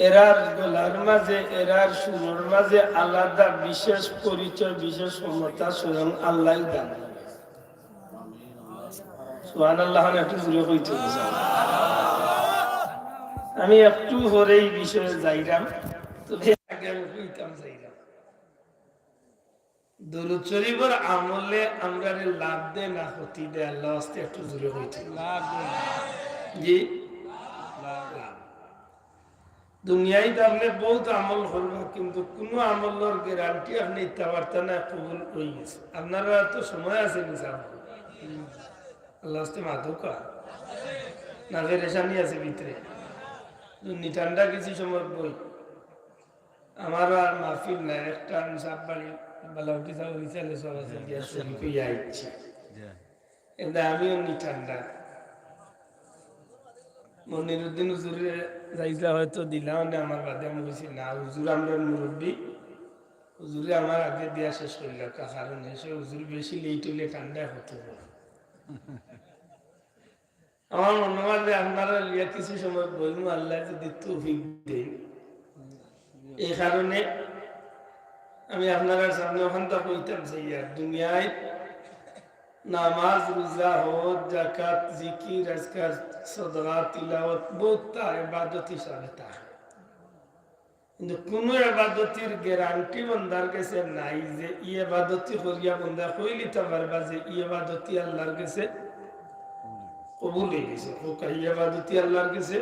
Error গলার মাঝে error সুরের মাঝে আলাদা বিশেষ পরিচয় বিশেষ ক্ষমতা স্বয়ং আল্লাহ দান। সুবহানাল্লাহ একটু জুড়ে কইতে হবে। আমি একটু পরে এই বিষয়ে যাইলাম, তবে আগে আমি কইতাম যাইলাম দরুদ শরীফের আমলে আমরা লাভ দে না ক্ষতি দে আল্লাহ আস্তে একটু জুড়ে কইতে লাভ দে জি লাভ। দুনিয়ায় তো আপনি বহুত আমল করবেন, কিন্তু কোনো আমলের গ্যারান্টি আপনি ইচ্ছা পারতেন না কবুল হয়ে গেছে। আপনারা তো সময় আছে নিশা আল্লাহ আস্তে মাধুকা না রেশানি আছে ভিতরে ঠান্ডা কিছু সময় বই আমারও আর মাহফিল নাই, একটা সাপ বাড়ি বালাউটি সব হয়েছে সব আছে গ্যাস শরীফে আইছে এটা আমিও নি ঠান্ডা মনিরুদ্দিন হুজুরে যাইছিলা হয়তো দিলাম না আমার বাদে আমি বলছি না হুজুর আমরা মুরব্বী হুজুরে আমার আগে দিয়া শেষ করল কারণ এসে হুজুর বেশি লেট হইলে ঠান্ডা হতে হবে। আমার মনে হয় যে আপনারা লিয়া কিছু সময় বলবো আল্লাহ যদি তৌফিক দেন। এই কারণে আমি আপনার সামনে ওখানটা কইতাম যে দুনিয়ায় নামাজ রোজা হজ যাকাত জিকির আজকার সদকা তিলাওয়াত বহুতটা ইবাদত হিসাবে তা, কিন্তু কোনো ইবাদতের গ্যারান্টি বান্দার কাছে নাই যে ই ইবাদতি করিয়া বান্দা কইলি তো পারবা যে ই ইবাদতি আল্লাহর কাছে কবুল হয়ে গেছে। ই ইবাদতি আল্লাহর কাছে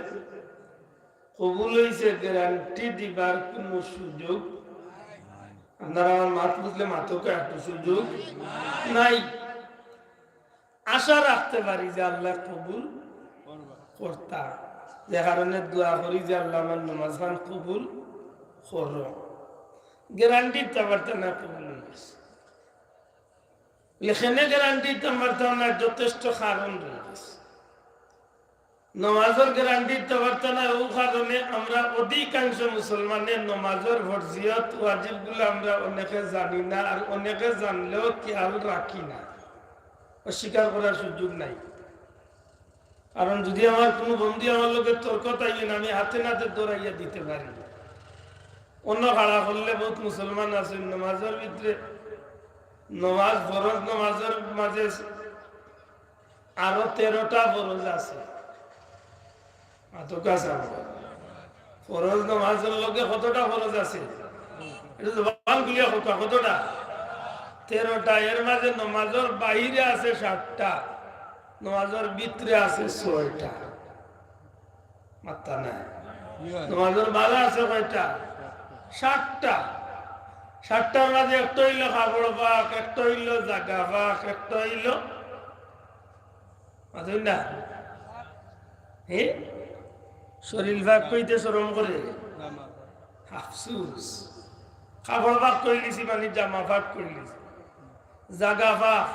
কবুল হয়েছে গ্যারান্টি দিবার কোনো সুযোগ আপনারা আমার মাত বুঝলে মাথকে একটু সুযোগ নাই। আশা রাখতে পারি যে আল্লাহ কবুল করতাম, যে কারণে দোয়া করি যে আল্লাহ আমার নামাজ খান কবুল করো। গ্যারান্টি দিতে পারতাম না কবুল হয়ে গেছে, এখানে গ্যারান্টি দিতে পারতাম না যথেষ্ট কারণ রয়েছে। নমাজের গ্যারান্টি দিতে পারতাম না ও কারণে আমরা অধিকাংশ মুসলমানের নমাজের ফরজিয়ত ওয়াজিব গুলো আমরা অনেকে জানি না, আর অনেকে জানলেও খেয়াল রাখি না, অস্বীকার করার সুযোগ নাই। কারণ যদি আমার কোনো বন্ধু আমার লোকের তর্ক তাইলেন আমি হাতে নাতে দৌড়াইয়া দিতে পারি। অন্য খাড়া করলে বহুত মুসলমান আছেন নমাজের ভিতরে নমাজ ফরজ নমাজের মাঝে আরো 13টা ফরজ আছে। ফরজ নমাজের লোকে কতটা ফরজ আছে কতটা 13টা। এর মাঝে নমাজের বাহিরে আছে 7টা, নমাজের ভিতরে আছে 6টা। মাত্রা নাই নমাজের বাধা আছে কয়টা 7টা। 7টার মাঝে একটা হইল কাপড় পাক, একটা হইল জাগা পাক, একটা হইল না শরীর ভাগ কইতে শরম করে আফসুস। কাপড় ভাগ করে লিছি মানে জামা ভাগ করে লিছি, জাগা ভাগ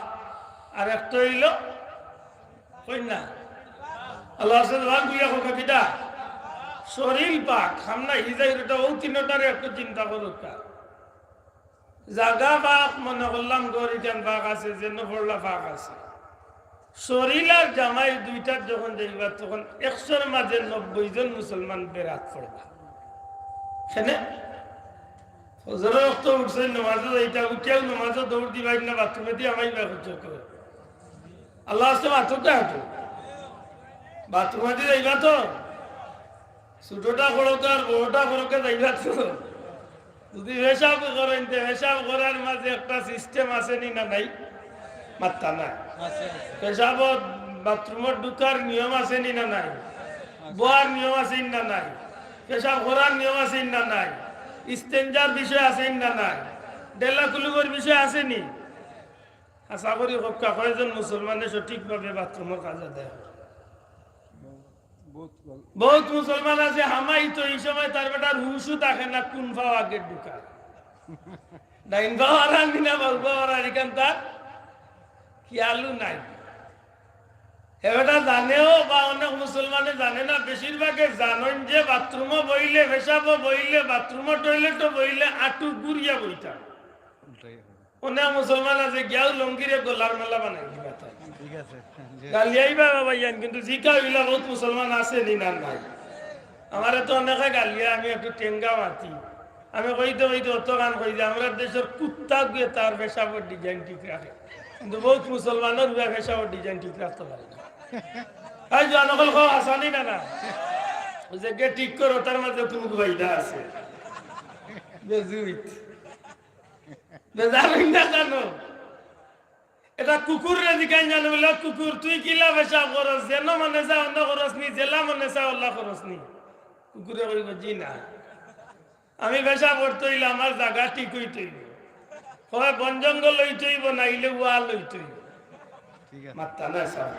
আর একটা হইল কই না আল্লাহ ভাগ বুঝা হোকা কিটা শরীর পাক হামনা হিজাইটা ও 3টারে একটু চিন্তা করুক। জাগা ভাগ মনে করলাম গরিজান ভাগ আছে যে নফরলা ভাগ আছে। শরীর আর জামাই দুইটার যখন যাইবা তখন 100-র মাঝে 90 জন মুসলমান বেরাত পড়বা। সেনে ফজরের ওয়াক্ত উঠছে নামাজে যাইতা উঠিয়াও নামাজে দৌড় দিবাই না বাথরুমে দিয়ে আমাই বা হচ্ছে করে আল্লাহ আসতে বাথরুমটা হাঁটো বাথরুমে দিয়ে যাইবা তো ছোটটা খড়কে আর বড়টা খড়কে যাইবা তো। যদি হিসাব করেন হিসাব করার মাঝে একটা সিস্টেম আছে নি না নাই মাত্রা নাই। পেশাবত বাথরুমের ঢুকার নিয়ম আছে নি না নাই, বোয়ার নিয়ম আছে না নাই, পেশাব করার নিয়ম আছে না নাই, ইস্তেঞ্জার বিষয় আছে না নাই, ডেলা কুলুবের বিষয় আছে নি। আশা করি হকা কয়জন মুসলমানে সঠিকভাবে বাথরুমের কাজে দেয়। বহুত মুসলমান আছে হামাই তো এই সময় তার বেটার হুশু থাকে না কোন ভাও আগে ঢুকায় ডাইন ভাও আর আনবিনা বলবো আর এখান তার খেয়ালও নাই। এটা জানেও বা অনেক মুসলমানে জানে না, বেশিরভাগে জানেন যে বাথরুমও বইলে পেশাবও বইলে বাথরুমও টয়লেটও বইলে আটু গুড়িয়া বইটা। অনেক মুসলমান আছে গিয়াও লঙ্গিরে গোলার মেলা বানাই দিবা তাই গালিয়াইবা বাবা ইয়ান, কিন্তু জিকা হইলা বহুত মুসলমান আছে নি না নাই আমার তো অনেকে গালিয়া আমি একটু টেঙ্গা মাতি আমি কইতে কইতে অত গান কই যে আমরা দেশের কুত্তা গিয়ে তার পেশাবের ডিজাইন ঠিক রাখে কিন্তু বহুত মুসলমানের পেশাবের ডিজাইন ঠিক রাখতে পারে না এই জনগণ খাও আসানি না না যে গে ঠিক করো তার মাঝে তুমি বাইদা আছে বেজুইত বেজারিন না জানো এটা কুকুর রে দিকাই জানো বলে কুকুর তুই কিলা পেশাব করস যেন মনে চা অন্য করস নি জেলা মনে চা আল্লাহ করস নি কুকুরে কইব জি না আমি পেশাব করতে হইলে আমার জায়গা ঠিক হইতে হইব হয় বন জঙ্গল হইতে হইব নাইলে ওয়াল হইতে হইব মাত্তা না স্যার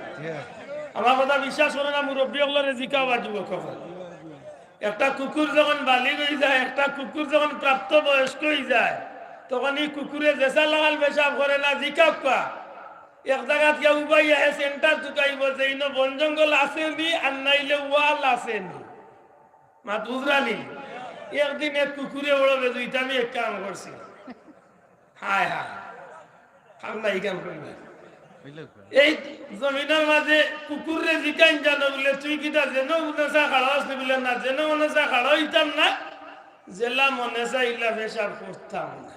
আমার কথা বিশ্বাস করে না মুরব্বী হলরে জিকা বাজব কখন একটা কুকুর যখন বালিগ হয়ে যায় একটা কুকুর যখন প্রাপ্ত বয়স্ক হয়ে যায় তখন এই কুকুরে জেসা লাগাল পেশাব করে না জিকা পা এক জায়গা থেকে উবাই আহে সেন্টার ঢুকাইব যে ইনো বন জঙ্গল আছে নি আর নাইলে ওয়াল আছে নি মা বুঝরানি একদিন এক কুকুরে ওড়বে দুইটা আমি এক কাম করছি হায় হায় কাম নাই কাম করবে এই জমিনের মাঝে কুকুরে জিকাইন জানো বলে তুই কিটা যেন মনেসা খাড়াস বলে না যেন মনেসা খাড়া হইতাম না জেলা মনেসা ইলা পেশাব করতাম না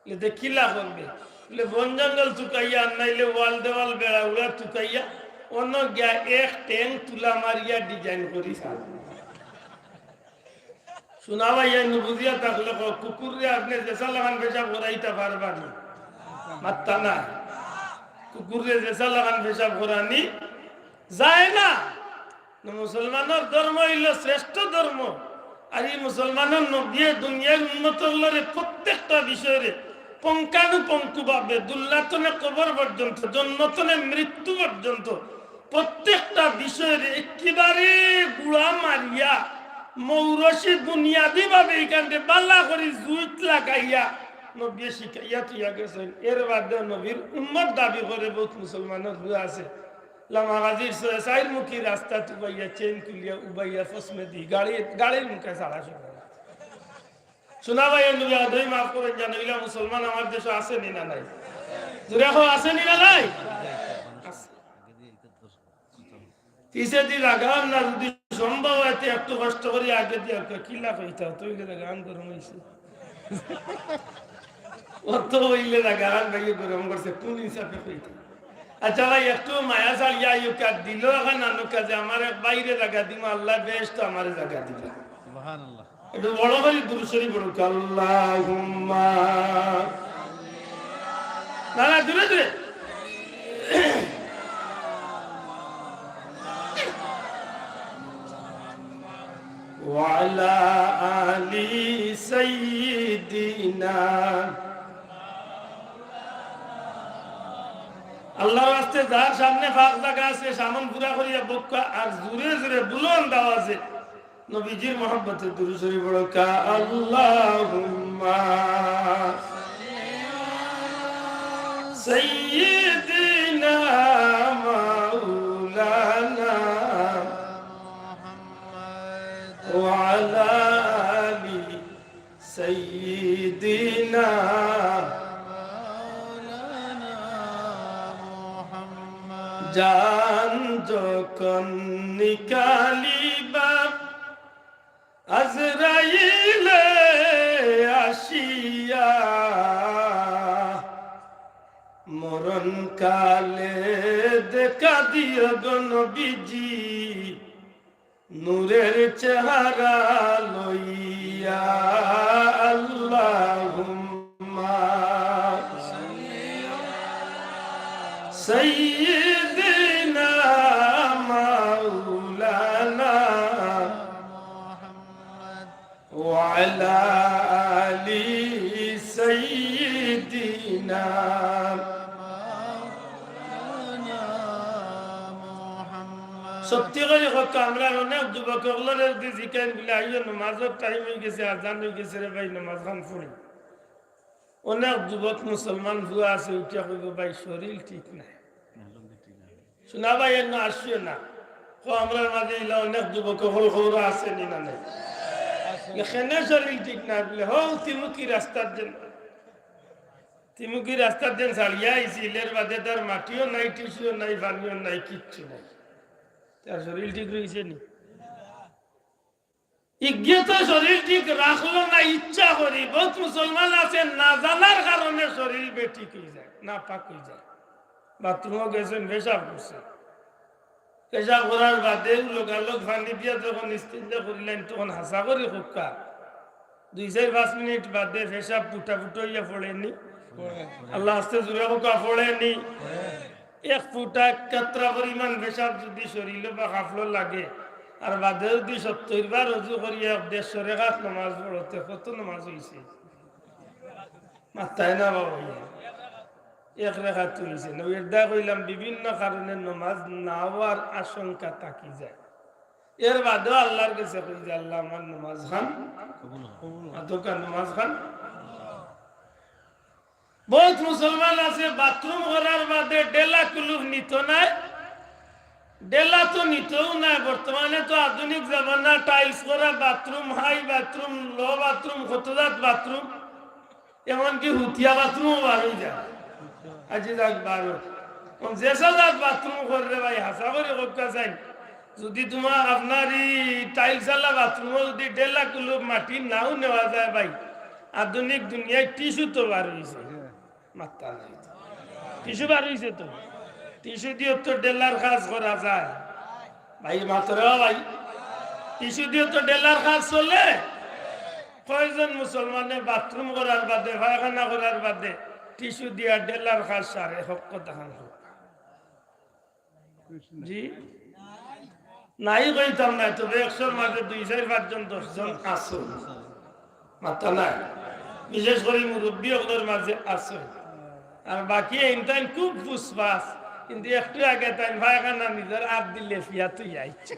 দেখিলা করবে বলে বন জঙ্গল তুকাইয়া নাইলে ওয়াল দেওয়াল বেড়া উড়া তুকাইয়া অন্য গিয়া এক ট্যাং তুলা মারিয়া ডিজাইন করি শোনা ভাইয়া বুঝিয়া থাকলে কুকুরে আপনি জেসা লাগান পেশাব করাইতে পারবা না মাত্তা না কুকুরে জেসা লাগান পেশাব করানি যায় না মুসলমানের ধর্ম হইল শ্রেষ্ঠ ধর্ম আর এই মুসলমানের নবী দুনিয়ার উন্নত হলরে প্রত্যেকটা বিষয়ে পঙ্কানুপঙ্কু ভাবে দুল্লাতনে কবর পর্যন্ত জন্মতনে মৃত্যু পর্যন্ত প্রত্যেকটা বিষয়ের একেবারে গুড়া মারিয়া মৌরসি বুনিয়াদি ভাবে এখানে বাল্লা করে জুইত লাগাইয়া নবী শিখাইয়া তুইয়া গেছেন এর বাদে নবীর উম্মত দাবি করে বহুত মুসলমানের হুয়া আছে লামা গাজীর সাইড মুখী রাস্তা তুবাইয়া চেন কুলিয়া উবাইয়া ফসমে দি গাড়ির মুখে সারা শোনা ভাই নবী আদই মাফ করেন জানো ইলা মুসলমান আমার দেশে আছে নি না নাই জুরে কো আছে নি না নাই কিসে দি লাগাম না যদি সম্ভব হয় একটু কষ্ট করে আগে দিয়ে কি লাভ হইতা তুই গান গরম হইছে অত হইলে গান ভাই গরম করছে কোন হিসাবে হইতা আচ্ছা ভাই একটু মায়া চালিয়া ইউকা দিল এখন নানুকা যে আমার বাইরে জায়গা দিম আল্লাহ বেশ তো আমার জায়গা দিলা সুবহানাল্লাহ একটু বড় করে দুরূদ পড়ুক আল্লাহুম্মা না না দূরে দূরে ওয়ালা আলি সাইয়্যিদিনা আল্লাহর রাস্তে যার সামনে ফাঁক জায়গা আছে সামন পুরা করিয়া বক্কা আর জোরে জোরে বুলন্দ আওয়াজে নবীজির মহব্বতে দুরূদ শরীফ পড়ো কা আল্লাহুম্মা সাইয়্যিদিনা মাওলানা মুহাম্মদ ওয়া আলা আলি সাইয়্যিদিনা জান যখন নিকালিবা আজরাইলে আসিয়া মরণ কালে দেখা দিও গো নবীজি নূরের চেহারা লইয়া আল্লাহুম্মা সাইয়্যিদিনা মাওলানা মুহাম্মদ ওয়া আলা আলি সাইয়্যিদিনা মাওলানা মুহাম্মদ সত্যি করে কথা আমরা অনেক যুবক হলরে জিকান বলে আইও নামাজের টাইম হয়ে গেছে আজান হয়ে গেছে রে ভাই নামাজ খান পড়ি অনেক যুবক মুসলমান হুয়া আছে উঠিয়া কইব ভাই শরীর ঠিক নাই শোনা ভাই না আসিও না আমরা মাঝে ইলা অনেক যুবক হল খবর আছে নি না নাই এখানে শরীর ঠিক না বলে হো তিমুকি রাস্তার দেন ছাড়িয়া আইছি ইলের বাদে তার মাটিও নাই টিসিও নাই, পানিও নাই, কিচ্ছু নাই, তার শরীর ঠিক রয়েছে নি? আলহামদুলিল্লাহ। শোনা ভাই এর না আসিও না আমরা মাঝে ইলা অনেক যুবক হল খবর আছে নি না নাই এখানে শরীর ঠিক না বলে হো তিমুকি রাস্তার দেন ছাড়িয়া আইছি ইলের বাদে তার মাটিও নাই টিসিও নাই, তার শরীর ঠিক রয়েছে নি? ইজ্ঞত শরীর ঠিক রাখলো না ইচ্ছা করি, বহুত মুসলমান আছে না জানার কারণে শরীর বেঠিক হয়ে যায়, না পাক হয়ে যায়। বাথরুমও গেছেন, পেশাব করছেন, পেশাব করার বাদে লোকালোক ফানি দিয়া যখন ইস্তিঞ্জা করিলেন তখন হাসা করি খুবকা 2-5 মিনিট বাদে পেশাব ফুটা ফুটো ইয়া পড়েনি, আল্লাহ আস্তে জুড়ে হোকা পড়েনি। এক ফুটা কাতরা পরিমাণ পেশাব যদি শরীর বা কাফলো লাগে আর বাদে যদি 70 বার রজু করিয়া 150 রেখাত নামাজ পড়তে কত নামাজ হয়েছে? মাথায় না বাবা, এক রেখাত হয়েছে না। এরদা কইলাম বিভিন্ন কারণে নামাজ না হওয়ার আশঙ্কা থাকি যায়। এর বাদেও আল্লাহর কাছে কই যে আল্লাহ আমার নামাজ খান আদকা নামাজ খান। বহুত মুসলমান আছে বাথরুম করার বাদে ডেলা কুলুফ নিত নাই, ডেলা তো নিতেও নাই। বর্তমানে তো আধুনিক জামানা, টাইলস করা বাথরুম, হাই বাথরুম, লো বাথরুম, কতজাত বাথরুম, এমনকি হুতিয়া বাথরুমও বার হয়ে যায়। আজি যাক বারো যেসব জাত বাথরুম করলে ভাই হাসা করে করতে চাই, যদি তোমার আপনার এই টাইলস আলা বাথরুমও যদি ডেলা কুলুফ মাটি নাও নেওয়া যায় ভাই, আধুনিক দুনিয়ায় টিস্যু তো বার হয়েছে, মাত্রা নাই টিস্যু বার হয়েছে তো, টিস্যু দিয়ে তো ডেলার কাজ করা যায় ভাই, মাত্র ভাই টিস্যু দিয়ে তো ডেলার কাজ চলে। কয়জন মুসলমানে বাথরুম করার বাদে, পায়খানা করার বাদে টিস্যু দিয়া ডেলার কাজ সারে? হক কথা জি নাই কইতাম না, তবে 100-র মাঝে 2-4-5 জন 10 জন আসো, মাথা নাই, বিশেষ করে মুরব্বী ওদের মাঝে আসো। আর বাকি এইটাই খুব ফুসফাস, কিন্তু একটু আগে তাই ভাইখানা নিজের আপ দিলে ফিয়া তুই আইছে,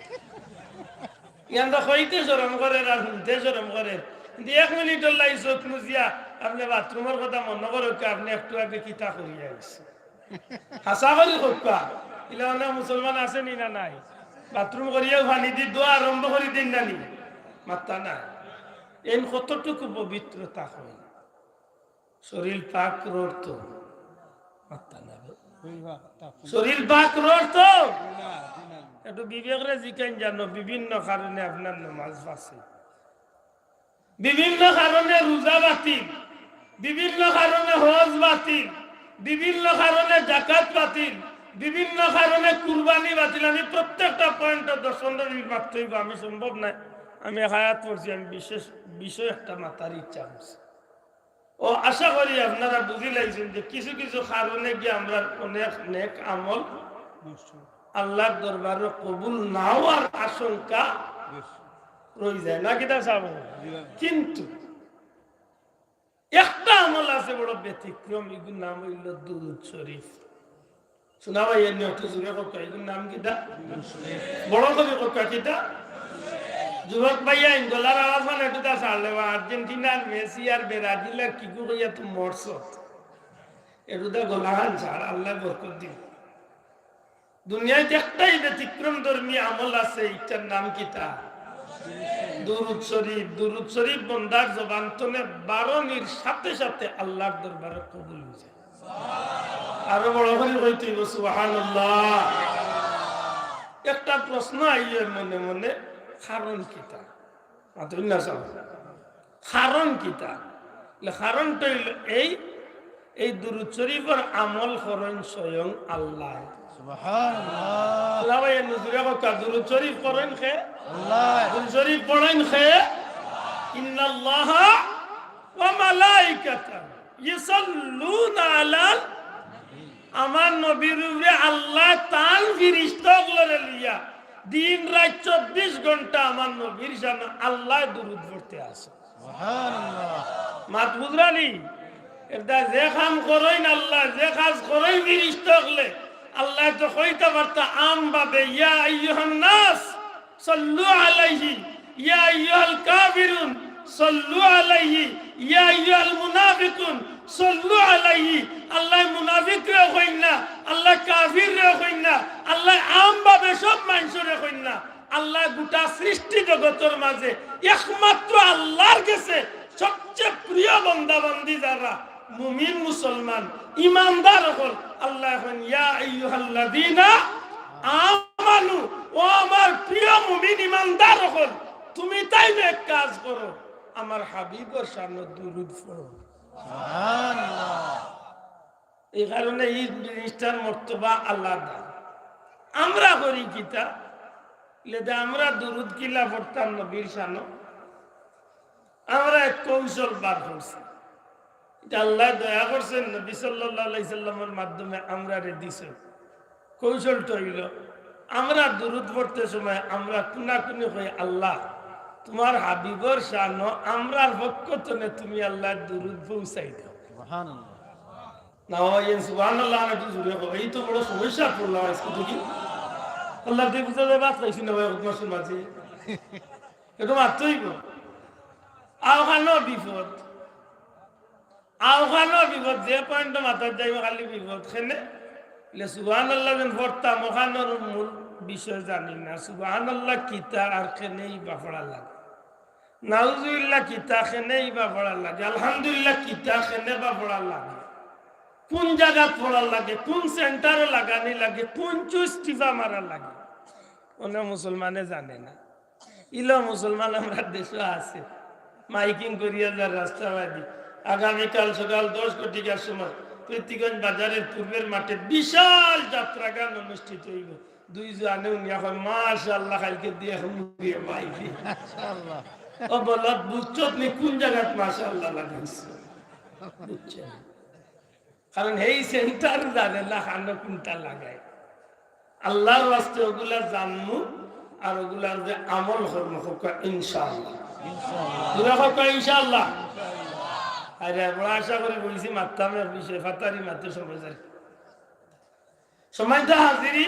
ইয়ান হইতে শরম করে আর শুনতে শরম করে। কিন্তু 1 মিনিটের লাই চোখ মুজিয়া আপনি বাথরুমের কথা মনে করো, আপনি একটু আগে কিতা করিয়া আইছে, হাসা করি খোকা ইলা অনেক মুসলমান আছে নি না নাই? বাথরুম করিয়া পানি দি দোয়া আরম্ভ করি দিন নানি, মাত্রা নাই। এন কতটুকু পবিত্রতা হয়, শরীর পাক রোড তো, মাত্রা নাই, শরীর পাক রোড তো একটু বিবেকরে জিকাইন জানো। বিভিন্ন কারণে আপনার নামাজ বাঁচে, বিভিন্ন কারণে রোজা বাতিল, বিভিন্ন কারণে হজ বাতিল, বিভিন্ন কারণে জাকাত বাতিল, বিভিন্ন কারণে কুরবানি বাতিল। আমি প্রত্যেকটা পয়েন্টে 10-15 মিনিট মাত্র হইব, আমি সম্ভব নাই। আমি হায়াত পড়ছি, আমি বিশেষ বিষয় একটা মাতার ইচ্ছা করছি। ও আশা করি আপনারা বুঝি লাগছেন যে কিছু কিছু কারণে গিয়ে আমরা অনেক নেক আমল আল্লাহর দরবারে কবুল না হওয়ার আশঙ্কা রয়ে যায় না, কিনা চাব। কিন্তু একটা আমল আছে বড় ব্যতিক্রম, এগুলোর নাম হইল দুরূদ শরীফ। শোনা ভাই এর একটু জুড়ে কথা, এগুলোর নাম কিটা? বড় করে কথা কিটা? যুবক ভাইয়া ইন্দোলার আওয়াজ মানে একটু তা ছাড়লে আর্জেন্টিনার মেসি আর ব্রাজিলের কি কইয়া তো মরছ, একটু তা গোলাহান ছাড়, আল্লাহ বরকত দিন। দুনিয়ায় একটাই ব্যতিক্রম ধর্মী আমল আছে, এটার নাম কিটা? দুরূদ শরীফ। দুরূদ শরীফ বন্দার জবান তনে 12 সাথে সাথে আল্লাহর দরবারে কবুল হয়ে যায়। আরো বড় করে কইতে হইব সুবহানাল্লাহ। একটা প্রশ্ন আইয়ে মনে মনে, কারণ কিটা? মাতুল্লাহ সাহেব, কারণ কিটা? কারণটা হইল এই দুরূদ শরীফের আমল করেন স্বয়ং আল্লাহ। সুবহানাল্লাহ। ভাই নজরে কথা, দুরূদ শরীফ করেন কে? আল্লাহ। দুরূদ শরীফ পড়েন কে? ইন্নাল্লাহা ওয়া মালাইকাতাহু ইউসাল্লুনা আলাল, আমার নবীর উপরে আল্লাহ তার ফেরেশতাগুলোরে লিয়া দিন রাত 24 ঘন্টা আমার নবীর জানা আল্লাহ দুরূদ পড়তে আসে। সুবহানাল্লাহ। মাত বুঝরানি এটা যে কাম করেন আল্লাহ, যে কাজ করেন ফেরেশতাগুলো, আল্লাহ তো কইতে পারতা আম ভাবে, ইয়া আইয়ুহান নাস সাল্লু আলাইহি, ইয়া আইয়ুহাল কাফিরুন সাল্লু আলাইহি, ইয়া আইয়ুহাল মুনাফিকুন সাল্লু আলাইহি। আল্লাহ মুনাফিকরে কইন না, আল্লাহ কাফিররে কইন না, আল্লাহ আম ভাবে সব মানুষরে কইন না। আল্লাহ গোটা সৃষ্টি জগতের মাঝে একমাত্র আল্লাহর কাছে সবচেয়ে প্রিয় বান্দা বান্দি যারা মুমিন মুসলমান ইমানদার হল, আল্লাহ এখন ইয়া আইয়ুহাল্লাযীনা আমানু, ও আমার প্রিয় মুমিন ইমানদার হল, তুমি তাইলে এক কাজ করো, আমার হাবিবের সামনে দুরূদ পড়ো। সুবহানাল্লাহ। এই কারণে এই জিনিসটার মর্তবা আলাদা। আমরা করি কিতা, আমরা দুরূদ কিলা পড়তাম নবীর শানো, আমরা এক কৌশল বার করছি। এটা আল্লাহ দয়া করছেন, নবী সাল্লাল্লাহু আলাইহি সাল্লামের মাধ্যমে আমরা দিছেন। কৌশলটা হইল, আমরা দুরূদ পড়তে সময় আমরা কুনাকুনি হই, আল্লাহ তোমার হাবিবর শানো আমরার পক্ষ থেকে তুমি আল্লাহ দুরূদ পৌঁছাই দাও। সুবহানাল্লাহ। না হয় সুবহানাল্লাহ না, জুড়ে কই এই তো বড় সমস্যা পড়লাম আজকে থেকে। আল্লাহ দিয়ে বুঝাতে বাদ পাইছি না ভাই, মাসুল মাঝে এটা মাত্রই গো আওখানো বিপদ, আওখানো বিপদ, যে পয়েন্ট মাথার যাইব খালি বিপদ। খেনে সুবহানাল্লাহ যেন পড়তাম, ওখানোর মূল বিষয় জানি না। সুবহানাল্লাহ কিতা আর খেনেই বা পড়া লাগে, নাউজুবিল্লাহ কিতা খেনেই বা পড়া লাগে, আলহামদুলিল্লাহ কিতা খেনে বা পড়া লাগে, কোন জায়গা পড়া লাগে, কোন সেন্টারে লাগানি লাগে, কোন চুস্টিফা মারা লাগে, অনেক মুসলমানে জানে না। ইলো মুসলমান আমরা দেশে আছে, মাইকিং করিয়া যার রাস্তাবাদী। আগামীকাল সকাল 10 কোটিকার সময় প্রীতিগঞ্জ বাজারের পূর্বের মাঠে বিশাল যাত্রা গান অনুষ্ঠিত হইব। দুই জানে উনি এখন মাশাআল্লাহ কালকে দিয়ে হুমড়িয়ে মাইকি মাশাআল্লাহ। ও বলত বুঝছো তুমি কোন জায়গাত মাশাআল্লাহ লাগাইছো, বুঝছো? কারণ এই সেন্টার জানে না খানো কোনটা লাগায়। আল্লাহর ওয়াস্তে ওগুলা জানমু আর ওগুলার যে আমল করবো ইনশাআল্লাহ, ইনশাআল্লাহ, ইনশাআল্লাহ। আরে বড় আশা করে বলছি মাত্তামের বিষয় ফাতারি মাত্র সময়টা হাজিরি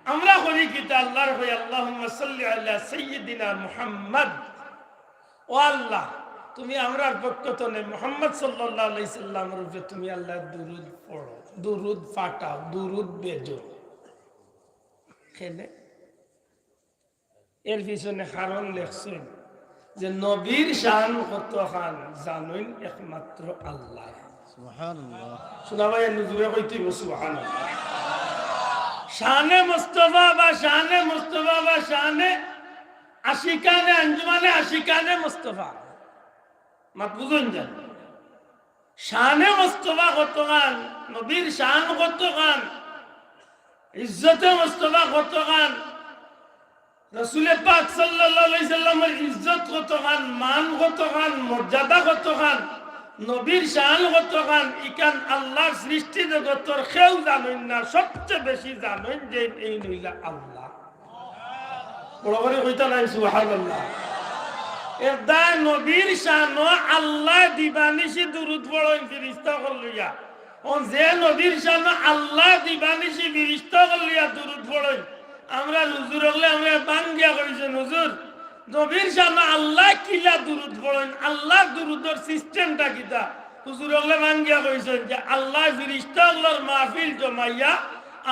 আমরা করি কিতা আল্লাহর হই, আল্লাহুম্মা সাল্লি আলা সাইয়্যিদিনা মুহাম্মদ। ও আল্লাহ তুমি আমরার পক্ষ থেকে মুহাম্মদ সাল্লাল্লাহু আলাইহি সাল্লামের উপরে তুমি আল্লাহ দুরূদ পড়ো, দুরূদ ফাটাও, দুরূদ বেজো। খেলে এর পিছনে কারণ লেখছেন যে নবীর শান কত খান জানেন একমাত্র আল্লাহ। সুবহানাল্লাহ। শোনা ভাই নুজুরে কইতে সুবহানাল্লাহ। শানে মুস্তাফা বা শানে মুস্তাফা বা শানে আশিকানে আঞ্জুমানে আশিকানে মুস্তাফা মাত বুঝুন যান। শানে মুস্তাফা কত খান, নবীর শান কত খান, ইজ্জতে মুস্তাফা কত খান, রাসূল পাক সাল্লাল্লাহু আলাইহি সাল্লামের ইজ্জত কত খান, মান কত খান, মর্যাদা কত খান, নবীর শান কত খান, ইকান আল্লাহর সৃষ্টি জগতের কেউ জানেন না, সবচেয়ে বেশি জানেন যে এই নইলা আল্লাহ। বড় করে কইতা নাই সুবহানাল্লাহ। এর দায় নবীর শান আল্লাহ দিবানিশি দুরূদ পড়েন ফেরেশতা কলিয়া। ও যে নবীর শান আল্লাহ দিবানিশি ফেরেশতা কলিয়া দুরূদ পড়েন, আমরা হুজুর হলে আমরা বাঙ্গিয়া কইছেন হুজুর নবীর শান আল্লাহ কিলা দুরূদ পড়েন, আল্লাহর দুরূদের সিস্টেমটা কিতা? হুজুর হলে বাঙ্গিয়া কইছেন যে আল্লাহ ফেরেশতাগুলোর মাহফিল জমাইয়া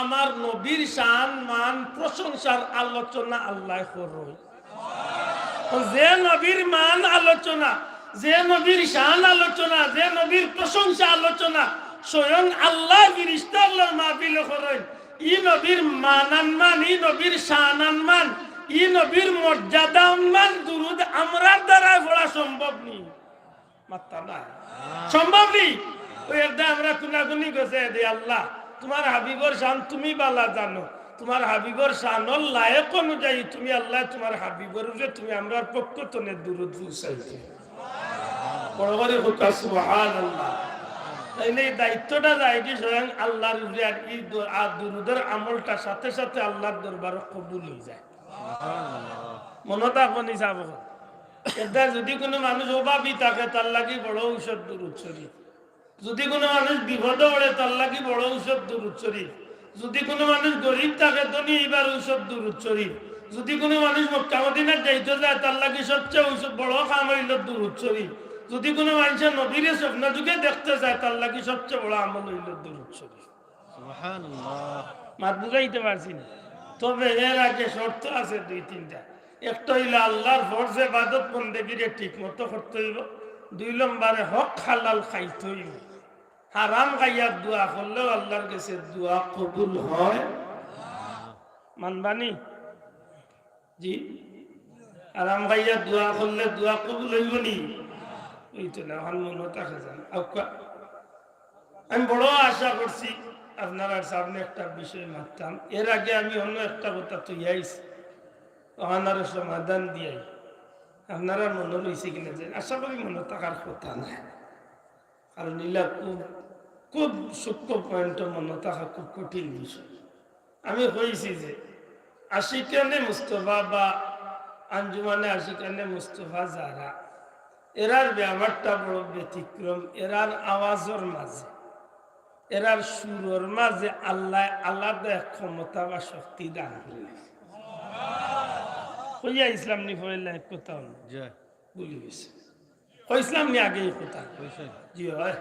আমার নবীর শান মান প্রশংসার আলোচনা আল্লাহ করই। যে নবীর মান আলোচনা, যে নবীর শান আলোচনা, যে নবীর প্রশংসা আলোচনা স্বয়ং আল্লাহ ফেরেশতাগুলোর মাহফিল করেন, ই নবীর মানানমান, ই নবীর শানানমান, ই নবীর মর্যাদামান দুরূদ আমরার দ্বারা পড়া সম্ভব নেই। মাত্তা না সম্ভব নেই। ওই একটা আমরা কুনাকুনি গেছে দে আল্লাহ তোমার হাবিবর শান তুমি বালা জানো, তোমার হাবিবর শানর লায়েক অনুযায়ী তুমি আল্লাহ তোমার হাবিবর উপরে তুমি আমরার পক্ষ থেকে দুরূদ পৌঁছাইতে। বড় করে হুকা সুবহানাল্লাহ। তাইলে এই দায়িত্বটা যায় কি স্বয়ং আল্লাহর উপরে, আর দুরূদের আমলটা সাথে সাথে আল্লাহর দরবারে কবুল হয়ে যায়। মনত আপনি যাব এটা যদি কোনো মানুষ অভাবী থাকে তার লাগি বড় ঔষধ দুরূদ শরীফ, যদি কোনো মানুষ বিপদে পড়ে তার লাগি বড় ঔষধ দুরূদ শরীফ, যদি কোনো মানুষ গরিব থাকে ধনী এবার ঔষধ দুরূদ শরীফ, যদি কোনো মানুষ মক্কা মদিনায় যাইতে যায় তার লাগি সবচেয়ে ঔষধ বড় কাম হইল দুরূদ শরীফ, যদি কোনো মানুষের নবীর স্বপ্ন যুগে দেখতে যায় তার লাগি সবচেয়ে বড় আমল হইল দুরূদ শরীফ। সুবহানাল্লাহ। মাত বুঝাইতে পারছি না, তবে এর আগে শর্ত আছে 2-3টা। একটা হইল আল্লাহর ফরজ ইবাদত বন্দেগীরে ঠিক মতো করতে হইব, 2 নম্বরে হক হালাল খাইতে হইব। হারাম খাইয়া দোয়া করলেও আল্লাহর কাছে দোয়া কবুল হয়। মানবানি জি আরাম ভাইয়া দোয়া করলে দোয়া কবুল হইব নি? ওইতো না, আমার মনে থাকে জানা। আমি বড় আশা করছি আপনারা সামনে একটা বিষয় মানতাম। এর আগে আমি অন্য একটা কথা তো ইয়াইছি, ওনার সমাধান দিয়াই আপনারা মনে রয়েছে কিনা যে আশা করি মনে থাকার কথা না, কারণ এগুলা খুব খুব সূক্ষ্ম পয়েন্ট, মনে থাকা খুব কঠিন বিষয়। আমি হয়েছি যে আশিকানে মুস্তফা বা আঞ্জুমানে আশিকানে মুস্তফা যারা, এরার ব্যাপারটা বড় ব্যতিক্রম। এরার আওয়াজের মাঝে, এরার সুরের মাঝে আল্লাহ আলাদা এক ক্ষমতা বা শক্তি দান করলেন। কইয়া ইসলাম নি ফরিল্লা এক কথা বলি গেছে, ইসলাম নি আগে কথা জি হয়।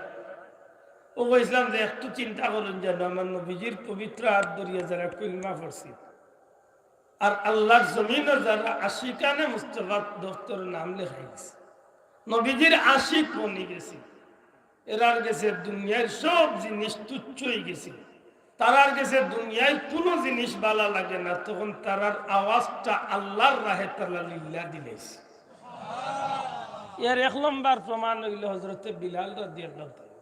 ও ইসলাম যে একটু চিন্তা করুন, যেন আমার নবীজির পবিত্র হাত ধরিয়া যারা কলিমা পড়ছি, আর আল্লাহর জমিনে যারা আশিকানে মুস্তফা দফতরের নাম লেখাই গেছে, নবীজির আশিক বনি গেছে, এরার গেছে দুনিয়ার সব জিনিস তুচ্ছ হয়ে গেছে, তারার গেছে দুনিয়ায় কোনো জিনিস ভালো লাগে না, তখন তারার আওয়াজটা আল্লাহর রাহে তাআলা লিল্লাহ দিলেছে। এর এক নম্বর প্রমাণ হইল হযরতে বিলাল রাদিয়াল্লাহু তাআলা,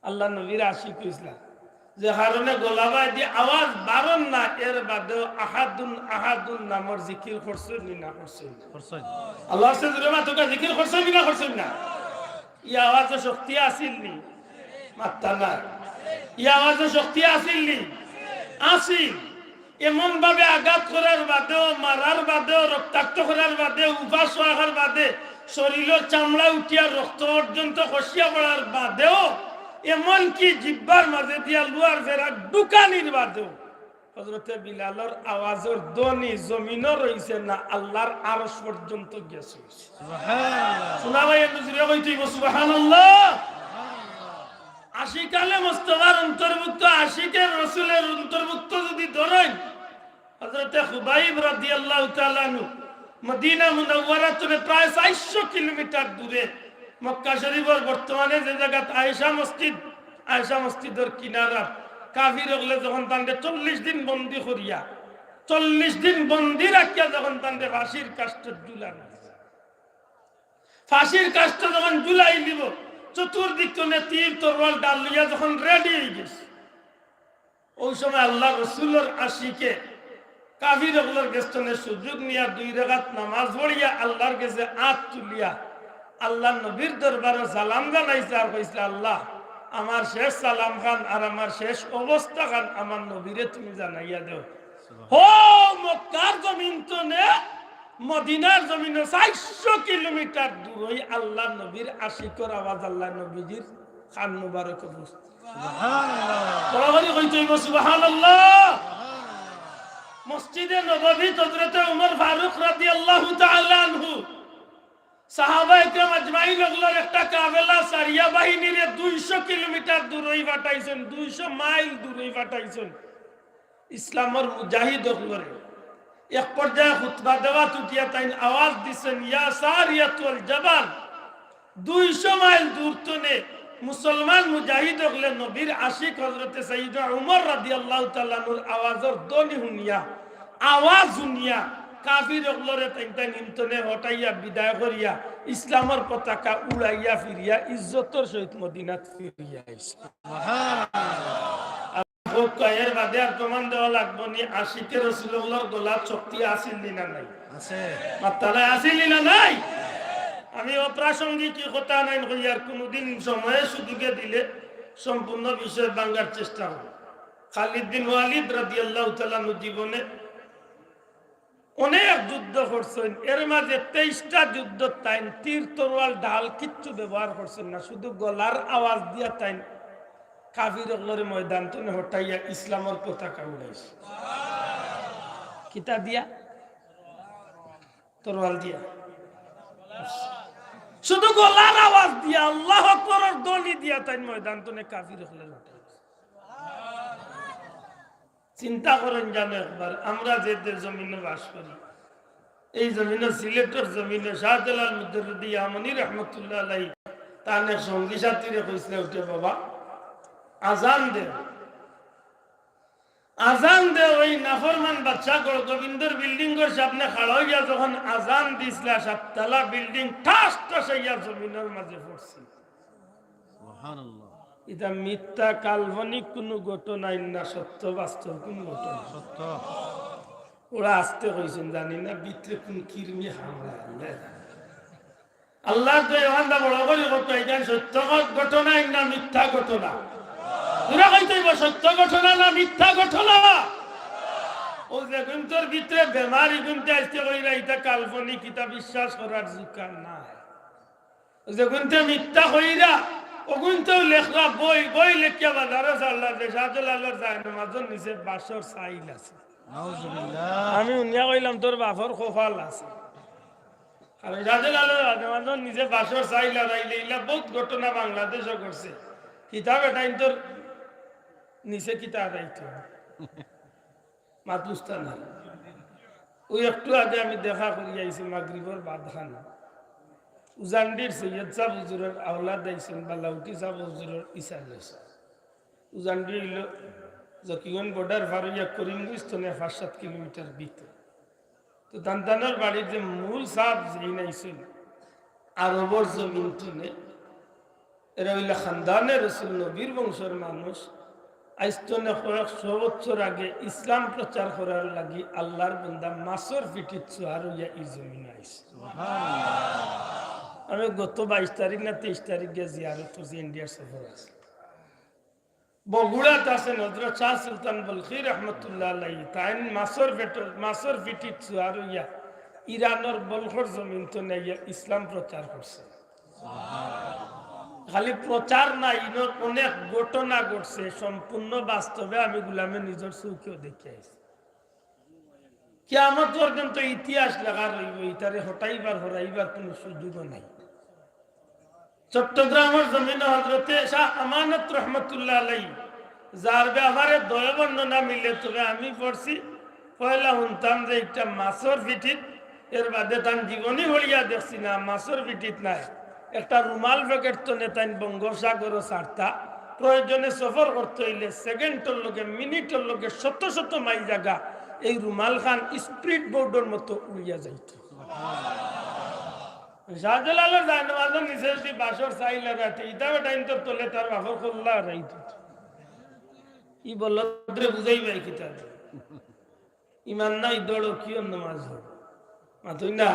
আল্লাহ নবীর আশিক ইসলাম, যে কারণে গোলাবাই দিয়ে আওয়াজ বারণ না, এর বাদেও আহাদুন আহাদুন নামর জিকির করছেন না করছেন? আল্লাহ সুবহানাহু তোকে জিকির করছেন না করছেন না? ই আওয়াজে শক্তি আসিল নি? মাত্তা না। ই আওয়াজে শক্তি আসিল নি? আসিল। এমন ভাবে আঘাত করার বাদেও, মারার বাদেও, রক্তাক্ত করার বাদেও, উপাস হওয়ার বাদে, শরীরের চামড়া উঠিয়া রক্ত পর্যন্ত খসিয়া পড়ার বাদেও, এমনকি জিব্বার মাঝে দিয়া লুয়ার ফেরা দোকানির বাদেও হযরতে বিলালের আওয়াজের ধ্বনি জমিনও রইছে না, আল্লাহর আরশ পর্যন্ত গেছে। সুবহানাল্লাহ। শোনা ভাই একটু জোরে কইতেইব সুবহানাল্লাহ। আশিকালে মুস্তাফার অন্তর্ভুক্ত, আশিকের রাসূলের অন্তর্ভুক্ত যদি ধরেন, হযরতে খুবাইব রাদিয়াল্লাহু তাআলা আনহু মদিনা মুনাওয়ারা থেকে প্রায় 400 কিলোমিটার দূরে, মক্কা শরীফের বর্তমানে যে জায়গা আয়েশা মসজিদের কিনারা, কাফির হলে যখন তান্ডে 40 দিন বন্দি করিয়া, 40 দিন বন্দি রাখিয়া যখন তান্ডে ফাঁসির কাষ্ঠে ঝুলান, ফাঁসির কাষ্ঠ যখন ঝুলাই দিব, চতুর্দিক থেকে তীর তরোয়াল ডাল লইয়া যখন রেডি হয়ে গেছে, ওই সময় আল্লাহ রাসূলের আশিকে কাফির হলের গেস্তনের সুযোগ নিয়া 2 রাকাত নামাজ পড়িয়া আল্লাহর কাছে হাত তুলিয়া আল্লাহ নবীর দরবারে সালাম জানাইছে, আর কইছে, আল্লাহ আমার শেষ সালাম খান আর আমার শেষ অবস্থা খান আমার নবীরে তুমি জানাইয়া দেও। ও মক্কার জমিন তো নে, মদিনার জমিনে 400 কিলোমিটার দূরে আল্লাহ নবীর আশিকর আওয়াজ আল্লাহ নবীজির খান মুবারকে পৌঁছছে। সুবহানাল্লাহ। বড় করে কইতেইব সুবহানাল্লাহ। মসজিদে নববী হযরতে ওমর ফারুক রাদিয়াল্লাহু তাআলা আনহু সাহাবায়ে কেরাম আজমাইন ওগুলোর একটা কাফেলা সারিয়া বাহিনীরে 200 কিলোমিটার দূরে পাঠাইছেন, 200 মাইল দূরে পাঠাইছেন ইসলামের মুজাহিদ ওগুলোরে। এক পর্যায়ে খুতবা দেওয়া তুটিয়া তাই আওয়াজ দিছেন, ইয়া সারিয়াতুল জাবাল, 200 মাইল দূর তনে মুসলমান মুজাহিদ ওগুলো নবীর আশিক হযরতে সাইয়্যিদনা ওমর রাদিয়াল্লাহু তাআলা আনহুর আওয়াজের ধ্বনি শুনিয়া, আওয়াজ শুনিয়া কাফির ওগুলোরে তাই নিমতনে হটাইয়া বিদায় করিয়া ইসলামের পতাকা উড়াইয়া ফিরিয়া ইজ্জতের সহিত মদিনাত ফিরিয়া আইছে। সুবহানাল্লাহ। এর বাদে আর প্রমাণ দেওয়া লাগবো নি আশিকে রাসূলুল্লাহর গলার শক্তি আসিল না নাই? আছে। মাত্তালা আসিল না নাই? আমি অপ্রাসঙ্গিক কথা নাই কইয়ার কোনদিন সময়ে সুযোগে দিলে সম্পূর্ণ বিষয় বাঙ্গার চেষ্টা করব। খালিদ বিন ওয়ালিদ রাদিয়াল্লাহু তাআলা জীবনে অনেক যুদ্ধ করছেন, এর মাঝে 23টা যুদ্ধ তাইন তীর তরোয়াল ঢাল কিচ্ছু ব্যবহার করছেন না, শুধু গলার আওয়াজ দিয়া তাইন কাফির ওগুলোর ময়দান থেকে হটাইয়া ইসলামের পতাকা উড়াইছে। কিতা দিয়া? তরোয়াল দিয়া, শুধু গলার আওয়াজ দিয়া, আল্লাহু আকবারের ধ্বনি দিয়া তাইন ময়দান থেকে কাফির ওগুলোর হটাইছে। চিন্তা করেন জানো একবার, আমরা যে জমিনে বাস করি, এই জমিনে সিলেটের জমিনে শাহজালাল মুদ্দরদি ইয়ামানি রহমতুল্লাহ আলাইহি তার সঙ্গী সাথীরে কইছিল, উঠে বাবা আজান দে, আজান দে ওই নাফরমান বাচ্চা গোবিন্দর বিল্ডিং এর সামনে খাড়া হইয়া যখন আজান দিছলা সাততলা বিল্ডিং ঠাস ঠাস হইয়া জমিনের মাঝে পড়ছে। সুবহানাল্লাহ। এটা মিথ্যা কাল্পনিক কোনো ঘটনা না সত্য বাস্তব কোন ঘটনা? সত্য। ওরা আসতে কইছেন জানি না ভিতরে কোন কিরমি হামলা আল্লাহ তো এখানটা বড় করে করতো এটা সত্য ঘটনা না মিথ্যা ঘটনা? ওরা কইতে সত্য ঘটনা না মিথ্যা ঘটনা? ও যে গুন্তর ভিতরে বেমারি গুনতে আসতে কইরা এটা কাল্পনিক, এটা বিশ্বাস করার দরকার নাই। ও যে গুনতে মিথ্যা কইরা ও গুনতেও লেখা বই বই লেখিয়া বাজারে চাল্লা যে শাহজালালের যায় নামাজের নিচে বাসর সাইল আছে। নাউজুবিল্লাহ। আমি উনিয়া কইলাম তোর বাপর খোফাল আছে। আর শাহজালালের নামাজের নিচে বাসর সাইল আর আইলে ইলা বহুত ঘটনা বাংলাদেশও করছে। কিতাব এটাই তোর নিচে কিতাব আইতো মাতুস্তা না। ওই একটু আগে আমি দেখা করি আইছি মাগরিবর বাদ খানা উজান্ডির সৈয়দ সাহ হুজুরের আওলাদ আইছেন বালাউটি সাহ হুজুরের ইসার লইছে। উজান্ডি হইল জকিগঞ্জ বর্ডার ফারুইয়া করিমগঞ্জ তো ৫-৭ কিলোমিটার ভিতরে। তো দান্তানোর বাড়ির যে মূল সাহ যেই নাইছেন আরবর জমিন টুনে, এরা হইল খানদানে রসুল নবীর বংশের মানুষ। আইস্তনে কয়েকশো বছর আগে ইসলাম প্রচার করার লাগি আল্লাহর বান্দা মাসর ফিটিত চুয়ার হইয়া এই জমিন আইছে। আমি গত ২২ তারিখ না ২৩ তারিখ গিয়ে জিয়ারত করছি, ইন্ডিয়ার সফর আছে। বগুড়াত আছেন হযরত শাহ সুলতান বলখি রহমতুল্লাহ আলাইহি, তাই মাসর ফিটিত চুয়ার হইয়া ইরানের বলখর জমিন তো নেইয়া ইসলাম প্রচার করছে। খালি প্রচার নাই, ইনোর অনেক ঘটনা ঘটছে সম্পূর্ণ বাস্তবে, আমি গুলামে নিজের চৌকেও দেখে আইছি। কিয়ামত পর্যন্ত ইতিহাস লেখা রইব, ইতারে হটাইবার হরাইবার কোনো সুযোগও নাই। চট্টগ্রামের জমিনে হযরতে শাহ আমানত রহমতুল্লাহ আলাইহি যার ব্যাপারে দয় বর্ণনা মিলে, তবে আমি পড়ছি পয়লা শুনতাম যে একটা মাছর পিঠিত, এর বাদে তার জীবনী হলিয়া দেখছি না মাছর পিঠিত নাই, একটা রুমাল প্যাকেট তো নেতাইন বঙ্গোপসাগর ছাড়তা প্রয়োজনে সফর করতে হইলে সেকেন্ডের লগে মিনিটের লগে শত শত মাইল জায়গা এই রুমাল খান স্পিড বোর্ডের মতো উড়িয়া যাইত। শাহজালালের জায়নামাজের নিচে যদি বাসর চাইল রাতে ইতাবে টাইম তো তোলে তার বাপর খোল্লা রাইত ই বলদ্রে বুঝাই পাই কিতাব ইমান নাই দৌড় কি নামাজ মাতুই না।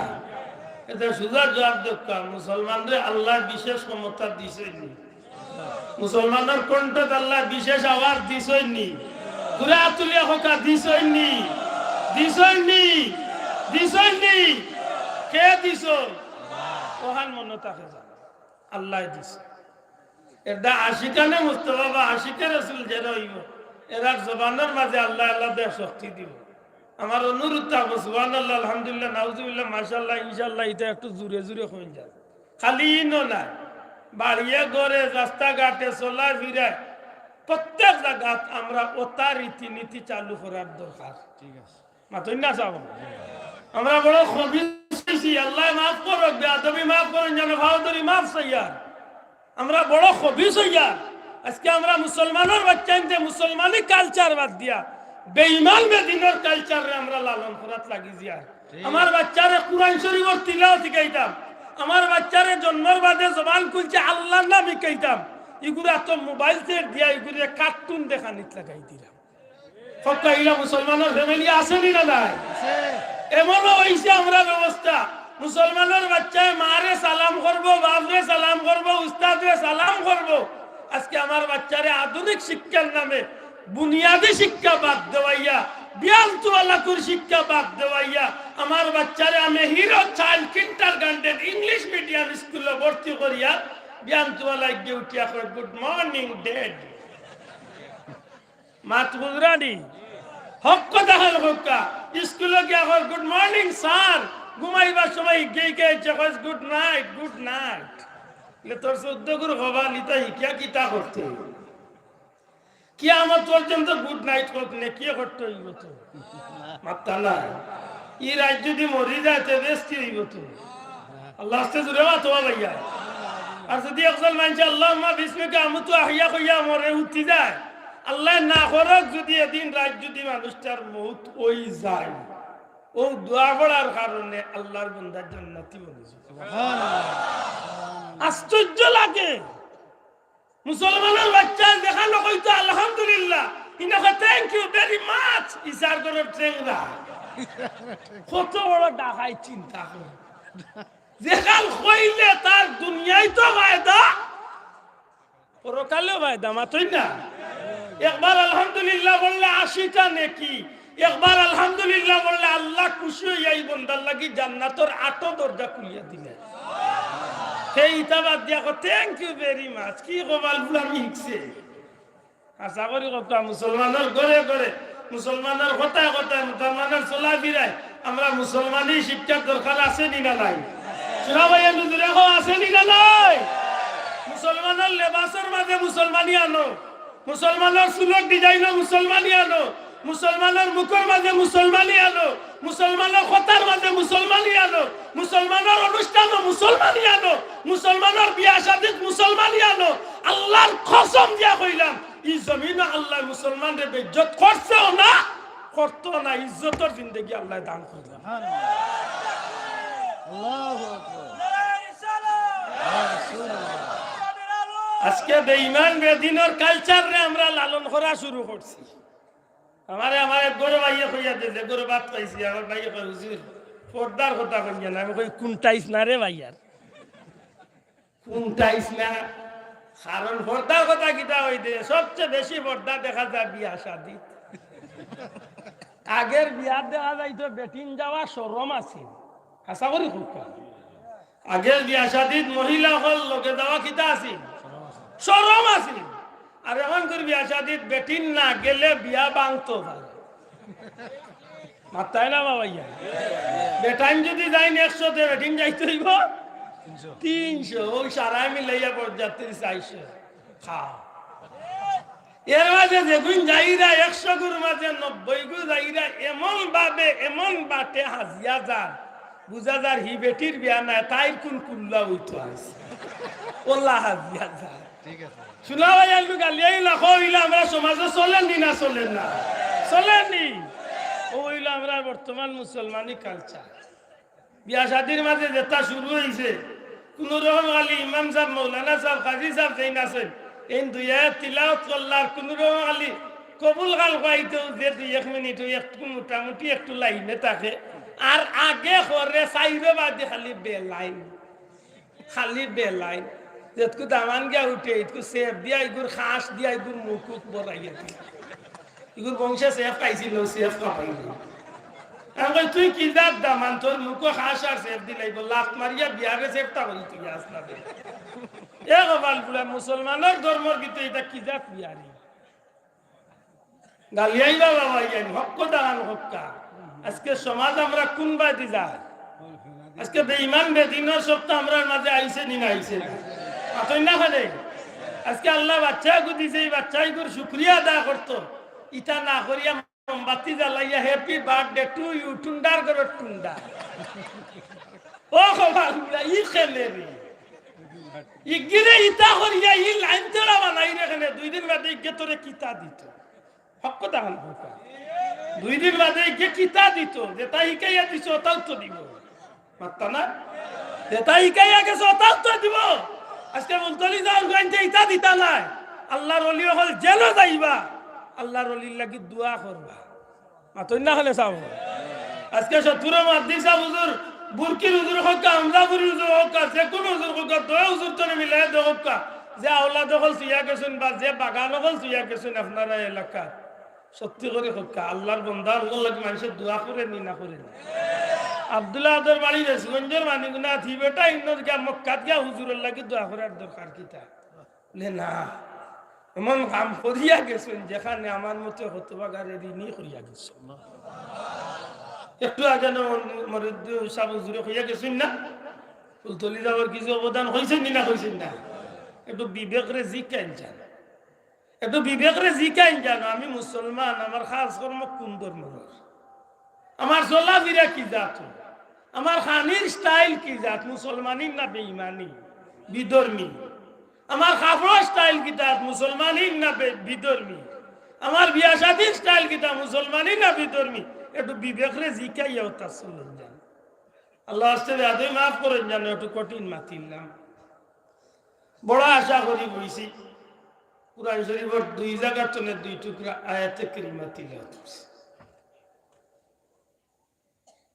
এটা সুজা জবাব দরকার, মুসলমানদের আল্লাহ বিশেষ ক্ষমতা দিছেনি, মুসলমানের কণ্ঠত আল্লাহ বিশেষ আওয়াজ দিছেনি, ঘুরা তুলিয়া হোকা দিছেনি, দিছেনি, দিছেনি, কে দিছ ওহান মনে থাকে জান আল্লাহ দিছে। এটা আশিকানে মুস্তফা বা আশিকে রাসূল যারা হইব এরা জবানের মাঝে আল্লাহ আল্লাহ দেহ শক্তি দিব। আমার অনুরোধ থাকবো সুবহানাল্লাহ আলহামদুলিল্লাহ নাউজুবিল্লাহ মাশাআল্লাহ ইনশাআল্লাহ এটা একটু জোরে জোরে হয়ে যায়, খালি ইনো না বাড়িয়ে ঘরে রাস্তাঘাটে চলা ফিরায় প্রত্যেক জায়গাত আমরা ওতা রীতিনীতি চালু করার দরকার। ঠিক আছে, মাতুই না চাও আমরা বড় খবিস, আল্লাহ মাফ করো, বেয়াদবি মাফ করেন, যেন ভাওদরি মাফ চাইয়ার আমরা বড় খবিস হইয়া আজকে আমরা মুসলমানের বাচ্চা মুসলমানি কালচার বাদ দিয়া বেঈমান বেদিনের কালচারে আমরা লালন করাত লাগি জিয়া। আমার বাচ্চারে কুরআন শরীফের তিলাওয়াত শিখাইতাম, আমার বাচ্চারে জন্মের বাদে জবান খুলছে আল্লাহর নাম শিখাইতাম, এগুলো এত মোবাইল সেট দিয়া এগুলো কার্টুন দেখা নিত লাগাই দিলাম। ফকাইলা মুসলমানের ফ্যামিলি আছে না নাই? এমনও হইছে আমরা ব্যবস্থা মুসলমানের বাচ্চায় মারে সালাম করবো, বাপরে সালাম করবো, উস্তাদে সালাম করবো। আজকে আমার বাচ্চারে আধুনিক শিক্ষার নামে বুনিয়াদী শিক্ষা বাদ দেওয়াইয়া বিয়ালতুয়ালাকুর শিক্ষা বাদ দেওয়াইয়া আমার বাচ্চারে আমি hero child kindergarten English medium স্কুলে ভর্তি করিয়া বিয়ালতুয়ালায় গিয়ে উঠিয়া করে গুড মর্নিং ড্যাড মাত বুঝরানি হক কথা হল হক্কা স্কুলে গিয়া কয় গুড মর্নিং স্যার, ঘুমাইবার সময় গিয়ে গিয়ে গুড নাইট গুড নাইট। তোর 14 গুরু হবা নিতা হিকিয়া কিতা করতে কিয়ামত পর্যন্ত গুড নাইট করতে কি করতে হইব তো মাত্তা না ই রাত যদি মরি যায় তে বেশ কি হইব তো আল্লাহ আস্তে জুড়ে মা তোমা ভাইয়া। আর যদি একজন মানুষ আল্লাহুম্মা বিসমিকা আমুতু আহইয়া কইয়া মরে উঠি যায় আল্লাহ না করক যদি এদিন রাত যদি মানুষটার মৌত ওই যায় ও দোয়া করার কারণে আল্লাহর বান্দার জান্নাতি বলেছে। আশ্চর্য লাগে মুসলমানের বাচ্চা দেখানো কইতো আলহামদুলিল্লাহ ইনাকে থ্যাংক ইউ ভেরি মাচ ইসার করে ট্রেংরা কত বড় ডাকাই চিন্তা করে যেখান কইলে তার দুনিয়ায় তো ফায়দা পরকালেও ফায়দা মাত্রই না। একবার আলহামদুলিল্লাহ বললে 80টা নেকি, একবার আলহামদুলিল্লাহ বললে আল্লাহ খুশি হইয়া এই বন্দার লাগি জান্নাতের 8 দরজা খুলিয়া দিলেন। সেই ইতাবাদ দিয়া থ্যাংক ইউ ভেরি মাচ কি কবাল বুলা মিক্সে আশা করি কথা মুসলমানের ঘরে ঘরে মুসলমানের কথায় কথায় মুসলমানের চলা ফিরায় আমরা মুসলমানই শিক্ষার দরকার আছে নি না নাই? শোনা ভাই আছে নি না নাই? মুসলমানের লেবাসের মাঝে মুসলমানি আনো, মুসলমানের চুলের ডিজাইনও মুসলমানি আনো, মুসলমানের মুখের মাঝে মুসলমানি আনো, মুসলমানের কথার মাঝে মুসলমানি আনো, মুসলমানের অনুষ্ঠানও মুসলমানি আনো, মুসলমানের বিয়া শাদীত মুসলমানি আনো। আল্লাহর কসম দিয়া কইলাম এই জমিনে আল্লাহ মুসলমানদের বেইজ্জত করছেও না করতো না, ইজ্জতের জিন্দেগি আল্লাহ দান করলেন। আজকে বেঈমান বেদিনের কালচার রে আমরা লালন করা শুরু করছি। আমার গরু ভাইয়ে কইয়া দিয়েছে, গরু ভাত পাইছি, আমার ভাইয়ে কই হুজুর পর্দার কথা কইয়া না। আমি কই কোনটাইস না রে ভাইয়ার, কোনটাইস না, কারণ পর্দার কথা কিতা হইতে সবচেয়ে বেশি পর্দা দেখা যায় বিয়া শাদী। আগের বিয়া দেখা যাইতো বেটিন যাওয়া শরম আছে, আশা করি খুব আগের বিয়া শাদীত মহিলা হল লোকে যাওয়া কিতা আছে, শরম আছে। আর এখন করে বিয়া শাদীত বেটিন না গেলে বিয়া ভাঙতো মাত্তাই না বাবাইয়া। বেটাইন যদি যাই 100 তে বেটিন যাইতে হইব 300, ওই সারাই মিলাইয়া বরযাত্রী 400 খাও। এর মাঝে যেগুন যাইরা 100 গুর মাঝে 90 গু যাইরা এমন ভাবে এমন বাটে হাজিয়া যান বুঝা যার হি বেটির বিয়া নাই, তাই কোন কুল্লা হইতো আছে ওল্লা হাজিয়া যান। ঠিক আছে শোনা ভাই আলু গালিয়াই লাখো হইলে আমরা সমাজে চলেননি না চলেন না চলেননি ও হইলো আমরা বর্তমান মুসলমানি কালচার। বিয়া শাদির মাঝে যেটা শুরু হয়েছে কোন রকম খালি ইমাম সাহেব মৌলানা সাহেব কাজী সাহেব যেন আছেন এই 2 আয়াত তিলাওয়াত করলার কোন রকম খালি কবুল গাল পাইতো যে 2-1 মিনিট একটু মোটামুটি একটু লাইনে থাকে। আর আগে করে চাইরো বাদে খালি বেলাইন, খালি বেলাইন যেটকু দামান গিয়া উঠে এটকু সেফ দিয়া এগুর খাস দিয়া এগুর মুকুক বড়াইয়া দিয়ে এগুর বংশে সেফ খাইছিল সেফ খাইল। আমি তুই কি জাত দামান তোর মুখো খাস আর সেফ দিলাইব লাত মারিয়া বিয়ারে সেফটা হই তুই আসনা দে এ গবাল বুলা মুসলমানের ধর্মর কিন্তু এটা কি জাত বিয়ারি গালিয়াই বাবা ভাইয়ান হক দান হক্কা। আজকে সমাজ আমরা কোন বাদি যায়, আজকে বেঈমান বেদিনের সপ্তাহ আমরা মাঝে আইছে নি না আইছে না আতই না হলে আজকে আল্লাহ বাচ্চা গু দিছে এই বাচ্চাই গুর শুকরিয়া আদা করতো ইটা না করিয়া মোমবাতি জ্বালাইয়া হ্যাপি বার্থডে টু ইউ টুন্ডার করে টুন্ডা ও খবর ই খেলে রে ইগিরে ইটা করিয়া ই লাইন তেরা বানাই রেখে 2 দিন বাদে ইগে তোরে কিতা দিত হক কথা হল 2 দিন বাদে ইগে কিতা দিত যেটা ইকাইয়া দিছ ওটাও তো দিব মাত্তা না, যেটা ইকাইয়া গেছে ওটাও তো দিব। আজকে মুলতলি যাও গাইতে ইটা দিতা নাই, আল্লাহর ওলি হল জেল যাইবা আল্লাহর ওলির লাগি দোয়া করবা মাতই না হলে চাও। আজকে সতুর মাদ্দি সাহেব হুজুর বুরকির হুজুর হক্কা আমলা বুরি হুজুর হক্কা যে কোন হুজুর হক্কা দয়া হুজুর তো মিলাই দো হক্কা যে আওলা দখল সুইয়া গেছেন বা যে বাগান দখল সুইয়া গেছেন আপনারা এলাকা সত্যি করে হক্কা আল্লাহর বান্দার লাগি মানুষের দোয়া করে নি না করে না। আব্দুল্লাহ আদর বাড়ি রেসগঞ্জের মানিগুনা থি বেটা ইন্নর গিয়া মক্কাত গিয়া হুজুরের লাগি দোয়া করার দরকার কিতা না এমন কাম করিয়া গেছেন যেখানে আমার মতো হতবাগারে ঋণই করিয়া গেছেন। একটু আগে সাব হুজুরে কইয়া গেছেন না ফুলতলি যাওয়ার কিছু অবদান হয়েছেন না হয়েছেন না, একটু বিবেকরে জিকাইন জানো, একটু বিবেকরে জিকাইন জানো আমি মুসলমান আমার খাস কর্ম কোন ধর্মের, আমার চলাফেরা কি জাত, আমার খানির স্টাইল কি জাত, মুসলমানি না বেঈমানি বিধর্মী, আমার খাবার স্টাইল কি জাত মুসলমানি না বিধর্মী, আমার বিয়া শাদীর স্টাইল কিটা মুসলমানি না বিধর্মী একটু বিবেকরে জিকাইয়া তা চলুন যান আল্লাহ আস্তে আদই মাফ করেন জানো একটু কঠিন মাতিলাম বড় আশা করি বইছি কুরআন শরীফের 2 জায়গার তনে 2 টুকরা আয়াতে কারিমা তিলাওয়াত করছি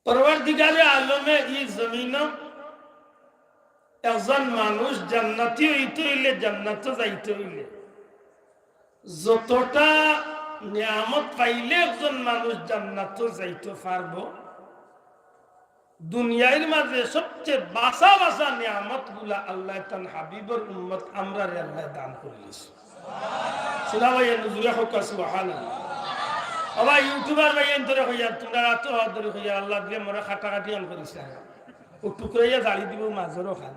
পরওয়ারদিগারে আলমে এই জমিন একজন মানুষ জান্নাতি হইতে হইলে জান্নাতে যাইতে হইলে যতটা নিয়ামত পাইলে একজন মানুষ জান্নাতে যাইতে পারবো দুনিয়ার মাঝে সবচেয়ে বাসা বাসা নিয়ামত গুলা আল্লাহ তান হাবিবর উম্মত আমরা আল্লাহ দান করেছে সুবহানাল্লাহ নুজুরে হোক সুবহানাল্লাহ আবার ইউটিউবার ভাই এন্তরে হইয়া তোমরা রাত হদরে হইয়া আল্লাহ দিয়ে মোরা খাটা কাটি অন করিস ও টুকরাইয়া জালি দিব মাজরও খান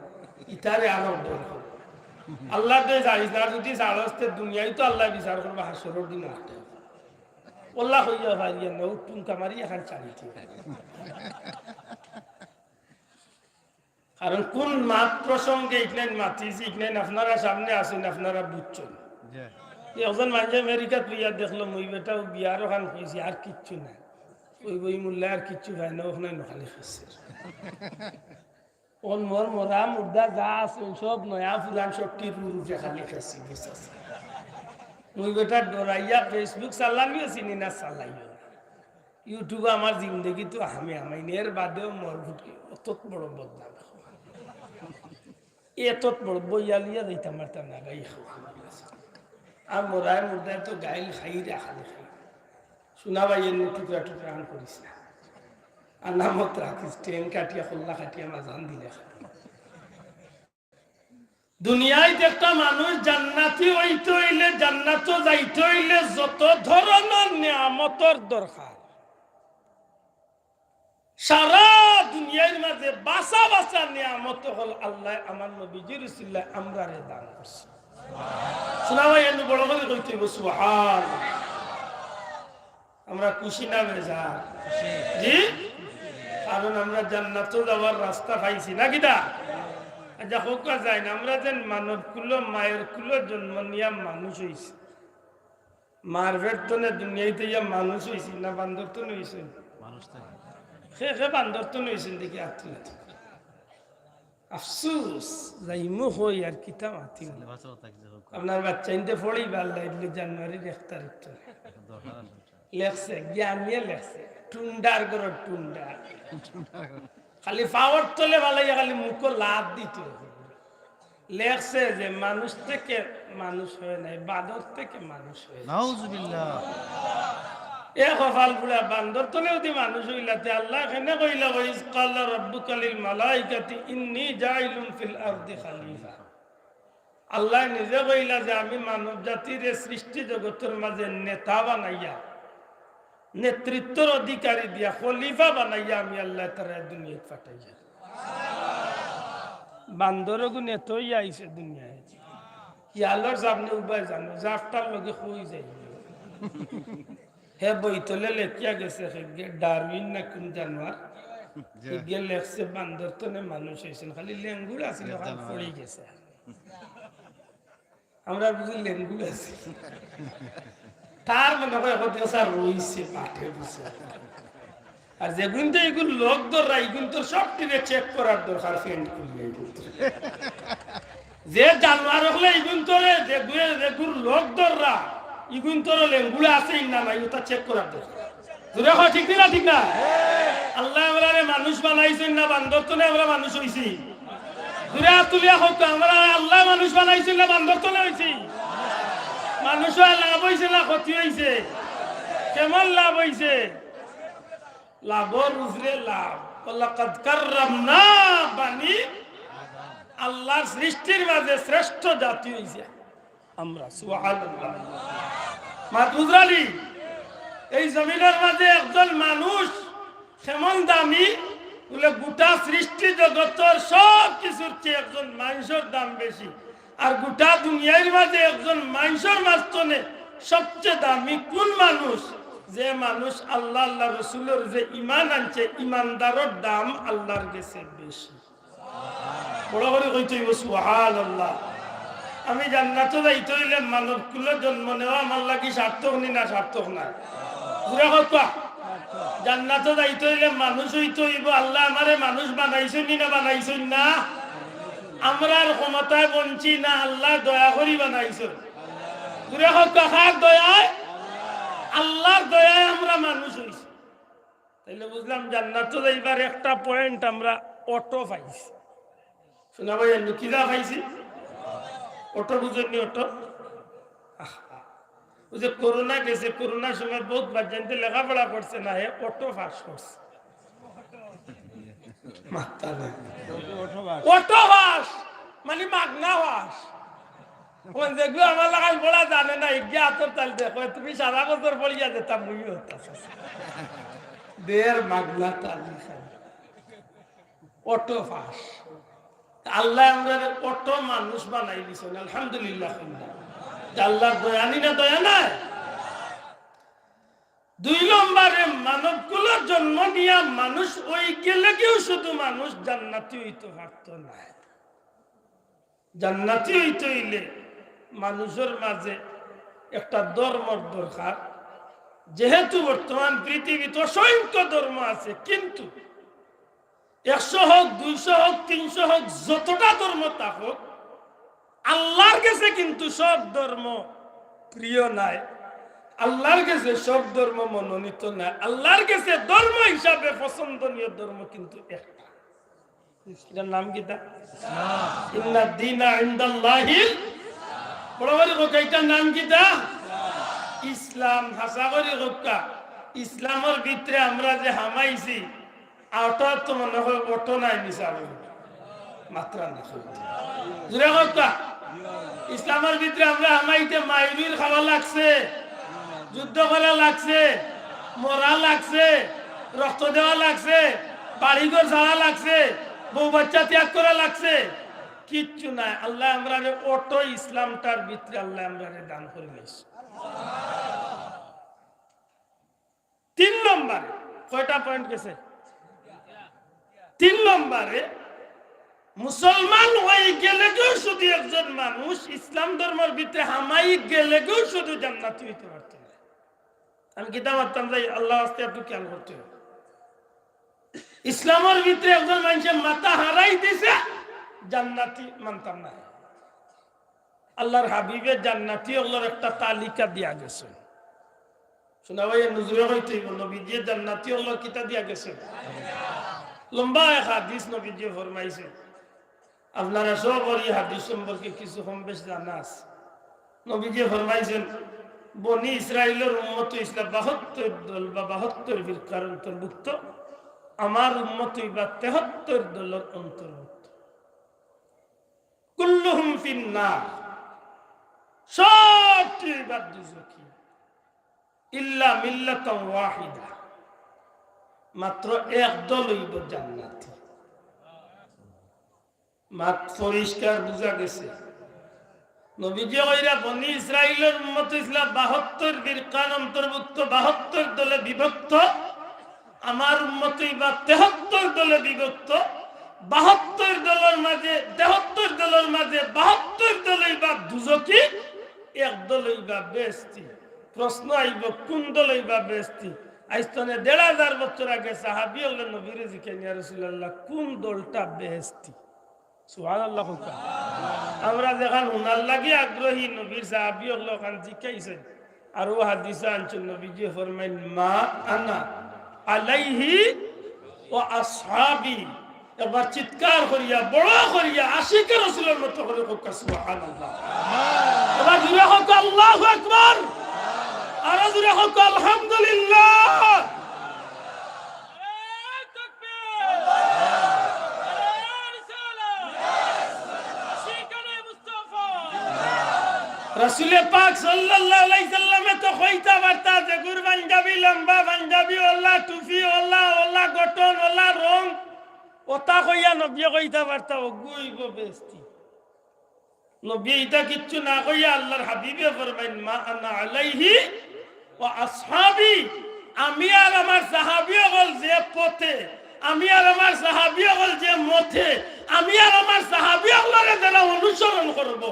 ইতারে আলো দর আল্লাহ দে জালিস না যদি জালস্তে দুনিয়ায় তো আল্লাহ বিচার করবে হাসরের দিন আটে আল্লাহ হইয়া ভাইয়া নও টুন কামারি এখন চালিয়ে কারণ কোন মাত প্রসঙ্গে ইকলেন মাতিছি ইকলেন আপনারা সামনে আসেন আপনারা বুঝছেন একজন মানুষ আমেরিকাত লইয়া দেখলো মই বেটাও বিয়ার ওখান হয়েছি আর কিচ্ছু না ওই বই মূল্য আর কিচ্ছু খাই না ওখানে নখালি খাচ্ছে ওর মোর মরা মুর্দা যা আছে সব নয়া পুরান সবটি রুটে খালি খাচ্ছি বুঝতেছি মই বেটা ডরাইয়া ফেসবুক চালামিও চিনি না চালাইও না ইউটিউবে আমার জিন্দগি তো আমি এর বাদেও মর ভুটকি অত বড় বদনাম এত বড় বইয়ালিয়া দিতাম পারতাম না গাই খাওয়া আর মোরায় মুর্দায় তো গাইল খাই রে খালি খাই শোনা ভাই এমনি টুকরা টুকরা আন করিস না আর নামত রাখিস ট্রেন কাটিয়া খোল্লা কাটিয়া মাঝান দিলে দুনিয়ায় একটা মানুষ জান্নাতি হইতে হইলে জান্নাত যাইতে হইলে যত ধরনের নিয়ামতের দরকার সারা দুনিয়ার মাঝে বাসা বাসা নিয়ামত হল আল্লাহ আমার নবীজির উসিলায় আমরা রে দান করছি শোনা ভাই এমনি বড় করে কইতে সুবহান আমরা খুশি না বেজার জি কারণ আমরা জান্নাতে যাওয়ার রাস্তা পাইছি না কিটা আচ্ছা হোক যায় না আমরা যেন মানব কুলো মায়ের কুলো জন্ম নিয়া মানুষ হইছি মার ভেতনে দুনিয়াতে ইয়া মানুষ হইছি না বান্দর তো হইছে মানুষ সে বান্দর তো হইছেন দেখি আত্মীয় আফসুস যাইমু হই আর কিতা মাতি আপনার বাচ্চা ইনতে ফড়ি ভাল লাগলে জানুয়ারির 1 তারিখ তো লেখছে জ্ঞানিয়ে লেখছে টুন্ডার গর টুন্ডা খালি পাওয়ার তোলে ভালাইয়া খালি মুখ লাভ দিত লেখছে যে মানুষ থেকে মানুষ হয় নাই বাদর থেকে মানুষ হয় নাউজুবিল্লাহ এ কপাল বুড়া বান্দর তোলেও দি মানুষ হইলাতে আল্লাহ এখানে কইলা ওয়াইজ ক্বালা রাব্বুকা লিল মালাইকাতি ইন্নী জাইলুন ফিল আরদি খলিফা আল্লাহ নিজে কইলা যে আমি মানব জাতির সৃষ্টি জগতের মাঝে নেতা বানাইয়া নেতৃত্বের অধিকারী দিয়া খলিফা বানাইয়া আমি আল্লাহ তাআলা দুনিয়ায় পাঠাইয়া বান্দরও গুণ এতই আইছে দুনিয়ায় ইয়ালোর সামনে উবাই জানো জাফটার লগে হই যায় হে বইতলে লেখিয়া গেছে ডারউইন না কোন জানোয়ার গিয়ে লেখছে বান্দর তো মানুষ হয়েছেন খালি লেঙ্গুর আছিল পড়ে গেছে আমরা বুঝি লেঙ্গুর আছি তার মনে হয় রয়েছে পাঠে বুঝে আর যেগুন তো এগুলো লোক দররা এগুলো তো সব টিনে চেক করার দরকার ফ্রেন্ড করলে যে জানোয়ার হলে এগুন তোরে যেগুলো লোক দররা ইগুন তোর লেঙ্গুলা আছে না নাই ওটা চেক করার দরকার দূরে হয় ঠিক না ঠিক না আল্লাহ আমরা মানুষ বানাইছেন না বান্দর তো আমরা মানুষ হইছি দূরে তুলিয়া হোক আমরা আল্লাহ মানুষ বানাইছেন না বান্দর তো হইছি মানুষ লাভ হইছে না ক্ষতি হইছে কেমন লাভ হইছে লাভর উপরে লাভ লাকাদ কাররামনা বানি আল্লাহর সৃষ্টির মাঝে শ্রেষ্ঠ জাতি হইছে আমরা সুবহানাল্লাহ মাতুজরালি এই জমিনের মাঝে একজন মানুষ কেমন দামি বলে গোটা সৃষ্টি জগতের সব কিছুর চেয়ে একজন মানুষের দাম বেশি আর গোটা দুনিয়ার মাঝে একজন মানুষের মাঝখানে সবচেয়ে দামি কোন মানুষ যে মানুষ আল্লাহ আল্লাহ রসুলের যে ইমান আনছে ইমানদারের দাম আল্লাহর কাছে বেশি বড় করে কইতে সুবহানাল্লাহ আমি জান্নাতে যাইতে হইলে মানব কুলে জন্ম নেওয়া আমার লাগি সার্থক নি না সার্থক না জোরে কথা জান্নাতে যাইতে হইলে মানুষ হইতে হইব আল্লাহ আমারে মানুষ বানাইছেন না বানাইছেন না আমরার ক্ষমতায় বঞ্চি না আল্লাহ দয়া করি বানাইছেন জোরে কথা কার দয়ায় আল্লাহর দয়ায় আমরা মানুষ হইছি তাইলে বুঝলাম জান্নাতে যাইবার একটা পয়েন্ট আমরা অটো পাইছি শোনা ভাই কিরা পাইছি অটো বুঝেননি অটো ওই যে করোনা গেছে করোনার সময় বহুত বাচ্চাতে লেখাপড়া করছে না হে অটো পাস করছে অটো পাস মানে মাগনা পাস যেগুলো আমার লাগাই পড়া জানে না এগিয়ে হাতের তাল দেখো তুমি সারা বছর পড়িয়া যেতাম মুই দের মাগনা তাল অটো পাস আল্লাহ আমরা অটো মানুষ বানাই দিছেন আলহামদুলিল্লাহ আল্লাহর দয়া নি না দয়া নাই 2 নম্বরে মানবকুলের জন্ম নিয়া মানুষ ওই গেলে কেউ শুধু মানুষ জান্নাতি হইতে পারত না জান্নাতি হইতে হইলে মানুষের মাঝে একটা ধর্মের দরকার যেহেতু বর্তমান পৃথিবীতে অসংখ্য ধর্ম আছে কিন্তু 100 হোক 200 হোক 300 হোক যতটা ধর্ম থাকুক আল্লাহর কাছে কিন্তু সব ধর্ম প্রিয় নাই আল্লাহর কাছে সব ধর্ম মনোনীত নাই আল্লাহর কাছে ধর্ম হিসাবে পছন্দনীয় ধর্ম কিন্তু একটা এটার নাম কি তা ইন্না দীনা ইনদাল্লাহিল বড় বড় এটার নাম কি তা ইসলাম হাসা করি হোকা ইসলামের ভিতরে আমরা যে হামাইছি আটা তো মনে হয় অটো নাই মিশাব মাত্রা না জুড়ে হোকা ইসলামের ভিতরে আমরা হামাইতে মাইবির খাওয়া লাগছে যুদ্ধ করা লাগছে মরা লাগছে রক্ত দেওয়া লাগছে বাড়িঘর ছাড়া লাগছে বউ বাচ্চা ত্যাগ করা লাগছে কিচ্ছু নাই আল্লাহ আমরা অটো ইসলামটার ভিতরে আল্লাহ আমরা দান করে নিয়েছি 3 নম্বরে কয়টা পয়েন্ট গেছে 3 নম্বরে মুসলমান হয়ে গেলে কেউ শুধু একজন মানুষ ইসলাম ধর্মের ভিতরে হামাই গেলে কেউ শুধু জান্নাতি হইতে পারত না আমি কিতাব মারতাম যাই আল্লাহ আস্তে একটু খেয়াল করতে হবে ইসলামের ভিতরে একজন মানুষের মাথা হারাই দিছে জান্নাতি মানতাম না আল্লাহর হাবিবের জান্নাতি আল্লাহর একটা তালিকা দিয়া গেছে শোনা ভাই নজরে হইতে নবীজি জান্নাতি আল্লাহর কিতাব দিয়া গেছে লম্বা এক হাদিস নবীজি ফরমাইছে আপনারা সব এই হাদিস সম্পর্কে কিছু কম বেশ জানা আছে নবীজি ফরমাইছেন বনি ইসরাইলের উম্মত ইসলাম 72 দল বা 72 ফিরকার অন্তর্ভুক্ত আমার উম্মত বা 73 দলের অন্তর্ভুক্ত কুল্লুহুম ফিন্নার সব বাদ দুজকি ইল্লা মিল্লাতান ওয়াহিদা মাত্র এক দল হইব জান্নাতি মাত্র পরিষ্কার বুঝা গেছে নবীজি কইরা বনি ইসরাইলের উম্মত ইসলাম 72 ফিরকার অন্তর্ভুক্ত 72 দলে বিভক্ত আমার উম্মত বা 73 দলে বিভক্ত 72 দলের মাঝে 73 দলের মাঝে 72 দলই বা দুজকি এক দলই বা বেহেশতি প্রশ্ন আইব কোন দলই বা বেহেশতি আইস্তনে 1500 বছর আগে সাহাবী হলেন নবীর জিজ্ঞাসা ইয়া রাসূলুল্লাহ কোন দলটা বেহেশতি সুবহানাল্লাহ আমরা যখন উনার লাগি আগ্রহী নবীর সাহাবী হলো খান জিজ্ঞাসা আর ও হাদিসে আনছেন নবীজি ফরমাইন মা আনা আলাইহি ওয়া আসহাবি এবার চিৎকার করিয়া বড় করিয়া আশিকে রাসূলের মতো করে কোকা সুবহানাল্লাহ এবার জুড়ে হোক আল্লাহু আকবার আর জুড়ে হোক আলহামদুলিল্লাহ রাসূল পাক সাল্লাল্লাহু আলাইহি সাল্লামে তো কইতা বার্তা যে কুরবান যাবি লম্বা পাঞ্জাবি ওলা টুপি ওলা গঠন ওলা রং ওটা কইয়া নবী কইতা বার্তা ওগুইব বেস্তি নবী এটা কিচ্ছু না কইয়া আল্লাহর হাবিবে ফরমাইন মা আনা আলাইহি ওয়া আসহাবি আমি আর আমার সাহাবী হল যে পথে আমি আর আমার সাহাবী হল যে মতে আমি আর আমার সাহাবী হলরে যারা অনুসরণ করব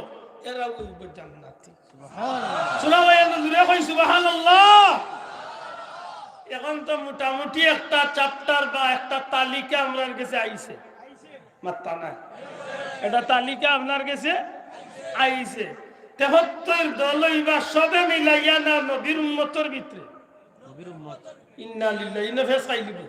এরা হইব জান্নাতি। সুবহানাল্লাহ। শোনা ভাই জুড়ে কই সুবহানাল্লাহ। এখন তো মোটামুটি একটা চ্যাপ্টার বা একটা তালিকা আপনার কাছে আইছে, মাত্তা না এটা তালিকা আপনার কাছে আইছে। ৭৩ দল হইবা সবে মিলাইয়া না নবীর উম্মতের ভিতরে। নবীর উম্মত। ইন্না লিল্লাহি ইন্না ফেস খাইলিব,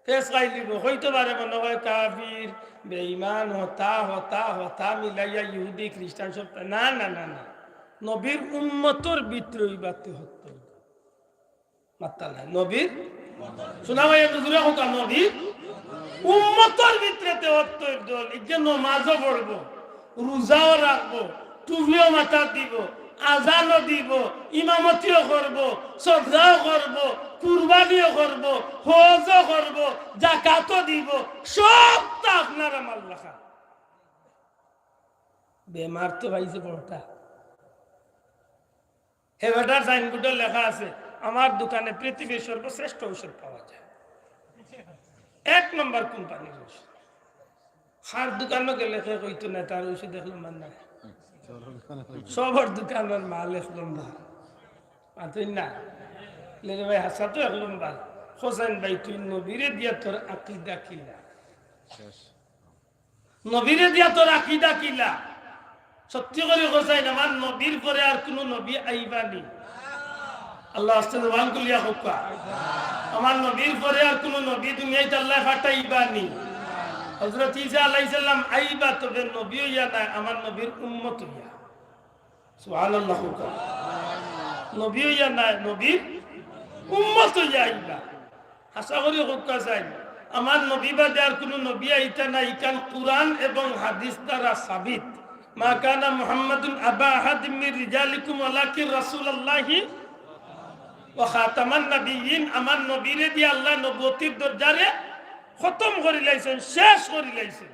ফেস খাইলিব হইতে পারে মনে হয় কাফির বেঈমান হতা হতা হতা মিলাইয়া ইহুদি খ্রিস্টান সব। না না না না, নবীর উম্মতের ভিতরে হইবা ৭৩ মাত্তা নাই নবীর। শোনা ভাই একটু দূরে হোক, নবীর উম্মতের ভিতরে ৭৩ দল। এই যে নমাজও পড়বো, রোজাও রাখবো, টুপিও মাথা দিব, আজানও দিব, ইমামতিও করব, সদকাও করব, কুরবানিও করব, হজও করব, যাকাতও দিব, সবটা আপনার আমার লেখা। বেমার তো ভাইছে বড়টা। হেবাটার সাইনবোর্ডে লেখা আছে আমার দোকানে পৃথিবীর সর্বশ্রেষ্ঠ ঔষধ পাওয়া যায়, ১ নম্বর কোম্পানির ঔষধ। হার দোকানও গেলে কইতো না তার ঔষধ দেখলাম মান না, সবার দোকানের মাল এক লম্বা মাতুই না লেগে ভাই হাসা তো এক লম্বা। হোসেন ভাই তুই নবীরে দিয়া তোর আকিদা কিলা, নবীরে দিয়া তোর আকিদা কিলা। সত্যি করে হোসেন আমার নবীর পরে আর কোন নবী আইবানি। আল্লাহ আস্তে জবান কুলিয়া হোকা, আমার নবীর পরে আর কোন নবী দুনিয়াতে আল্লাহ ফাটাইবানি। হযরত ঈসা আলাইহিস সালাম আইবা, তবে নবী হইয়া না, আমার নবীর উম্মত হইয়া। সুবহানাল্লাহ। নবী হইয়া না, নবীর উম্মত হইয়া আইবা। আশা করি হোকা চাই আমার নবী বাদে আর কোন নবী আইতা না। ইকান কুরআন এবং হাদিস দ্বারা সাবিত। মা কানা মুহাম্মাদুন আবা আহাদিম মির রিজালিকুম ওয়ালাকিন রাসূলুল্লাহি ওয়া খাতামান নাবিয়্যিন। আমার নবীরে দিয়ে আল্লাহ নবুয়তির দরজারে খতম করে লাইছেন, শেষ করে লাইছেন।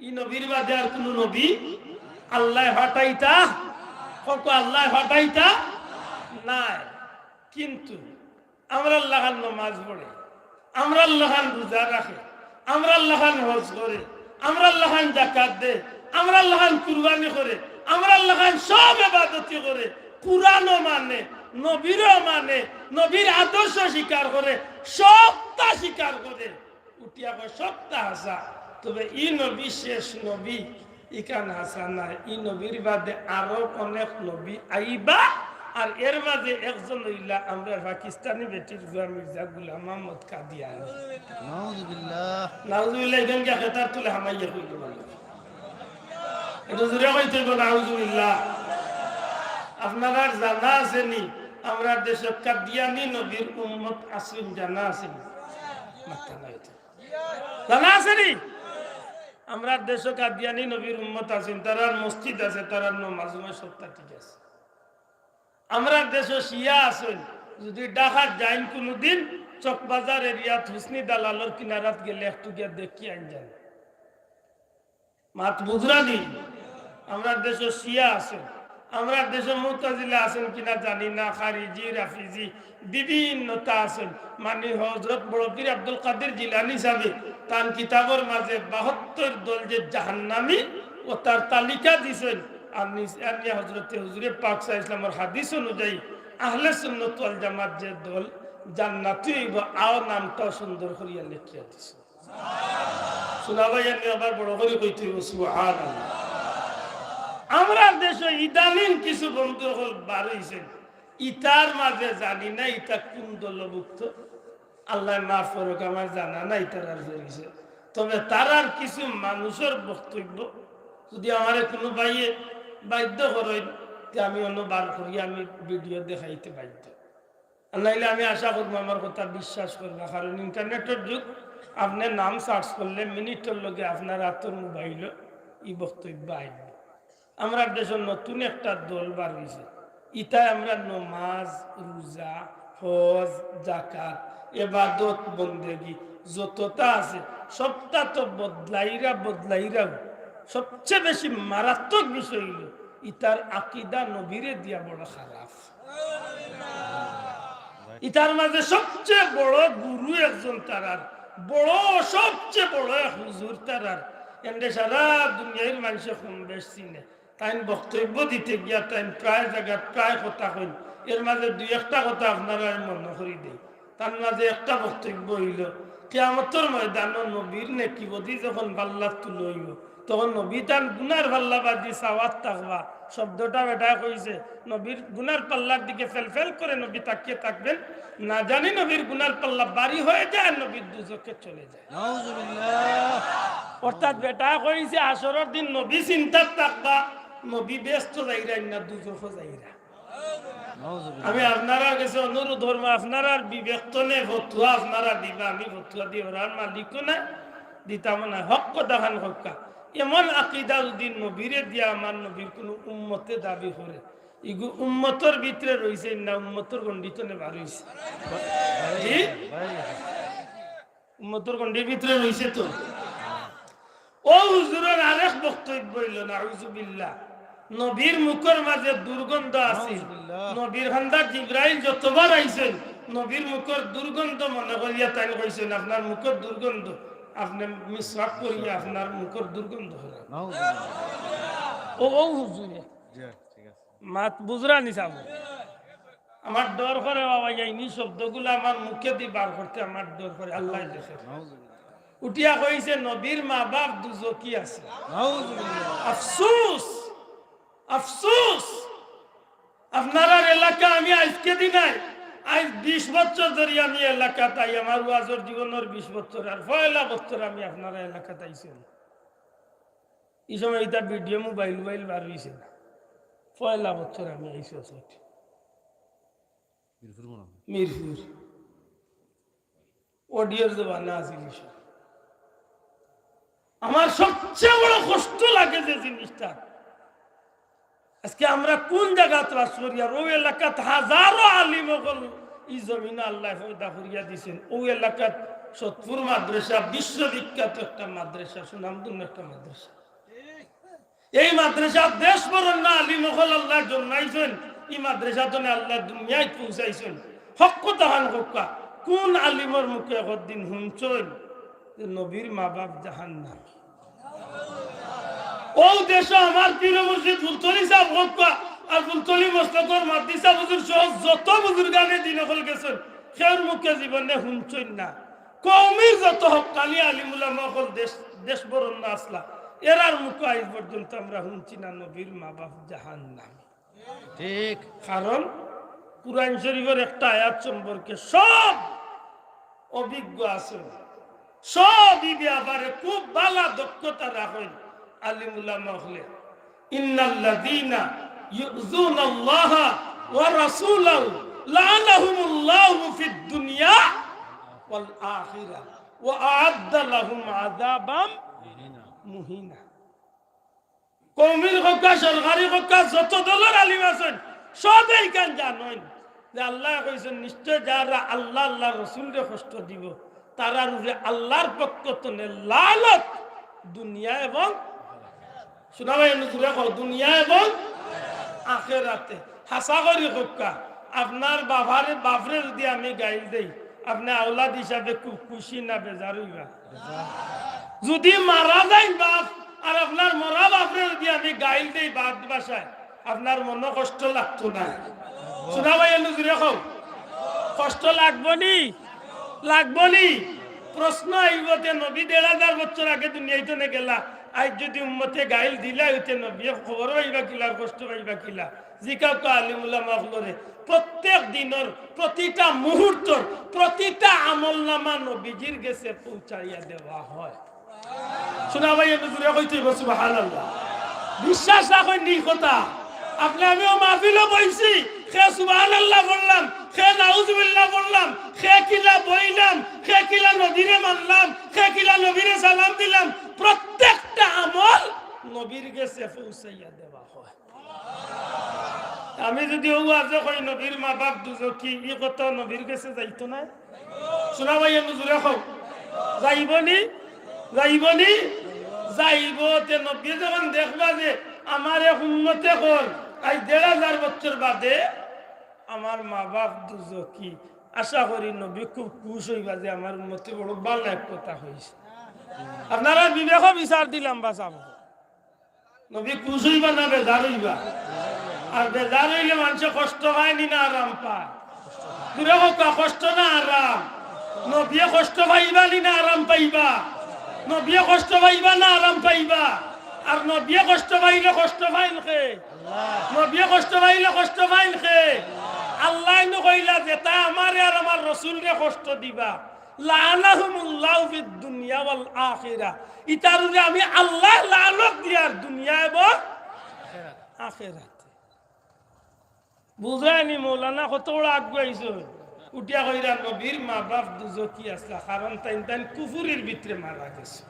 ই নবীর বাদে আর কোন নবী আল্লাহ হটাইতা কত আল্লাহ হটাইতা নাই। কিন্তু আমরা আল্লাহর নামাজ পড়ে, আমরা আল্লাহর রোজা রাখে, আমরা আল্লাহর হজ করে, আমরা আল্লাহর যাকাত দে, আমরা আল্লাহর কুরবানি করে, আমরা আল্লাহর সব ইবাদত করে, কুরআনও মানে, নবীরও মানে, নবীর আদর্শ স্বীকার করে, সবটা স্বীকার করে উঠিয়া সবটা হাসা। তবে ই নবী শেষ নবী, ইকান হাসা নাই। ই নবীর বাদে আরো অনেক নবী আইবা। আর এর মাঝে একজন হইলা আমরা পাকিস্তানি বেটির মির্জা গুলাম মোহাম্মদ কাদিয়ানি। নাউযুবিল্লাহ। নাউযুবিল্লাহ। ইবেন কে খেতার তুলে হামাইয়া কইল মানে এটা জুড়ে কইতে গো নাউযুবিল্লাহ। আপনারা জানা আছে নি আমরা দেশে কাদিয়ানি নবীর উম্মত আসেন, জানা আছে নি? মাথা নাই তো জানা আছে নি? আমরা দেশে কাদিয়ানি নবীর উম্মত আছেন, তারার মসজিদ আছে, তারার নামাজ সবটা ঠিক আছে। আমরা দেশে শিয়া আছেন, যদি ঢাকার যাইন কোনদিন চকবাজার এরিয়াত হুসনি দালালর কিনারাত গেলে একটু গিয়ে দেখি আইন যান মাত বুঝরা নি। আমরা দেশে শিয়া আছেন, আমরা দেশে মুতাজিলা আছেন কিনা জানি না, খারিজি রাফিজি বিভিন্নতা আছেন। মানে হযরত বড় পীর আব্দুল কাদের জিলানী সাহেব তার কিতাবের মাঝে ৭২ দল যে জাহান্নামী ও তার তালিকা দিয়েছেন। আর হযরত হুজুরে পাক সাল্লাল্লাহু আলাইহি ওয়াসাল্লামের হাদিস অনুযায়ী আহলে সুন্নাত ওয়াল জামাত যে দল জান্নাতি হইব, আও নামটা সুন্দর করিয়া লিখিয়া দিছে। শোনাবাই আমি আবার বড় করে কইতে হইব সুবহানাল্লাহ। আমরা দেশে ইদানিং কিছু বন্ধু হল বার হইছেন, ইতার মাঝে জানি না ইটা কোন দলভুক্ত, আল্লাহ মাফ করুক, আমার জানা নাই তারা হয়েছে। তবে তারার কিছু মানুষের বক্তব্য যদি আমার কোনো ভাইয়ে বাধ্য করেন, আমি অন্য বার করি, আমি ভিডিও দেখাইতে বাধ্য। নাইলে আমি আশা করবো আমার কথা বিশ্বাস করবো, কারণ ইন্টারনেটের যুগ। আপনার নাম সার্চ করলে মিনিটের লগে আপনার হাতের মোবাইল ই বক্তব্য আইব। আমরা দেশের নতুন একটা দল বার হয়েছে, ইটাই আমরা নমাজ, রোজা, হজ, যাকাত, ইবাদত, বন্দেগী যতটা আছে সবটা তো বদলাইরা সবচেয়ে বেশি মারাত্মক বিষয় হইল ইতার আকিদা নবীরে দিয়া বড় খারাপ। ইতার মাঝে সবচেয়ে বড় গুরু একজন তারার, বড় সবচেয়ে বড় হুজুর তারার। এন্ডে সারা দুনিয়ার মানুষ কম বেশ চিনে, তাই বক্তব্য দিতে গিয়া তাই প্রায় জায়গায় প্রায় কথা কইল, এর মাঝে দুই একটা কথা আপনারা আমি মনে করি দেই। তার মাঝে একটা বক্তব্য হইল কিয়ামতের ময়দান নবীর নেকি বদি যখন পাল্লা তুলে হইব তখন নবী তার গুনার পাল্লা বাজি সাওয়াত থাকবা, শব্দটা বেটা কইছে নবীর গুনার পাল্লার দিকে ফেল করে নবী তাকিয়ে থাকবেন, না জানি নবীর গুনার পাল্লা বাড়ি হয়ে যায়, নবীর দুজকে চলে যায়। নাউজুবিল্লাহ। অর্থাৎ বেটা কইছে আসরের দিন নবী চিন্তার থাকবা, নবী ব্যস্ত যাইরাই না দুজক যাইরা। আমি আপনারা কাছে অনুরোধ ধর্ম আপনারা বিবেকনে ফতুয়া আপনারা দিবা, আমি ফতুয়া দিয়ে ওরার মালিক না দিতাম না, হক কথা খান হক্কা। এমন আকিদা যদি নবীরে দিয়া আমার নবীর কোন উম্মতে দাবি করে ইগু উম্মতর ভিতরে রয়েছে না উম্মতর গণ্ডিতনে বার হইছে, জি উম্মতর গণ্ডির ভিতরে রয়েছে তো। ও হুজুরের আরেক বক্তব্য হইল নাউজুবিল্লাহ, নবীর মুখের মাঝে দুর্গন্ধ আছে, নবীর হান্দা জিব্রাইল যতবার আইছেন নবীর মুখের দুর্গন্ধ মনে করিয়া তাই কইছেন আপনার মুখের দুর্গন্ধ, আপনি মিসওয়াক করিয়া আপনার মুখের দুর্গন্ধ হলো। ও ও হুজুরে মাত বুজরা নিসাব, আমার ডর করে বাবা যাইনি শব্দগুলো আমার মুখে দিয়ে বার করতে আমার ডর করে, আল্লাহ দেখে। উঠিয়া কইছে নবীর মা বাপ দুজকি আছে। আফসোস আফসোস, আপনার এলাকা আমি আজকে দিনাই আজ 20 বছর ধরে আমি এলাকা তাই আমার ওয়াজের জীবনের 20 বছর আর 1 বছর আমি আপনার এলাকা তাইছি। এই সময় এটা ভিডিও মোবাইল বার হয়েছে না, 1 বছর আমি আইসি মিরপুর অডিওর জবানা আছিল। আমার সবচেয়ে বড় কষ্ট লাগে যে জিনিসটা আজকে আমরা কোন জায়গা ত্রাস করি, আর ওই এলাকাত হাজারো আলিম এই জমিন আল্লাহ পয়দা করিয়া দিয়েছেন। ওই এলাকাত সতপুর মাদ্রাসা বিশ্ববিখ্যাত একটা মাদ্রাসা, সুনামধন্য একটা মাদ্রাসা। এই মাদ্রাসা দেশ বরণ্য আলিম আল্লাহ জন্মাইছেন, এই মাদ্রাসা তো আল্লাহ দুনিয়ায় পৌঁছাইছেন। হক কথা হান হক্কা, কোন আলিমর মুখে একদিন শুনছেন নবীর মা বাপ জাহান্নাম? ও দেশ আমার পীর মুর্শিদ ফুলতলি সাহেব হক্কা আর ফুলতলি মস্তকর মাদ্রাসা হুজুর সহ যত বুজুর্গানে দিন হল গেছেন সের মুখে জীবনে শুনছেন না। কওমির যত হক্কানি আলিম উলামা হল দেশ বরণ্য আসলা, এরার মুখে আজ পর্যন্ত আমরা শুনছি না নবীর মা বাপ জাহান্নাম। ঠিক, কারণ কুরআন শরীফের একটা আয়াত সম্পর্কে সব অভিজ্ঞ আছেন, সবই ব্যাপারে খুব ভালো দক্ষতা রাখেন আলিম উলামা হলে। ইন্নাল্লাযীনা ইউযুনাল্লাহা ওয়া রাসূলাহু লা'নাহুমুল্লাহু ফিদ দুনিয়া ওয়াল আখিরাহ ওয়া আ'আদ্দা লাহুম আযাবাম মুহিনা। কওমির হক্কা সরকারি হক্কা যত দলের আলিম আছেন সবাই কান জানেন যে আল্লাহ কইছেন নিশ্চয় যারা আল্লাহ আল্লাহ রাসূলকে কষ্ট দিব তারা রূপে আল্লাহর পক্ষ থেকে লানত দুনিয়া এবং শোনাবাই নজুরে কও দুনিয়া এবং আখিরাতে। হাসা করি হক্কা আপনার বাপরে যদি আমি গাইল দেই আপনি আওলাদ হিসাবে খুব খুশি না বেজার হইবা? যদি মারা যায় বাপ আর আপনার মরা বাপরে যদি আমি গাইল দেই বাদ বাসায় আপনার মনে কষ্ট লাগতো না? শোনা ভাই নজুরে কও কষ্ট লাগবনি? লাগবনি? প্রশ্ন আইবতে নবী ১,৫০০ বছর আগে দুনিয়াইতে নে গেলা, আজ যদি উম্মতে গাইল দিলা হইতে নবী খবর পাইবা কিলা, কষ্ট পাইবা কিলা? জিকাও তো আলিম উলামা হলরে প্রত্যেক দিনের প্রতিটা মুহূর্তর প্রতিটা আমলনামা নবীজির কাছে পৌঁছাইয়া দেওয়া হয়। শোনা ভাই নজুরে কইতে সুবহানাল্লাহ। বিশ্বাস রাখেন নি কথা? আপনি আমিও মাহফিলও বইছি, খে সুবহানাল্লাহ বললাম, খে নাউজুবিল্লাহ বললাম, খে কিলা বইলাম, খে কিলা নবীরে মানলাম, খে কিলা নবীরে সালাম দিলাম, প্রত্যেকটা আমল নবীর কাছে পৌঁছাইয়া দেওয়া হয়। আমি যদি ও আজ কই নবীর মা বাপ দুজকি ই কথা নবীর কাছে যাইতো না? শোনা ভাই নজুরে কও যাইবনি? যাইবনি? যাইব। তে নবী যখন দেখবা যে আমার এক উম্মতে কর আজ ১,৫০০ বছর বাদে আমার মা বাপ দুজকি, আশা করি নবী খুব খুশ হইবা যে আমার উম্মতে বড় ভালো এক কথা হয়েছে। আপনারা বিবেক বিচার দিলাম বাসাব নবী খুশ হইবা না বেজার হইবা? আর বেজার হইলে মানুষ কষ্ট পায়নি না আরাম পায়? দূরে হোক, কষ্ট না আরাম? নবী কষ্ট পাইবা নি না আরাম পাইবা? নবী কষ্ট পাইবা না আরাম পাইবা? আর নবী কষ্ট পাইলে কষ্ট পাইল কে? নবী কষ্ট পাইলে কষ্ট পাইল কে? আল্লাহ নো কইলা যে তা আমারে আর আমার রাসূলকে কষ্ট দিবা, লানাহুমুল্লাহু ফিদ দুনিয়া ওয়াল আখিরা। ইতারুরে আমি আল্লাহ লানত দিয়ার দুনিয়া এবং আখিরাতে। বুঝায়নি মৌলানা কত বড় আগুয়াইছো? উঠিয়া কইরা নবীর মা বাপ দুজকি আসলা, কারণ তাইন তাইন কুফুরির ভিতরে মারা গেছে।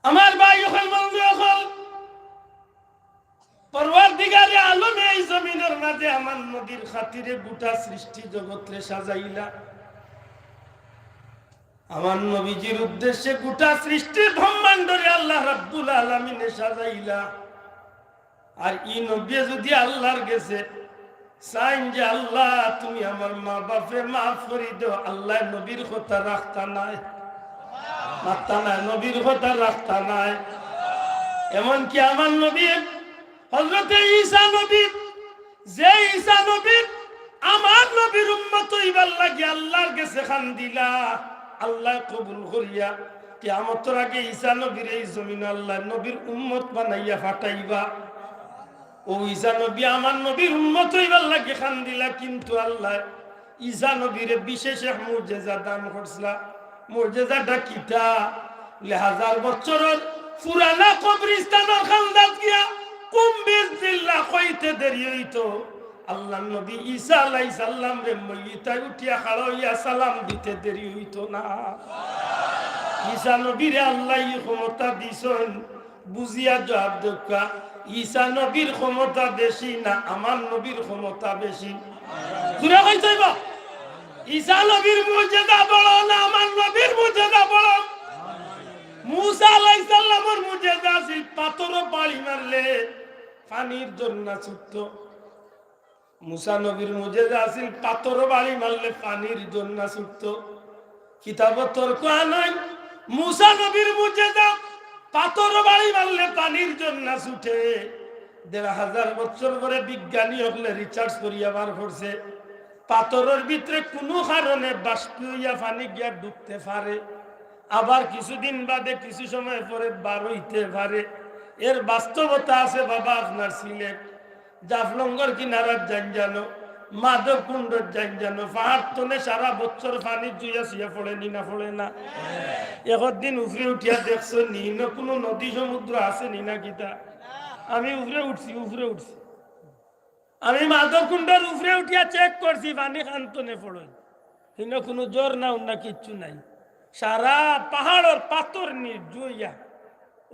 আমার ভাই ওখান বন্ধু ওখান পরওয়ারদিগারে আলম এই জমিনের মাঝে আমার নবীর খাতিরে গোটা সৃষ্টি জগৎরে সাজাইলা। আমার নবীজির উদ্দেশ্যে গোটা সৃষ্টি ব্রহ্মাণ্ডরে আল্লাহ রাব্বুল আলামিনে সাজাইলা। আর ই নবী যদি আল্লাহর গেছে চাইন যে আল্লাহ তুমি আমার মা বাপে মাফ করে দাও, আল্লাহ নবীর কথা রাখতা নাই, রাখতা নাই, নবীর কথা রাখতা নাই। এমনকি আমার নবী হযরতে ঈসা নবী, যে ঈসা নবী আমার নবীর উম্মত হইবার লাগি আল্লাহর কাছে খান্দিলা, আল্লাহ কবুল করিয়া কিয়ামতের আগে ঈসা নবীর এই জমিন আল্লাহ নবীর উম্মত বানাইয়া ফাটাইবা। ও ঈসা নবী আমার নবীর উম্মত হইবার লাগি খান্দিলা, কিন্তু আল্লাহ ঈসা নবীর বিশেষ এক মুজিজা দান করছিলা। মুজিজাটা কিটা? 1000 বছরের পুরানা কবরস্থানের খান্দাত গিয়া কুম্বির জিল্লা কইতে দেরি হইতো, আল্লাহ নবী ঈসা আলাইহিস সালাম রে মইতা উঠিয়া খাড়া হইয়া সালাম দিতে দেরি হইতো না। ঈসা নবীরে আল্লাহ এই ক্ষমতা দিছেন, বুঝিয়া জবাব দেখা। ঈসা নবীর ক্ষমতা বেশি না আমার নবীর ক্ষমতা বেশি? দূরে কইতেইব ঈসা নবীর মুজিজা বড় না আমার নবীর মুজিজা বড়? মুসা আলাইহিস সালামের মুজিজা ছিল পাথর বাড়ি মারলে পানির ঝর্ণা ছুটতো। মুসা নবীর মুজিজা ছিল পাথর বাড়ি মারলে পানির ঝর্ণা ছুটতো। কিতাবত তর্ক নাই, মুসা নবীর মুজিজা পাথর বাড়ি মারলে পানির ঝর্ণা ছুটে। 1500 বছর পরে বিজ্ঞানী হলে রিসার্চ করিয়া বার করছে পাথরের ভিতরে কোনো কারণে বাষ্প হইয়া পানি গিয়া ডুবতে পারে, আবার কিছুদিন বাদে কিছু সময় পরে বার হইতে পারে। এর বাস্তবতা আছে বাবা। আপনার সিলেট জাফলঙ্গর কিনারার যান জানো, মাধব কুণ্ডর যান জানো, পাহাড় তনে সারা বছর পানি জুইয়া শুয়ে পড়েনি না পড়ে না? একদিন উফরে উঠিয়া দেখছো নি না কোনো নদী সমুদ্র আছে নি না কিতা? আমি উফরে উঠছি আমি মাধব কুণ্ডর উফরে উঠিয়া চেক করছি, পানি কান্তনে পড়ে হিনো কোনো জ্বর না উন্না কিচ্ছু নাই। সারা পাহাড়ের পাথর নির্জুইয়া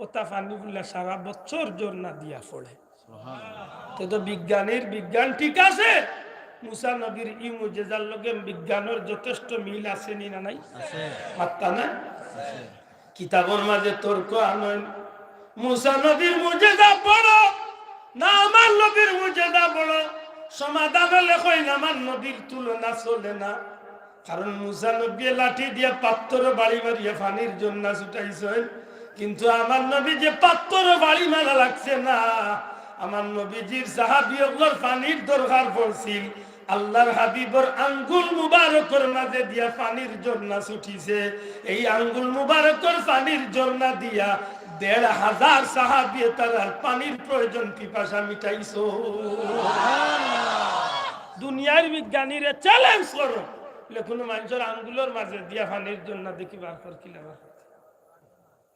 ওটা পানি গুলা সারা বছর জ্বর না দিয়া পড়ে। তো বিজ্ঞানীর বিজ্ঞান ঠিক আছে, মুসা নবীর ই মুজিজার লগে বিজ্ঞানের যথেষ্ট মিল আছে নি না নাই? মাত্তা না কিতাবের মাঝে তর্ক আনয় মুসা নবীর মুজিজা বড় না আমার নবীর মুজিজা বড়? সমাধান হলে কই না আমার নবীর তুলনা চলে না। কারণ মুসা নবী লাঠি দিয়া পাথর বাড়ি মারিয়া পানির জন্য ছুটাইছেন, কিন্তু আমার নবী যে পাথর বাড়ি মারা লাগছে না। আমার নবীজির সাহাবীদের পানির দরকার পড়ছিল, আল্লাহর হাবিবর আঙ্গুল মুবারকের মাঝে দিয়া পানির ঝর্ণা ছুটিছে। এই আঙ্গুল মুবারকের পানির ঝর্ণা দিয়া 1500 সাহাবী তার পানির প্রয়োজন পিপাসা মিটাইছো। দুনিয়ার বিজ্ঞানীরা চ্যালেঞ্জ করো, কোনো মানুষের আঙ্গুলের মাঝে দিয়া পানির জন্য দেখি বার কর কিলা বার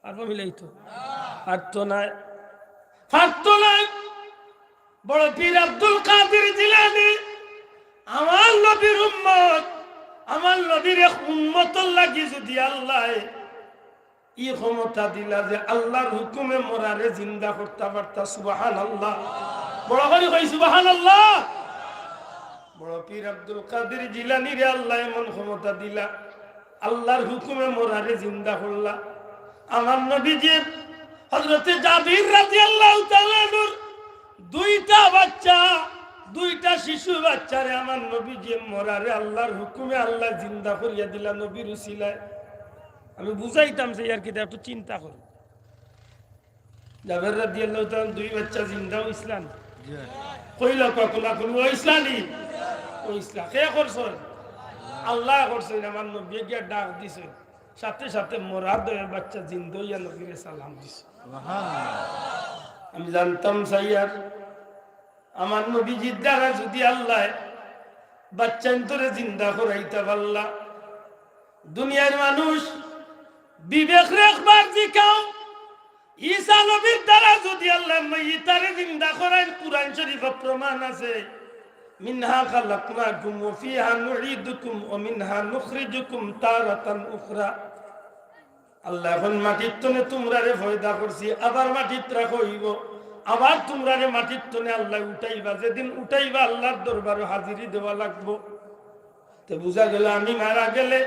আর মিলাই তো পারতো না। বড় পীর আব্দুল কাদের জিলানী আমার নবীর উম্মত, আমার নবীর উম্মতর লাগি যদি আল্লাহ ই ক্ষমতা দিলা যে আল্লাহর হুকুমে মরারে জিন্দা করতে পারতা, সুবহানাল্লাহ। বড় করে কই সুবহানাল্লাহ। বড় পীর আব্দুল কাদের জিলানী রে আল্লাহ এমন ক্ষমতা দিলা, আল্লাহর হুকুমে মরারে জিন্দা করলা। আমার নবীজি হযরতে জাবির রাদিয়াল্লাহু তাআলা নূর দুইটা শিশু বাচ্চারে আমার নবীজি মরারে আল্লাহর হুকুমে আল্লাহ জিন্দা করিয়া দিলা নবীর উসিলায়। আমি বুঝাইতাম যে আর কি একটু চিন্তা করো। জাবের রাদিয়াল্লাহু তাআলা দুই বাচ্চা জিন্দা ইসলাম কইল কখনো কোনো ইসলামই ও ইসলাম কে করছ আল্লাহ করছে আমার নবী গিয়ে ডাক দিছে সাথে সাথে মোরাদ হয়ে বাচ্চা জিন্দা ইয়া নবীরে সালাম দিছে। আমি জানতাম সাইয়ার আমার নবীজির দ্বারা যদি আল্লাহ বাচ্চা তোরে জিন্দা করাইতে পারলা দুনিয়ার মানুষ বিবেক রেখবার জিকাও ঈসা নবীর দ্বারা যদি আল্লাহ মাইয়িতারে জিন্দা করায় কুরআন শরীফে প্রমাণ আছে মিনহা খালাকনাকুম ওয়া ফিহা নুঈদুকুম ওয়া মিনহা নুখরিজুকুম তারাতান উখরা। আল্লাহ এখন মাটির তনে তোমরারে পয়দা করছি আবার মাটির রাখইব আবার তোমরারে মাটির তনে আল্লাহ উঠাইবা যেদিন উঠাইবা আল্লাহর দরবারে হাজিরি দেওয়া লাগবো। তো বুঝা গেল আমি মারা গেলে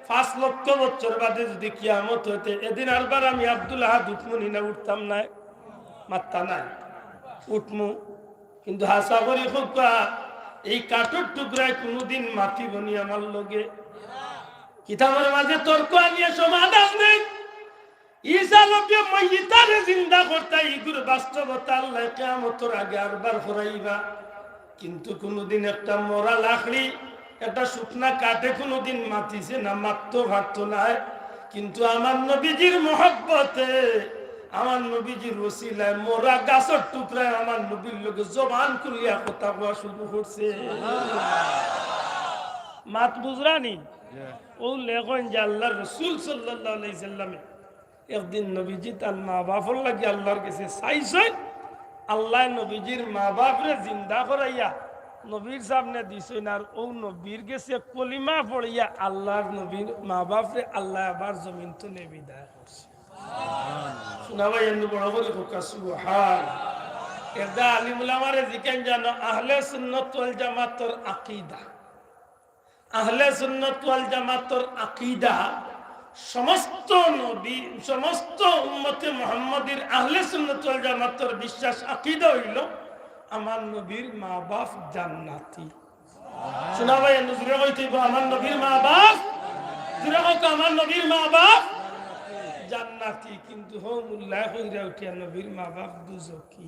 5 লক্ষ বছর বাদে যদি কিয়ামত হইতে এদিন আরবার আমি আব্দুল আহাদ উঠমুনি না উঠতাম না মাত্তা নাই উঠমু কিন্তু হাসা করি খোকা এই কাঠের টুকরায় কোনোদিন মাটি বনি আমার লগে কিতাবের মাঝে তর্ক আনিয়ে সমাধান নেই। ঈসা নবী মাইয়িতারে জিন্দা করতে ইগুর বাস্তবতা আল্লাহ কিয়ামতের আগে আরবার করাইবা কিন্তু কোনোদিন একটা মরা লাকড়ি একটা শুকনা কাঠে কোনোদিন মাতিছে না মারতো ভাবতো না কিন্তু আমার নবীজির মহব্বতে আমার নবীজির ওসিলায় মোরা গাছের টুকরায় আমার নবীর লোকে জবান খুলিয়া কথা বলা শুরু করছে। মাত বুঝরানি ও লেখন যে আল্লাহ রসুল সাল্লাল্লাহু আলাইহি সাল্লামে একদিন নবীজি তার মা বাপর লাগে আল্লাহর কাছে চাইছে আল্লাহ নবীজির মা বাপরে জিন্দা করাইয়া নবীর সামনে দিছেন আর ও নবীর গেছে কলিমা পড়িয়া আল্লাহর নবীর মা বাপরে আল্লাহ আবার জমিন তো বিদায় করছে। শোনা ভাই এমনি বড় করে কোকা সুবহান। এদা আলিমুল আমারে জিকেন জানো আহলে সুন্নাত ওয়াল জামাতের আকীদা আহলে সুন্নাত ওয়াল জামাতের আকীদা সমস্ত নবী সমস্ত উম্মতে মুহাম্মাদের আহলে সুন্নাত ওয়াল জামাতের বিশ্বাস আকীদা হইল আমার নবীর মা বাপ জান্নাতি। শোনা ভাই নজরে কইতে আমার নবীর মা বাপ জুরে কইতে আমার নবীর মা বাপ জান্নাতি কিন্তু হোমুল্লাহ কইরা উঠিয়া নবীর মা বাপ দুজকি।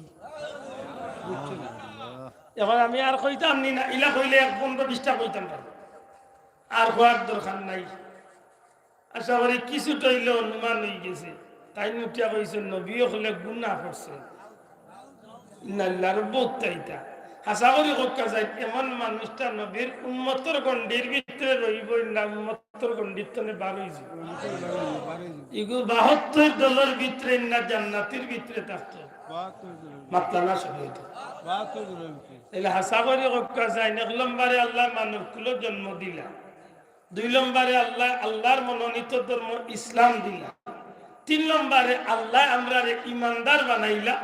এখন আমি আর কইতাম নি না ইলা কইলে 15-20টা কইতাম আর হওয়ার দরকার নাই। আশা করি কিছুটা হইলে অনুমান হয়ে গেছে তাই উঠিয়া কইছে নবীও হলে গুনাহ করছে নাল্লার বউতাইতা হাসা করি কোকা যায় এমন মানুষটা নবীর উম্মতের গণ্ডির ভিতরে রইব না উম্মতের গণ্ডির তনে বার হইছে এগুলো 72 দলের ভিতরে না জান্নাতের ভিতরে থাকতো মাতলা না সবাই তাহলে হাসা করি কোকা যায় 1 নম্বরে আল্লাহ মানব কুলো জন্ম দিলা 2 নম্বরে আল্লাহ আল্লাহর মনোনীত ধর্ম ইসলাম দিলা 3 নম্বরে আল্লাহ আমরারে ইমানদার বানাইলা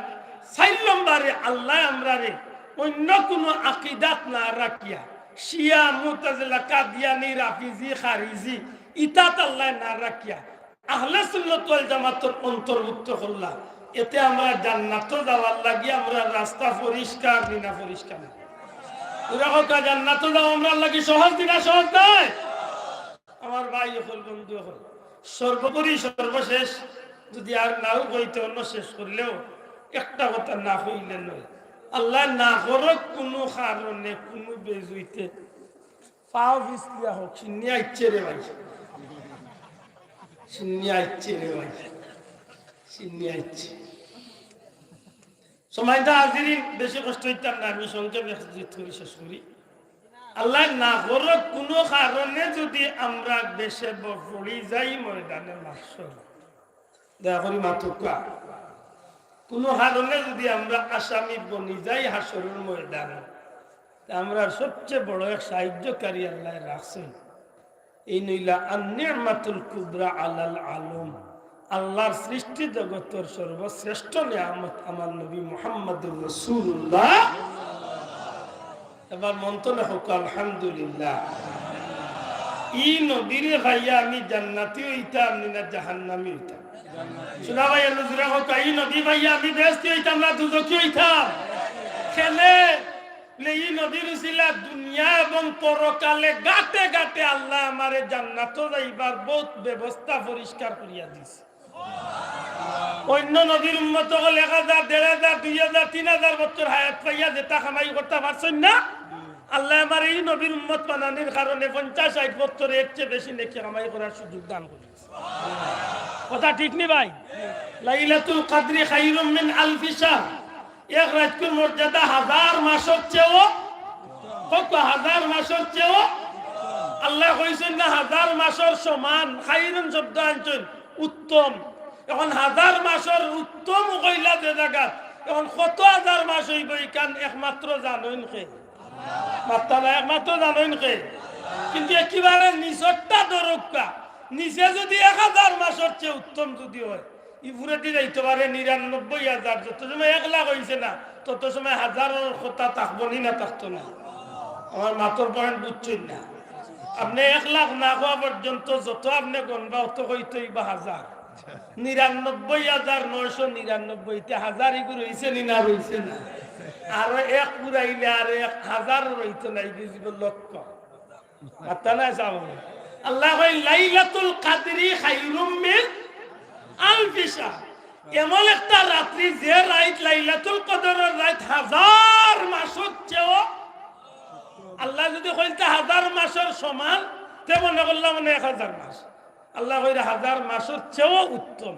4 নম্বরে আল্লাহ আমরারে অন্য কোনো আকীদাত না রাখিয়া শিয়া মুতাজিলা কাদিয়ানি রাফিজি খারিজি ইতাত আল্লাহ না রাখিয়া আহলে সুন্নাত ওয়াল জামাতের অন্তর্ভুক্ত করলা এতে আমরা জান্নাতে যাওয়ার লাগি আমরা রাস্তা পরিষ্কার দিনা পরিষ্কার পুরা কথা জান্নাতে যাওয়া আমরা লাগি সহজ দিনা সহজ নয়। আমার ভাই হল বন্ধু হল সর্বোপরি সর্বশেষ যদি আর নাও কইতে অন্য শেষ করলেও একটা কথা না হইলে নয় আল্লাহ না করক কোনো কারণে কোনো বেজুইতে পাও বিসলিয়া হোক সিন্নিয়া ইচ্ছে রে ভাই সিন্নিয়া ইচ্ছে রে ভাই সিন্নিয়া ইচ্ছে সময়টা হাজিরিন বেশি কষ্ট হইতাম না আমি সংক্ষেপে শেষ করি। আল্লাহ না করক কোনো কারণে যদি আমরা দেশে পড়ি যাই ময়দানে মাসর দয়া করি মাতুকা কোনো কারণে যদি আমরা আসামি বনি যাই হাসরের ময়দানে আমরা সবচেয়ে বড় এক সাহায্যকারী আল্লাহ রাখছেন এই নইলা আন-নি'মাতুল কুবরা আলাল আলম আল্লাহর সৃষ্টি জগতের সর্বশ্রেষ্ঠ নিয়ামত আমার নবী মুহাম্মদুর রাসূলুল্লাহ। এবার মন্তনে হোক আলহামদুলিল্লাহ। ই নবীরে ভাইয়া আমি জান্নাতি হইতাম না জাহান্নামী হইতাম। শোনা ভাইয়া নজরা হোক ই নবী ভাইয়া আমি বেহেশতি হইতাম না দুজকি হইতাম। খেলে এই নবীর উসিলা দুনিয়া এবং পরকালে গাতে গাতে আল্লাহ আমারে জান্নাত যাইবার বহুত ব্যবস্থা পরিষ্কার করিয়া দিছে। অন্য নবীর উম্মত হল 1000, 1500, 2000, 3000 বছর হায়াত পাইয়া যেটা কামাই করতে পারছেন না, আল্লাহ আমার এই নবীর উম্মত বানানোর কারণে 50-60 বছরে এর চেয়ে বেশি নেকি কামাই করার সুযোগ দান করেছে। কথা ঠিক নি ভাই? লাইলাতুল কদরি খায়রুম মিন আলফি শাহর, এক রাতের মর্যাদা 1000 মাসের চেয়েও, কত 1000 মাসের চেয়েও। আল্লাহ কইছেন না 1000 মাসের সমান, খায়রুন শব্দ আনছেন উত্তম। এখন 1000 মাসের উত্তম কইলা যে জায়গা, এখন কত 1000 মাস হইব ইকান একমাত্র জানেন কে? মাত্রা একমাত্র জানেন কে? কিন্তু একেবারে নিচটা দরকা, নিচে যদি 1000 মাসের চেয়ে উত্তম যদি হয়, ইপুরে দিয়ে যাইতে পারে 99,000। যত সময় 1 লাখ হয়েছে না, তত সময় 1000-এর কথা থাকবো না, থাকতো না। আমার মাতর পয়েন্ট বুঝছেন না? আপনি 1 লাখ না হওয়া পর্যন্ত যত আপনি গণবা অত হইতেই বা 1000, 99,999 1000 এগুলো হয়েছে না, রয়েছে না। আর 1 পুরাইলে আর 1000 রইতো না, লক্ষ মাত্রা না যাও। আল্লাহ কই লাইলাতুল কদরি খায়রুম মিন আলফি শাহর, এমন একটা রাত্রি যে রাত লাইলাতুল কদরের রাত 1000 মাসের চেয়েও। আল্লাহ যদি কইতে 1000 মাসের সমান, তে মনে করলাম 1000 মাস। আল্লাহ কইরা 1000 মাসের চেয়েও উত্তম।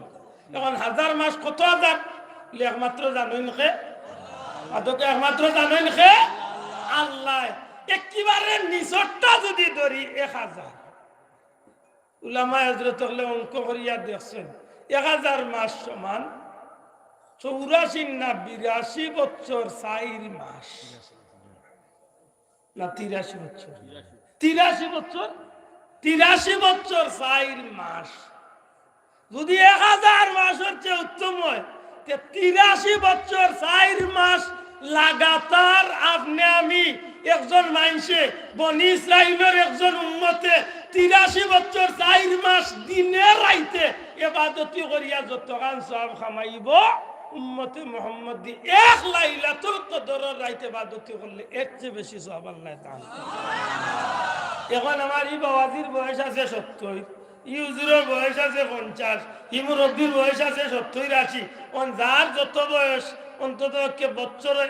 এখন 1000 মাস কত 1000? একমাত্র জানেন কে? আদকে একমাত্র জানেন কে? আল্লাহ। একেবারে নিচটা যদি ধরি 1000, উলামা হযরত হলে অঙ্ক করিয়া দেখছেন 1000 মাস সমান 84 না 82 বছর 4 মাস না 83 বছর, 83 বছর, 83 বছর 4 মাস। যদি 1000 মাসের চেয়ে উত্তম হয়, 83 বছর 4 মাস লাগাতার আপনি আমি একজন মানুষে বনি ইসরাইলের একজন উম্মতে 83 বছর 4 মাস দিনে রাইতে ইবাদতি করিয়া যতখান সওয়াব কামাইব, উম্মতে মুহাম্মদ দি 1 লাইলাতুল কদরের রাইতে ইবাদতি করলে এর চেয়ে বেশি সওয়াব আল্লাহ দান করে। এখন আমার এই বাবাজির বয়স আছে 70, ইউজুরের বয়স আছে 50, হিমুরব্বির বয়স আছে 70-80। যার যত বয়স অন্তত বছরে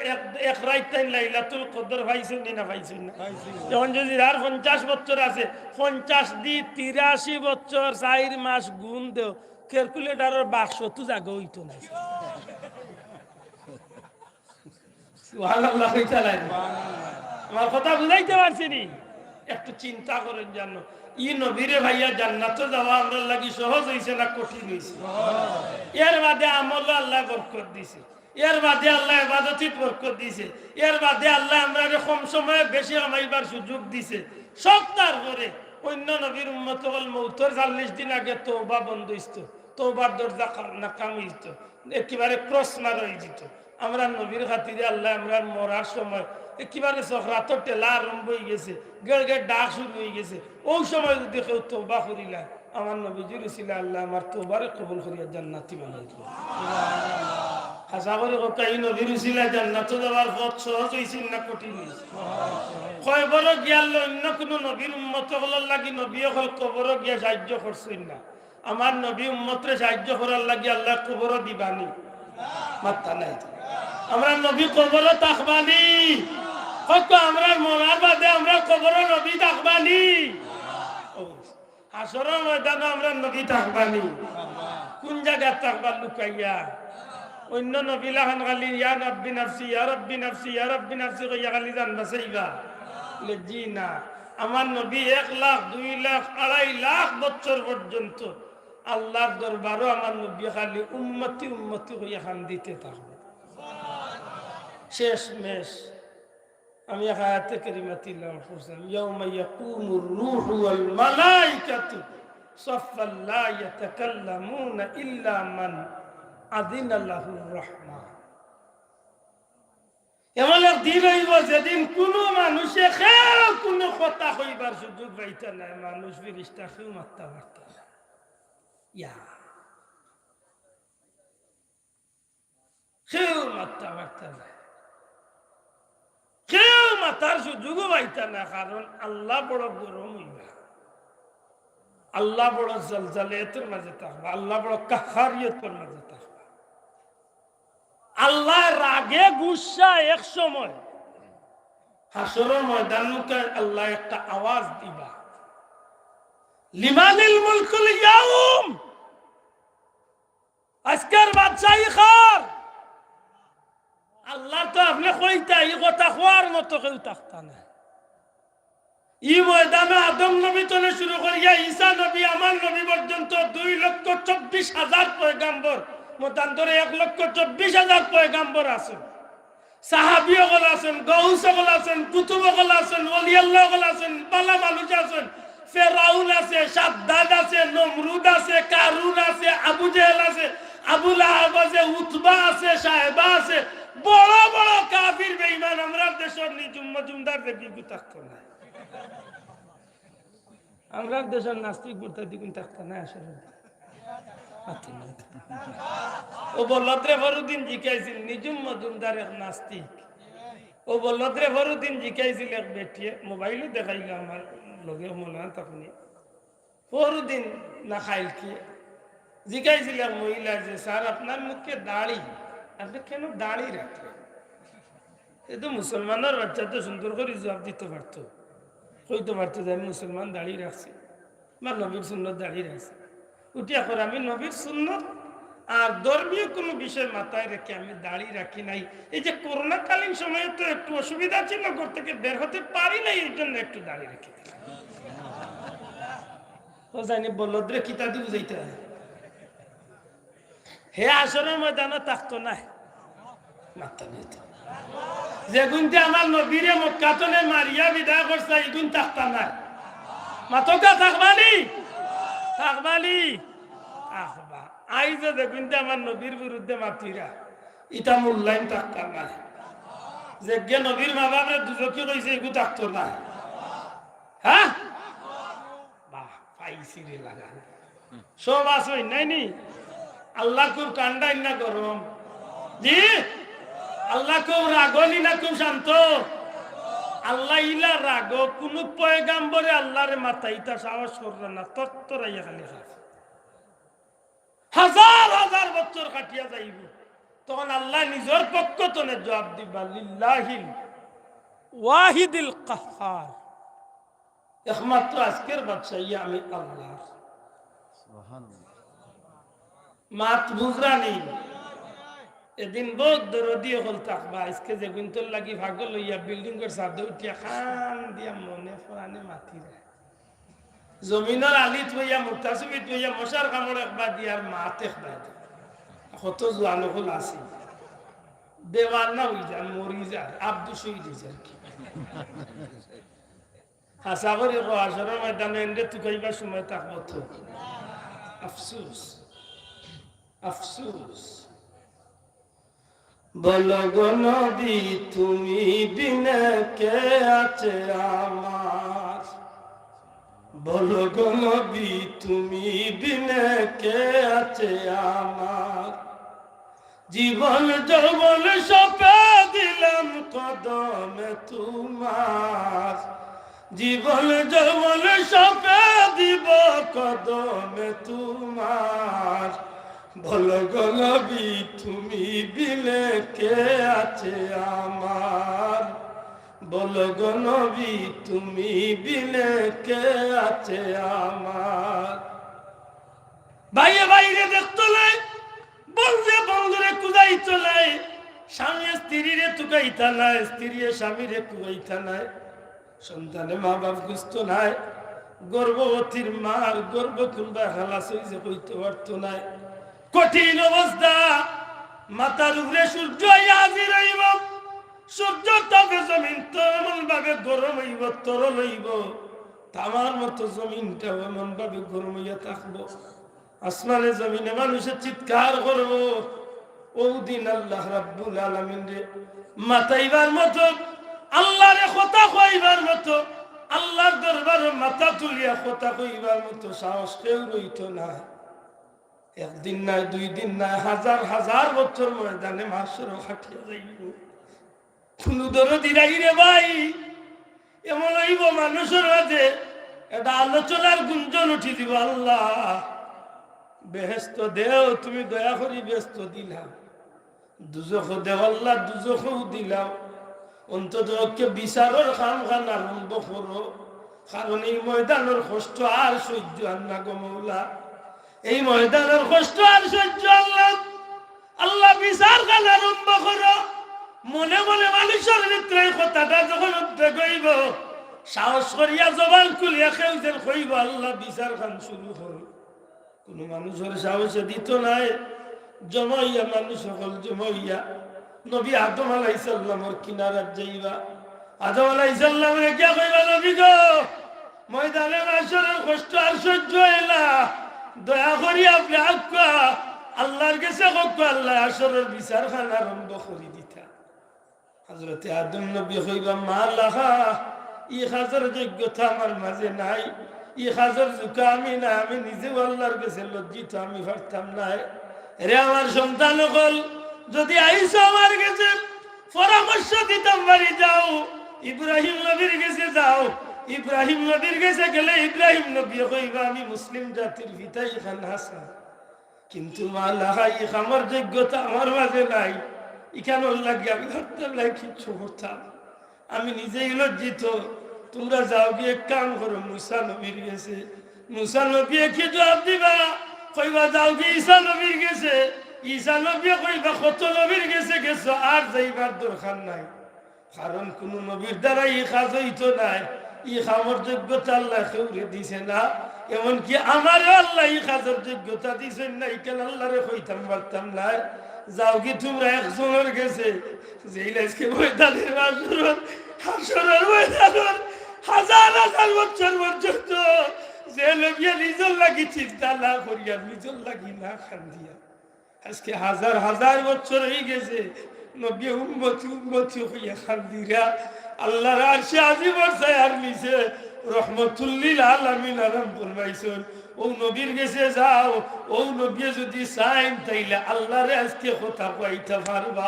এক রাইত লাইলাতুল কদর পাইছেন না, পাইছেন না? এখন যদি আর 50 বছর আছে, 50 দি 83 বছর 4 মাস গুণ দেও, ক্যালকুলেটারের বাক্স তো জায়গা হইতো না। সুবহানাল্লাহ কইতা লাগে। আমার কথা বুঝাইতে পারছি নি? একটু চিন্তা করেন জানো, ই নবীরে ভাইয়া জান্নাতে যাওয়া আমরা লাগি সহজ হইছে না কঠিন হইছে? এর বাদে আমল আল্লাহ বরকত দিছে, এর বাদে আল্লাহ ইবাদতে বরকত দিছে, এর বাদে আল্লাহ আমরা কম সময়ে বেশি কামাইবার সুযোগ দিছে। সব তারপরে অন্য নবীর উম্মত হল মৌতের 40 দিন আগে তওবা বন্ধ হইত, তওবার দরজা নাকাম হইত, একেবারে ক্রস মার হয়ে যেত। আমরা নবীর খাতিরে আল্লাহ আমরা মরার সময় একেবারে সখরাতর টেলা আরম্ভ হয়ে গেছে, গেড় গেড় ডাক শুরু হয়ে গেছে। ওই সময় যদি কেউ তওবা করিলা, আমার নবীজির উসিলা আল্লাহ আমার তওবারে কবুল করিয়া জান্নাতি বানাই দিল। আশা করি এই নবীর উসিলা জান্নাতে যাওয়ার পথ সহজ হয়েছিল না কঠিন হয়েছে? কয়বার গিয়াল অন্য কোনো নবীর উম্মত হলার লাগি নবী হল কবর গিয়া সাহায্য করছেন না। আমার নবী উম্মতরে সাহায্য করার লাগি আল্লাহ কবর দিবানি, মাত্তা নাই। আমরা নবী কবর তাকবানি, কত আমরা মরার বাদে আমরা কবর নবী তাকবানি, হাসরের ময়দানে আমরা নবী তাকবানি। কোন জায়গায় তাকবার লুকাইয়া? অন্য নবীলা খান খালি ইয়া রাব্বি নাফসি, ইয়া রাব্বি নাফসি, ইয়া রাব্বি নাফসি কইয়া খালি জান বাঁচাইবা। জি না, আমার নবী 1 লাখ, 2 লাখ, 2.5 লাখ বছর পর্যন্ত আল্লাহর দরবারও আমার নবী খালি উম্মতি উম্মতি কইয়া খান দিতে থাকবে। শেষ মেশ আমি আয়াতে কারিমা তিলাওয়াত করলাম, ইয়াউমা ইয়াকুমুর রূহু ওয়াল মালাইকাতু সাফফান লা ইয়াতাকাল্লামুনা ইল্লা মান আযিনা লাহুর রহমান। এমন এক দিন হইব যেদিন কোনো মানুষে কেউ কোনো কথা কইবার সুযোগ পাইতে নাই, মানুষ ফেরেশতা কেউ মারতে পারত না। কেউ মারতে পারত না, কেউ মাতার সুযোগও পাইতা না, কারণ আল্লাহ বড় গরম হইবা, আল্লাহ বড় জলজালেতের মাঝে থাকবা, আল্লাহ বড় কাহারিয়তের মাঝে থাকবা। আল্লাহ রাগে গুসা এক সময় হাসরের ময়দান মুখে আল্লাহ একটা আওয়াজ দিবা, লিমানিল মুলকুল ইয়াউম, আজকের বাদশাহী খার। আল্লাহ তো আপনি কইতা এই কথা হওয়ার মতো কেউ থাকতা না। ই ময়দানে আদম নবী থেকে শুরু করিয়া ঈসা নবী আমার নবী পর্যন্ত 2,24,000 পয়গাম্বর, মতান্তরে 1,24,000 পয়গাম্বর আছেন, সাহাবী সকল আছেন, গৌস সকল আছেন, কুতুব সকল আছেন, ওলি আল্লাহ সকল আছেন, বালা মানুষ আছেন, ফেরাউন আছে, সাদ্দাদ আছে, নমরুদ আছে, কারুন আছে, আবু জেহেল আছে, আবু লাহাব আছে, উতবা আছে, সাহেবা আছে, বড় বড় কাফির বেঈমান আমরা দেশের নিজুম মজুমদার দেখি থাকতো না, আমরা দেশের নাস্তিক গুর্তা দিগুন থাকতো না। আসলে ও বলদ্রে ফরুদ্দিন জিকাইছিল নিজুম মজুমদার এক নাস্তিক, ও বলদ্রে ফরুদ্দিন জিকাইছিল এক বেটিয়ে, মোবাইলও দেখাইল আমার লগে মনে তখনই, ফরুদ্দিন না খাইল কি জিকাইছিল এক মহিলা যে স্যার আপনার মুখে দাড়ি, আপনি কেন দাড়ি রাখলেন? এ তো মুসলমানের বাচ্চা তো সুন্দর করে জবাব দিতে পারতো, কইতে পারতো যে আমি মুসলমান দাড়ি রাখছি বা নবীর সুন্নত দাড়ি রাখছি। উঠিয়া করে আমি নবীর সুন্নত আর ধর্মীয় কোনো বিষয় মাথায় রেখে আমি দাড়ি রাখি নাই। এই যে করোনাকালীন সময়ে তো একটু অসুবিধা ছিল, ঘর থেকে বের হতে পারি নাই, এই জন্য একটু দাড়ি রেখে দিলাম। ও জানি বলদ্রে কিতা দিয়ে বুঝাইতে হয়, হে আসরের ময়দানে থাকতো না মাথা নিত, যে গুনতে আমার নবীরে মক্কাতনে মারিয়া বিদায় করছে এই গুণ থাকতা না, মাতকা থাকবানি থাকবানি আহবা আই যে দেখুনতে আমার নবীর বিরুদ্ধে মাতিরা ইটা মূল্যায়ন থাকতাম না, যে গে নবীর মা বাপরে দুজকি কইছে এগু থাকতো না। হ্যাঁ বাহ পাইছি রে লাগা সব আছে নাই নি, আল্লাহ খুব ঠান্ডা না গরম, জি আল্লাহ খুব রাগনি না খুব শান্ত? আল্লাহ ইলা রাগ কোন পয়গাম্বরে আল্লাহরে মাথা ইটা সাহস করবে না, তত্তরাইয়া খালি হাজার হাজার বছর কাটিয়া যাইব, তখন আল্লাহ নিজের পক্ষ তনে জবাব দিবা, লিল্লাহিল ওয়াহিদিল কাহ্হার, একমাত্র আজকের বাদশাহী আমি আল্লাহ। মাত বুঝরা নেই, এদিন বহুত দরদি হল থাকবা, আজকে যে গুন্তর লাগি ভাগল লইয়া বিল্ডিং এর সাথে উঠিয়া খান দিয়া মনে প্রাণে মাতি যায়, জমিনের আলি থইয়া মুক্তাসুবি থইয়া মশার কামড় একবার দিয়ার মাত একবার কত জোয়ান হল আসি দেওয়ার না হই যান, মরি যান, আব্দু শহীদ হয়ে যান। হাসা করে আসরের ময়দানে এন্ডে তুকাইবার সময় থাকবো তো আফসুস আফসুস। বলো গো নবী তুমি বিনে কে আছে আমার, বলো গো নবী তুমি বিনে কে আছে আমার, জীবন যৌবন সপে দিলাম কদমে তোমার, জীবন যৌবন সপে দিব কদমে তোমার, বলো গো নবী তুমি বিনে কে আছে আমার, বলো গো নবী তুমি বিনে কে আছে আমার। বাইরে বাইরে দেখতো নাই, বন্ধে বন্ধুরে কুদাই চলে, স্বামী স্ত্রীরে তুকাইতা নাই, স্ত্রী স্বামীরে কুয়াইতা নাই, সন্তানে মা বাপ গুস্ত নাই, গর্ভবতীর মার গর্ভ খুলবা খালাস হইছে কইতে পারতো নাই, কঠিন অবস্থা, মাথার উপরে সূর্য হাজির হইব, সূর্য তবে জমিন তো এমন ভাবে গরম হইব, তরল হইব, তামার মতো জমিনটা এমন ভাবে গরম হইয়া থাকবো, আসমানে জমিনে মানুষের চিৎকার করবো, ওদিন আল্লাহ রাব্বুল আলামিন রে মাথাইবার মতো, আল্লাহরে কথা কইবার মতো, আল্লাহর দরবারে মাথা তুলিয়া কথা কইবার মতো সাহস কেউ রইত না। একদিন নাই, দুই দিন নাই, হাজার হাজার বছর ময়দানে মাসরও খাটিয়া যাইব, কোন দরদি নাই রে ভাই, এমন হইব মানুষের মাঝে একটা আলোচনার গুঞ্জন উঠি দিব, আল্লাহ বেহেস্ত দেও, তুমি দয়া করি ব্যস্ত দিলাম, দুজখ দেও আল্লাহ, দুজখও দিলাম, অন্তত বিচারের খান খান আরম্ভ করো, কারণ এই ময়দানের কষ্ট আর সহ্য আর না গো মৌলা, এই ময়দানের কষ্ট আর সহ্য আল্লাহ, আল্লাহ বিচার খান আরম্ভ করো। মনে মনে মানুষের ভিতরে কথাটা যখন উদ্বেগ হইব, সাহস করিয়া জবান খুলিয়া কেউ যেন কইব আল্লাহ বিচার খান শুরু করো, কোন মানুষের সাহসে দিত নাই। জমাইয়া মানুষ সকল জমাইয়া নবী আদম আলাইহিস সালামের কিনারাত যাইবা, আদম আলাইহিস সালামে কি কইবা, নবী গো ময়দানে মাশরের কষ্ট আর সহ্য হইলা, দয়া করি আপনি আক্কা আল্লাহর কাছে কক্কা, আল্লাহ আসরের বিচার খান আরম্ভ করি দিতা। হযরত আদম নবী কইবা, মা লাহা ই হাজার যোগ্যতা আমার মাঝে নাই, ই হাজার জুকা আমি না, আমি নিজেও আল্লাহর কাছে লজ্জিত, আমি পারতাম না। রে আমার সন্তান হল, যদি আইসো আমার কাছে পরামর্শ দিতাম বাড়ি যাও, ইব্রাহিম নবীর কাছে যাও, ইব্রাহিম নবীর কাছে গেলে ইব্রাহিম নবী কইবা আমি মুসলিম জাতির পিতা ইখান হাসান, কিন্তু মা লাহা ই আমার যোগ্যতা আমার মাঝে নাই, ইখান লাগে আমি ধরতাম না, কিচ্ছু করতাম, আমি নিজেই লজ্জিত। তোমরা যাও গিয়ে কাম করো মুসা নবীর গেছে, মুসা নবী কি জবাব দিবা, কইবা যাও গিয়ে ঈসা নবীর গেছে, ঈসা নবী কইবা কত নবীর গেছে গেছো, আর যাইবার দরকার নাই, কারণ কোন নবীর দ্বারা ই কাজ হইতো নাই, ই খামর যোগ্যতা আল্লাহ কেউরে দিছে না, এমনকি আমারও আল্লাহ ই কাজের যোগ্যতা দিছেন না, কেন আল্লাহরে কইতাম পারতাম না। যাও কি তোমরা একজনের গেছে, যেই আজকে ময়দানের হাসরের ময়দানের হাজার হাজার বছর পর্যন্ত যে নবিয়া নিজের লাগি চিন্তা না করিয়া নিজের লাগি না খান দিয়া, আজকে হাজার হাজার বছর হয়ে গেছে, নবী উম্মতি উম্মতি হইয়া খান দিয়া আল্লাহর আরশে আজিম আর নিচে রহমতুল্লিল আলামিন আরাম ফরমাইছেন, ও নবীর কাছে যাও, ও নবী যদি চাইন তাইলে আল্লাহরে আজকে কথা কইতে পারবা।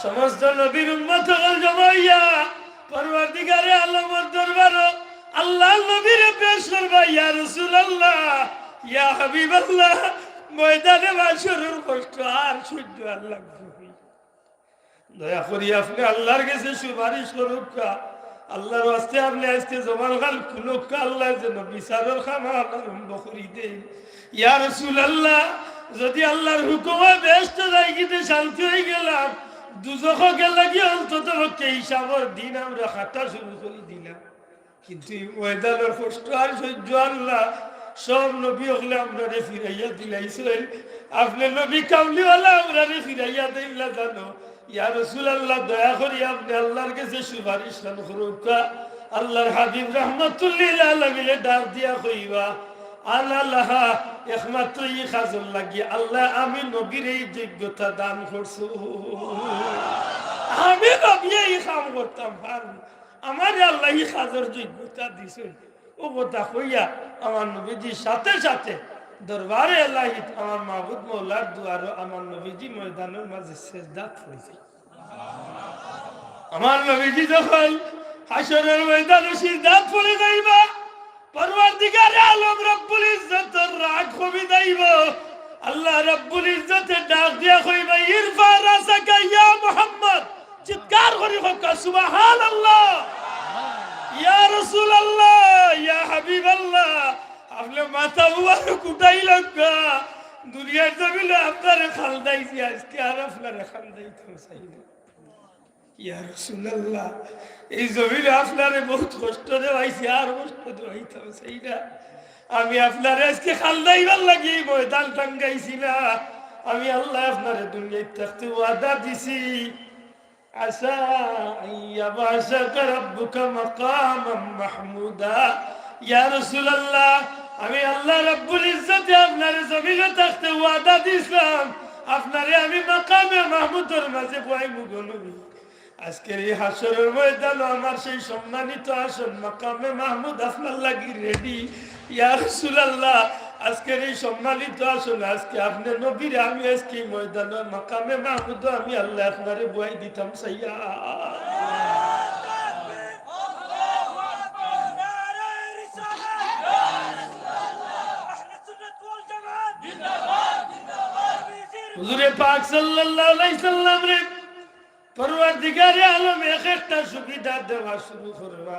সমস্ত নবীর উম্মত হল জমাইয়া পরওয়ারদিগারে আলমের দরবারে আল্লাহ নবীরে পেশ করবা, ইয়া রাসূলুল্লাহ ইয়া হাবিবাল্লাহ, ময়দানে মাশরের কষ্ট আর সহ্য আর লাগবে, দয়া করি আপনি আল্লাহর কাছে সুপারিশ করুক, আল্লাহর ওয়াস্তে আপনি আজকে জবান খান খুলুক, আল্লাহ যেন বিচারের খানা আরম্ভ করি দেন। ইয়া রাসূলুল্লাহ যদি আল্লাহর হুকুম হয় বেহেশত যাই গিতে শান্তি হয়ে গেলাম, দুজখ গেলে গিয়ে অন্তত পক্ষে হিসাবের দিন আমরা খাতা শুরু করে দিলাম, কিন্তু ময়দানের কষ্ট আর সহ্য আল্লাহ সব নবী হলে আমরা ফিরাইয়া দিলাইছেন, আপনি নবী কামলিওয়ালা আমরা ফিরাইয়া দিল্লা জানো। ইয়া রাসূলুল্লাহ দয়া করি আপনি আল্লাহর কাছে সুপারিশ করুন, আল্লাহর হাবিব রাহমাতুল্লিল আলামিনে ডাক দিয়া কইবা, আল্লাহ একমাত্র ই কাজল লাগি আল্লাহ আমি নবীর এই যোগ্যতা দান করছো, আমি নবী এই কাম করতাম পারবো, আমার আল্লাহ এই কাজের যোগ্যতা দিছে। ও কথা কইয়া আমার নবীজির সাথে সাথে দরবারে আল্লাহ আমার মাহবুব মৌলার দুয়ারও আমার নবীজি ময়দানের মাঝে সেজদাত হয়েছে। আমার নবীজি যখন হাসরের ময়দানে সেজদাত পড়ে যাইবা, পরওয়ারদিগারে আলম রব্বুল ইজ্জতের রাগ কমে যাইব, আল্লাহ রব্বুল ইজ্জতে ডাক দিয়া কইবা, ইরফা রাসাকা ইয়া মুহাম্মদ, চিৎকার করে হোক সুবহানাল্লাহ, ইয়া রাসূলুল্লাহ ইয়া হাবিবাল্লাহ, আপনি মাথা মুবারক উঠাইলেন না, দুনিয়ার জমিনে আপনারে খালদাইছি, আজকে আর আপনারে খালদাইতে চাই না। ইয়া রাসূলুল্লাহ এই জমিনে আপনারে বহুত কষ্ট দেওয়াইছি, আর কষ্ট দেওয়াইতে চাই না, আমি আপনারে আজকে খালদাইবার লাগি ময়দান টাঙ্গাইছি না, আমি আল্লাহ আপনারে দুনিয়ায় থাকতে ওয়াদা দিছি, আসা ইয়াবাসাকা রাব্বুকা মাকামান মাহমুদা। ইয়া রাসূলুল্লাহ আমি আল্লাহ রাব্বুল ইজ্জতে আপনার জমিনে থাকতে ওয়াদা দিলাম, আপনারে আমি মাকামে মাহমুদের মাঝে বয়াইমু গো নবী। আজকের এই হাসরের ময়দানে আমার সেই সম্মানিত আসন মাকামে মাহমুদ আপনার লাগি রেডি। ইয়া রাসূলুল্লাহ আজকের এই সম্মানিত আসন আজকে আপনি নবীরে আমি আজকে ময়দানে মাকামে মাহমুদ আমি আল্লাহ আপনারে বয়াই দিতাম সাইয়া। হুজুরে পাক সাল্লাল্লাহু আলাইহি সাল্লাম রে পরওয়ারদিগারে আলম একটা সুবিধা দেওয়া শুরু করবা।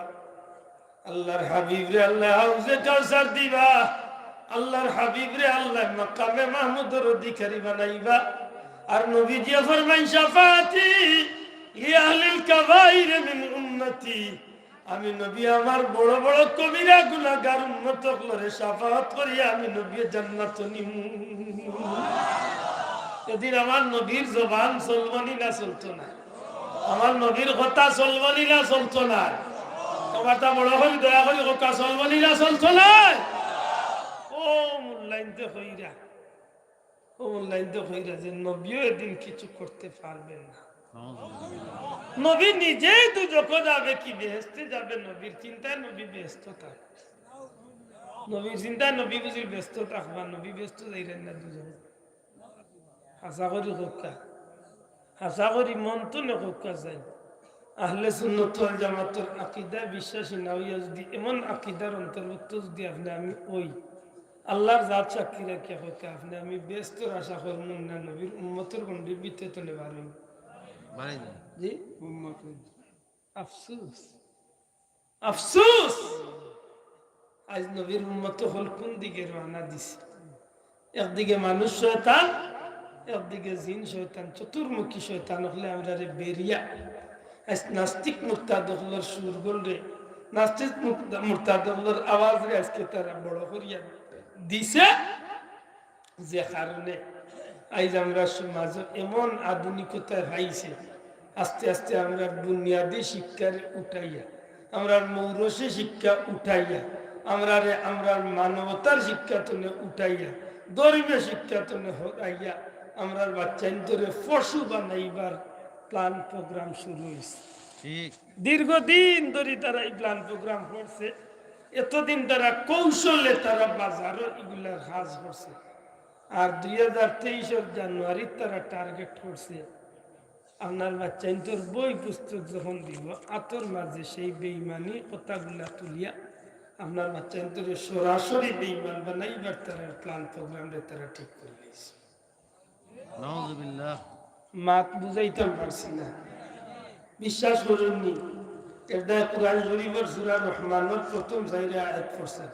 আল্লাহর হাবিব রে আল্লাহ হাউজে কাউসার দিবা, আল্লাহর হাবিব রে আল্লাহ মাকামে মাহমুদের অধিকারী বানাইবা। আর নবীজি ফরমান শাফাতি লিআহলিল কাবাইর মিন উম্মতি, আমি নবী আমার বড় বড় কবিরা গুনাহগার উম্মতগুলোরে শাফাআত করিয়া আমি নবী জান্নাত নিমু। এদিন আমার নবীর জবান চলবনি না চলতো না, আমার নবীর কথা চলবনি না চলতো না, কথাটা বড় হই দয়া করি কথা চলবনি না চলতো না। ও মূল্যায়িত হইরা, ও মূল্যায়িত হইরা যে নবীও এদিন কিছু করতে পারবেন না। নবী নিজেই দুজকে যাবে কি বেহেশতে যাবে, নবীর চিন্তায় নবী ব্যস্ত থাকে, নবীর চিন্তায় নবী বুঝির ব্যস্ত থাকবা, নবী ব্যস্ত যাইলেন না দুজন। হাসা করি হকা, হাসা করি মন তো না হকা যায়। আহলে সুন্নাত ওয়াল জামাতের আকীদায় বিশ্বাসী না হইয়া যদি এমন আকীদার অন্তর্ভুক্ত যদি আপনি আমি ওই আল্লাহর জাত সাক্ষী রাখিয়া হকা আপনি আমি ব্যস্ত আশা করব না নবীর উম্মতের গণ্ডির ভিতরে তো নেবার হইব। জি আফসোস, আফসোস আজ নবীর উম্মত হল কোন দিকে রওনা দিছে। একদিকে মানুষ শয়তান, একদিকে জিন শয়তান, চতুর্মুখী শয়তান হলে আমরা রে বেরিয়া। আজ নাস্তিক মুরতাদগুলোর সুর গলরে, নাস্তিক মুরতাদগুলোর আওয়াজ রে আজকে তারা বড় করিয়া দিছে, যে কারণে আজ আমরা সমাজ এমন আধুনিকতায় পাইছে। আস্তে আস্তে আমরা বুনিয়াদী শিক্ষার উঠাইয়া, আমরা মৌরসী শিক্ষা উঠাইয়া, আমরা মানবতার শিক্ষা তুলে উঠাইয়া, ধর্মীয় শিক্ষা তুলে হরাইয়া আমরা বাচ্চাইন্তরে পশু বানাইবার প্ল্যান প্রোগ্রাম শুরু হয়েছে। দীর্ঘদিন ধরে তারা এই প্ল্যান প্রোগ্রাম করছে, এতদিন তারা কৌশলে তারা বাজারও এগুলার কাজ করছে। আর 2023 জানুয়ারি তারা টার্গেট করছে আপনার বাচ্চাইন্তর বই পুস্তক যখন দিব আতর মাঝে সেই বেঈমানি কথাগুলা তুলিয়া আপনার বাচ্চাইন্তরে সরাসরি বেঈমান বানাইবার তারা প্ল্যান প্রোগ্রামে তারা ঠিক করে দিয়েছে। নাউযুবিল্লাহ। মাত বুঝাইতে পারছি না, বিশ্বাস করুননি। এটা কুরআন শরীফের সূরা রহমানের প্রথম জায়গা আয়াত পড়ছেন।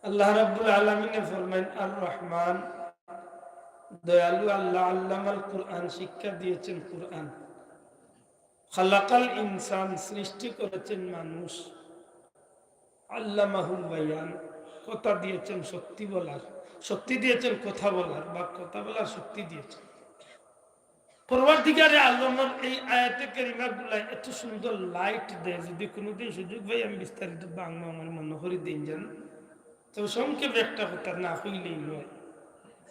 আল্লাহ রাব্বুল আলামিন ফরমায়েন আর রহমান দয়ালু আল্লাহ আল্লামাল কুরআন শিক্ষা দিয়েছেন কুরআন। খালাকাল ইনসান সৃষ্টি করেছেন মানুষ। আল্লামাহুল বায়ান কথা দিয়েছেন সত্যি বলার, শক্তি দিয়েছেন কথা বলার বা কথা বলার শক্তি দিয়েছেন। পরবর্তীকালে আল্লাহর এই আয়াতে কারিমাগুলা এত সুন্দর লাইট দেয়, যদি কোনোদিন সুযোগ পাই আমি বিস্তারিত বাংলা আমার মনে করি দিন যান, তবে সংক্ষেপে একটা কথা না হইলেই নয়।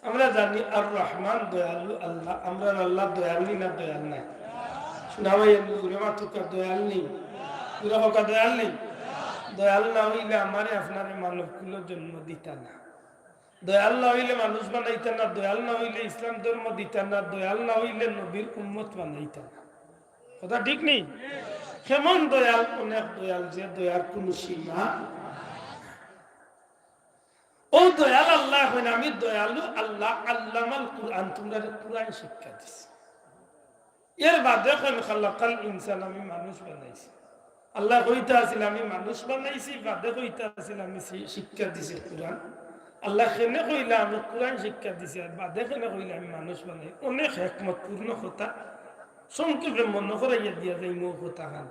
আমরা জানি আর রহমান দয়ালু আল্লাহ, আমরা আল্লাহ দয়ালু না দয়াল নাই? শোনা ভাই মাতুকা দয়াল নেই, পুরা হকা দয়াল নেই। দয়াল না হইলে আমারে আপনারে মানবকুলের জন্ম দিতা না, দয়াল না হইলে মানুষ বানাইতা না, দয়াল না হইলে ইসলাম ধর্ম দিতা না, দয়াল না হইলে নবীর উম্মত বানাইতা না। কথা ঠিক নেই? কেমন দয়াল? অনেক দয়াল, যে দয়ার কোন সীমা। ও দয়াল আল্লাহ হইন আমি দয়ালু আল্লাহ আল্লামাল কুরআন, তোমরা কুরআন শিক্ষা দিছি। এর বাদে খালাকাল ইনসান আমি মানুষ বানাইছি। আল্লাহ কইতা আছিল আমি মানুষ বানাইছি, বাদে কইতা আছিল আমি শিক্ষা দিছি কুরআন। আল্লাহ কেনে কইলা আমি কুরআন শিক্ষা দিছি, আর বাদে কেনে কইলা আমি মানুষ বানাই। অনেক হিকমতপূর্ণ কথা সংক্ষেপে মনে করাইয়া দিয়া যায়। মো কথা খান,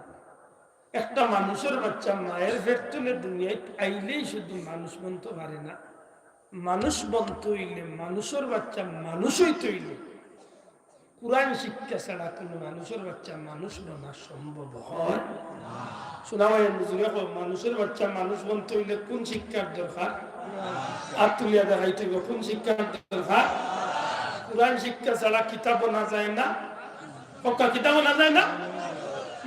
একটা মানুষের বাচ্চা মায়ের পেট তুলে দুনিয়ায় আইলেই শুধু মানুষ বনতে পারে না, মানুষ বনতে হইলে মানুষের বাচ্চা মানুষ হইতে হইলে কুরআন শিক্ষা ছাড়া কোনো মানুষের বাচ্চা মানুষ বনা সম্ভব হয়? শোনা ভাই বুঝলে, মানুষের বাচ্চা মানুষ বনতে হইলে কোন শিক্ষার দরকার? আর তুলিয়া দেখাইতে হবে কোন শিক্ষার দরকার? কুরআন শিক্ষা ছাড়া কিতাব বনা যায় না, পক্কা কিতাব বনা যায় না,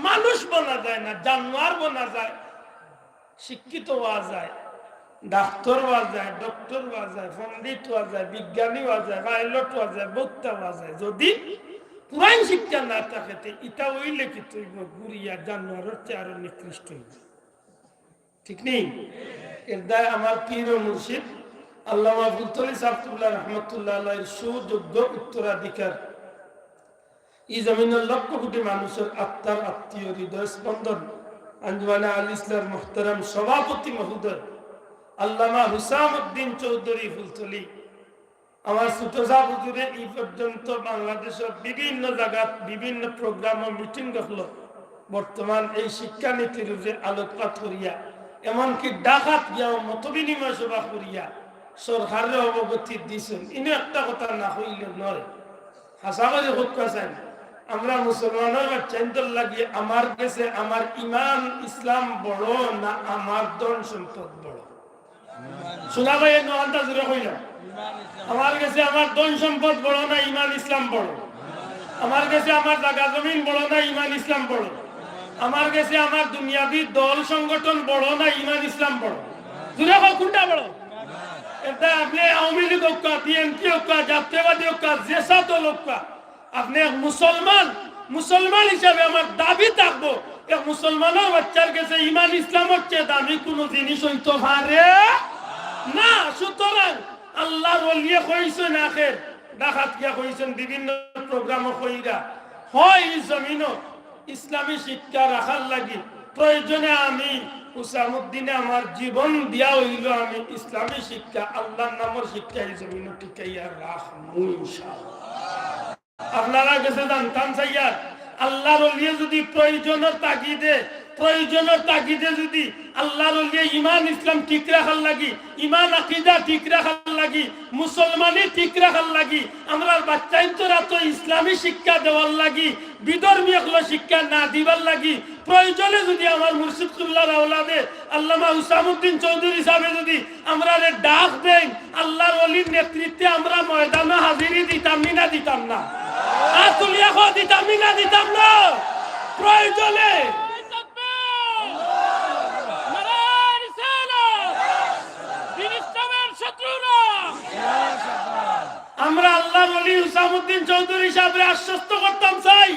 মানুষ বনা যায় না, জানোয়ার বনা যায়, শিক্ষিত হওয়া যায়, ডাক্তার হওয়া যায়, ডক্টর হওয়া যায়, পণ্ডিত হওয়া যায়, বিজ্ঞানী হওয়া যায়, পাইলট হওয়া যায়, বক্তা হওয়া যায়। যদি কুরআন শিক্ষা না থাকে ইটা হইলে কি তৈব গুড়িয়া জানোয়ারের চেয়ে আরো নিকৃষ্ট হইবে। ঠিক নেই? এর দায় আমার পীর ও মুর্শিদ আল্লামা ফুলতলি সাফতুল্লাহ রহমতুল্লাহ আলাইহির সুযোগ্য উত্তরাধিকার এই জমিনের লক্ষ কোটি মানুষের আত্মার আত্মীয় হৃদয় স্পন্দন আঞ্জুমানে আল ইসলাম মুহতারাম সভাপতি মহোদয় আল্লামা হুসামউদ্দিন চৌধুরী ফুলতলি আমার ছোট সাহেব হুজুরে এই পর্যন্ত বাংলাদেশের বিভিন্ন জায়গা বিভিন্ন প্রোগ্রাম ও মিটিং রাখলো বর্তমান এই শিক্ষানীতির উপরে আলোকপাত করিয়া এমনকি ডাকাত গিয়াও মত বিনিময় সভা করিয়া সরকারের অবগতি দিয়েছেন ইনি একটা কথা না হইলে নয় হাসাবাজি হত্যা চাই আমরা মুসলমানের বাচ্চাইন্তর লাগিয়ে আমার কাছে আমার ইমান ইসলাম বড় না আমার ধন সম্পদ বড় শোনা ভাই নহান্তা জুড়ে হইলাম আমার কাছে আমার ধন সম্পদ বড় না ইমান ইসলাম বড় আমার কাছে আমার জায়গা জমিন বড় না ইমান ইসলাম বড় আমার কাছে আমার দুনিয়াবি দল সংগঠন বড় না ইমান ইসলাম বড় জুড়ে হোক কোনটা বড় এটা আপনি আওয়ামী লীগ হোক বিএনপি হোক জাতীয়বাদী হোক যেসা দল হোক আপনি এক মুসলমান হিসাবে আমার দাবি থাকবো এক মুসলমানের বাচ্চার কাছে ইমান ইসলাম হচ্ছে দামি কোনো জিনিস হইতে পারে না। সুতরাং আল্লাহর ওলিয়ে কইছেন আখের ডাকাত গিয়া কইছেন বিভিন্ন প্রোগ্রাম কইরা হয় এই জমিন ইসলামী শিক্ষা রাখার লাগি প্রয়োজনে আমি হুসামউদ্দিনে আমার জীবন দিয়া হইল আমি ইসলামী শিক্ষা আল্লাহর নামের শিক্ষা এই জমিন টিকাইয়া রাখবো ইনশাআল্লাহ। আপনারা কাছে জানতাম সাইয়ার আল্লাহর ওলিয়ে যদি প্রয়োজনের তাগিদে যদি আল্লাহর ওলিয়ে ইমান ইসলাম ঠিক রাখার লাগি ইমান আকীদা ঠিক রাখার লাগি মুসলমানি ঠিক রাখার লাগি আমরা বাচ্চাইন্তরা তো ইসলামী শিক্ষা দেওয়ার লাগি বিধর্মী শিক্ষা না দিবার লাগি প্রয়োজনে যদি আমার মুর্শিদ কুল্লাহর আওলাদে আল্লামা হুসামউদ্দিন চৌধুরী সাহেব যদি আমরা ডাক দেন আল্লাহর ওলির নেতৃত্বে আমরা ময়দানে হাজিরি দিতাম না আতুলিয়া খো দিতাম না প্রয়োজনে আমরা আল্লাহর ওলি হুসামউদ্দিন চৌধুরী সাহেবরে আশ্বস্ত করতাম চাই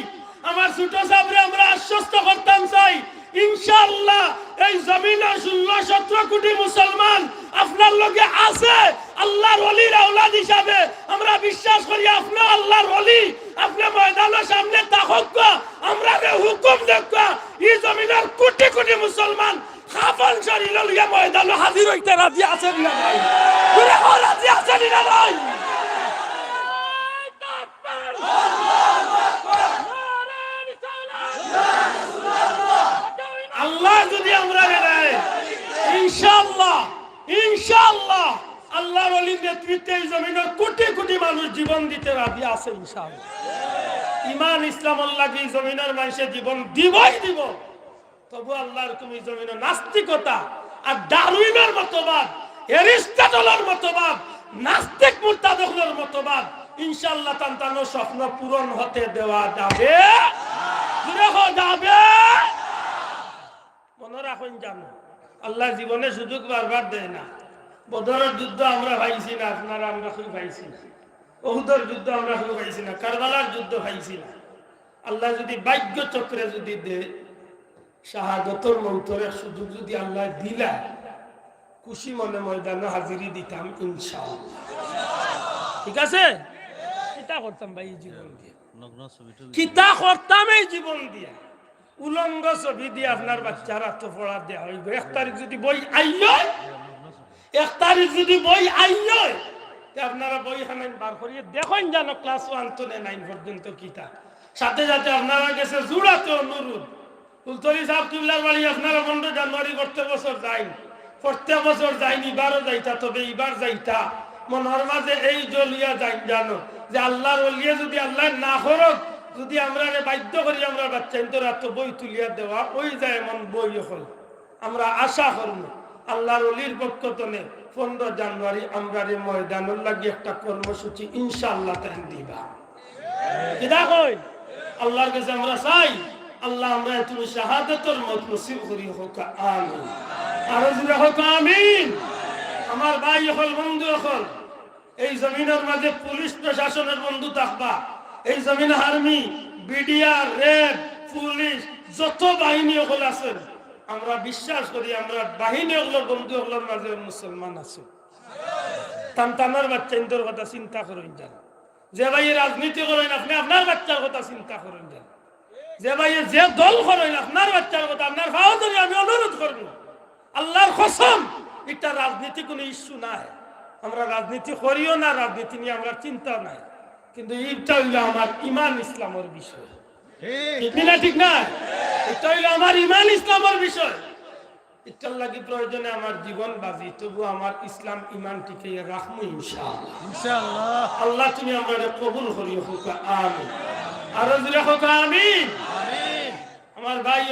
আমার ছোট সাহেবরে আমরা আশ্বস্ত করতাম চাই ইনশাআল্লাহ এই জমিনে 16-17 কোটি মুসলমান আপনার লগে আছে আল্লাহর ওলির আওলাদ হিসাবে আমরা বিশ্বাস করি আপনি আল্লাহর ওলি আপনি ময়দানের সামনে তাকক আমরা হুকুম দেখা এই জমিনের কোটি কোটি মুসলমান খাফন শরীর লইয়া ময়দানে হাজির হইতে রাজি আছেন না ভাই পুরো রাজি আছেন না ভাই আল্লাহ যদি আমরা ইনশাআল্লাহ আল্লাহর ওলির নেতৃত্বে এই জমিনের কোটি কোটি মানুষ জীবন দিতে রাজি আছে ইনশাআল্লাহ। ইমান ইসলাম আল্লাহ এই জমিনের মানুষের জীবন দিব তবু আল্লাহর তুমি জমিনের নাস্তিকতা আর ডারউইনের মতবাদ এরিস্টটলের মতবাদ নাস্তিক মুরতাদদের মতবাদ ইনশাআল্লাহ তান্তানো স্বপ্ন পূরণ হতে দেওয়া যাবে মনে রাখুন জানো আল্লাহ জীবনে সুযোগ বারবার দেয় না। বদরের যুদ্ধ আমরা পাইছি না আপনারা আমরা খুব পাইছি উহুদের যুদ্ধ আমরা খুব পাইছি না কারবালার যুদ্ধ পাইছি না। আল্লাহ যদি ভাগ্য চক্রে যদি দে শাহাদতর মৌতরের সুযোগ যদি আল্লাহ দিলা খুশি মনে ময়দানে হাজিরি দিতাম ইনশাআল্লাহ। ঠিক আছে কিতা করতাম ভাই এই জীবন দিয়ে কিতা করতাম এই জীবন দিয়ে উলঙ্গ ছবি দিয়ে আপনার বাচ্চারা তো পড়া দেওয়া হইব 1 তারিখ যদি বই আইয় আপনারা বই খানাই বার করিয়ে দেখেন জানো ক্লাস 1 থেকে 9 পর্যন্ত কিতা সাথে সাথে আপনারা গেছে জুড়াতে অনুরোধ ফুলতলি সাফতুল্লাহর বাড়ি আপনারা 15 জানুয়ারি প্রত্যেক বছর যায়নি এবারও যাইতা তবে এবার যাইতা মনের মাঝে এই জলিয়া যাই জানো যে আল্লাহর ওলিয়ে যদি আল্লাহ না করক যদি আমরা বাধ্য করি আমরা বাচ্চাইন্তরা তো বই তুলিয়া দেওয়া ওই যায় এমন বই হল আমরা আশা করব আল্লাহর ওলির পক্ষ থেকে 15 জানুয়ারি আমরা ময়দানের লাগি একটা কর্মসূচি ইনশাআল্লাহ তাই দিবা কিদা কই আল্লাহর কাছে আমরা চাই আল্লাহ আমরা তুমি শাহাদাতের মত নসিব করি হোক আমিন আর জুড়ে হোক আমিন। আমার ভাই হল বন্ধু হল এই জমিনের মাঝে পুলিশ প্রশাসনের বন্ধু থাকবা এই জমিন আর্মি বিডিআর রেড পুলিশ যত বাহিনী হল আছেন আমরা বিশ্বাস করি আমরা বাহিনী হল বন্ধু হলের মাঝে মুসলমান আছি তান্তানার বাচ্চা ইন্দোর কথা চিন্তা করুন যান। যে ভাই রাজনীতি করেন আপনি আপনার বাচ্চার কথা চিন্তা করুন যান। যে ভাই যে দল করেন আপনার বাচ্চার কথা আপনার ভাও ধরে আমি অনুরোধ করব, আল্লাহর কসম এটা রাজনীতি কোনো ইস্যু নাই। আমরা রাজনীতি করিও না, রাজনীতি নিয়ে আমরা চিন্তা নাই, কিন্তু এইটা হইলো আমার ইমান ইসলামের বিষয়। ঠিক না? ঠিক না? এটা হইলো আমার ইমান ইসলামের বিষয়। এটার লাগি প্রয়োজনে আমার জীবন বাজি, তবু আমার ইসলাম ইমান টিকে রাখবো ইনশাআল্লাহ। ইনশাআল্লাহ। আল্লাহ তুমি আমরা কবুল করিও, হোক আমিন। আরো জোরে হোক আমিন। আমার ভাই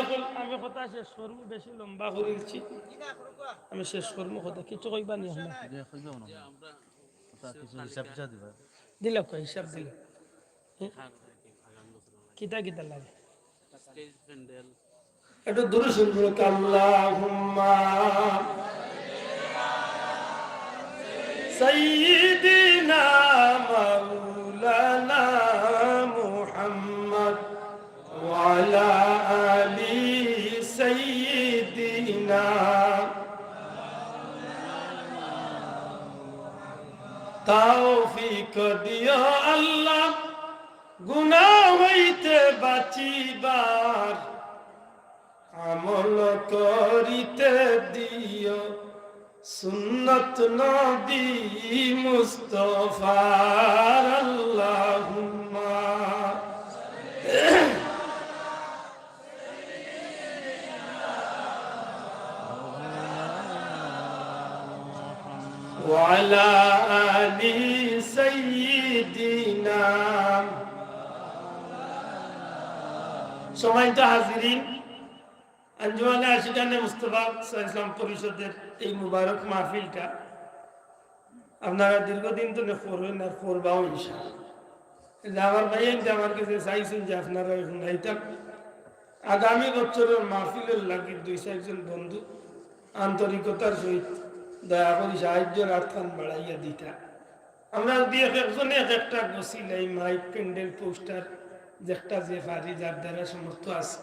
আমি কথা শেষ করবো, বেশি লম্বা করেছি, আমি শেষ করবো কথা। কিছু কইবা নি আমরা দিল হিসাব দিল কিতা কিতা লাগে একটু দূরে শুনবো। আল্লাহুম্মা সাইয়্যিদিনা মাওলানা মুহাম্মদ ওয়া আলা আলি সাইয়্যিদিনা তৌফিক দিও আল্লাহ গুনাহ হইতে বাঁচিবার, আমল করিতে দিও সুন্নত নবী মুস্তাফার। আল্লাহুম্মা ওয়া আলা আলি সাইয়্যিদিনা। সম্মানিত হাজিরিন, আঞ্জুমানে আশিকানে মুস্তাফা ইসলাম পরিষদের এই মুবারক মাহফিলটা আপনারা দীর্ঘদিন তো করবেন আর করবাও ইনশাআল্লাহ। আমার ভাই আমার কাছে চাইছেন যে আপনারা শুনাইতাম আগামী বছরের মাহফিলের লাগি 2-4 বন্ধু আন্তরিকতার সহিত দয়া করে সাহায্যের আর্থান বাড়াইয়া দিতা। আমরা যদি একজনে একটা গছিলাই মাইক প্যান্ডেল পোস্টার যেটা যে পারি যার দ্বারা সমর্থ আছে,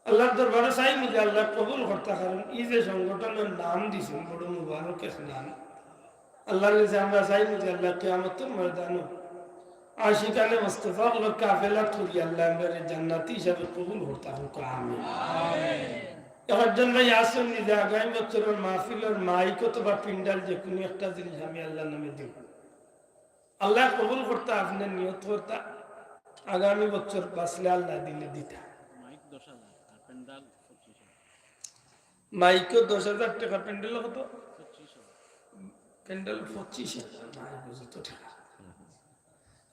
আল্লাহর দরবারে চাইনি যে আল্লাহ কবুল করতে, কারণ এই যে সংগঠনের নাম দিছেন বড় মুবারক এক নাম। আল্লাহর কাছে আমরা চাইনি যে আল্লাহ কিয়ামতের ময়দানে আশিকানে মুস্তাফা হলো কাফেলা করি আল্লাহ আমরা জান্নাতি হিসাবে কবুল করতে হোক আমিন। একজন ভাই আসেন যে আগামী বছরের মাহফিলের মাইক অথবা পিন্ডাল যে কোনো একটা জিনিস আমি আল্লাহর নামে দিব, আল্লাহ কবুল করতে আপনার নিয়ত করতে আগামী বছর বাঁচলে আল্লাহ দিলে দিতা। মাইকও 10,000 টাকা, প্যান্ডেল কত? প্যান্ডেল 25,000 টাকা।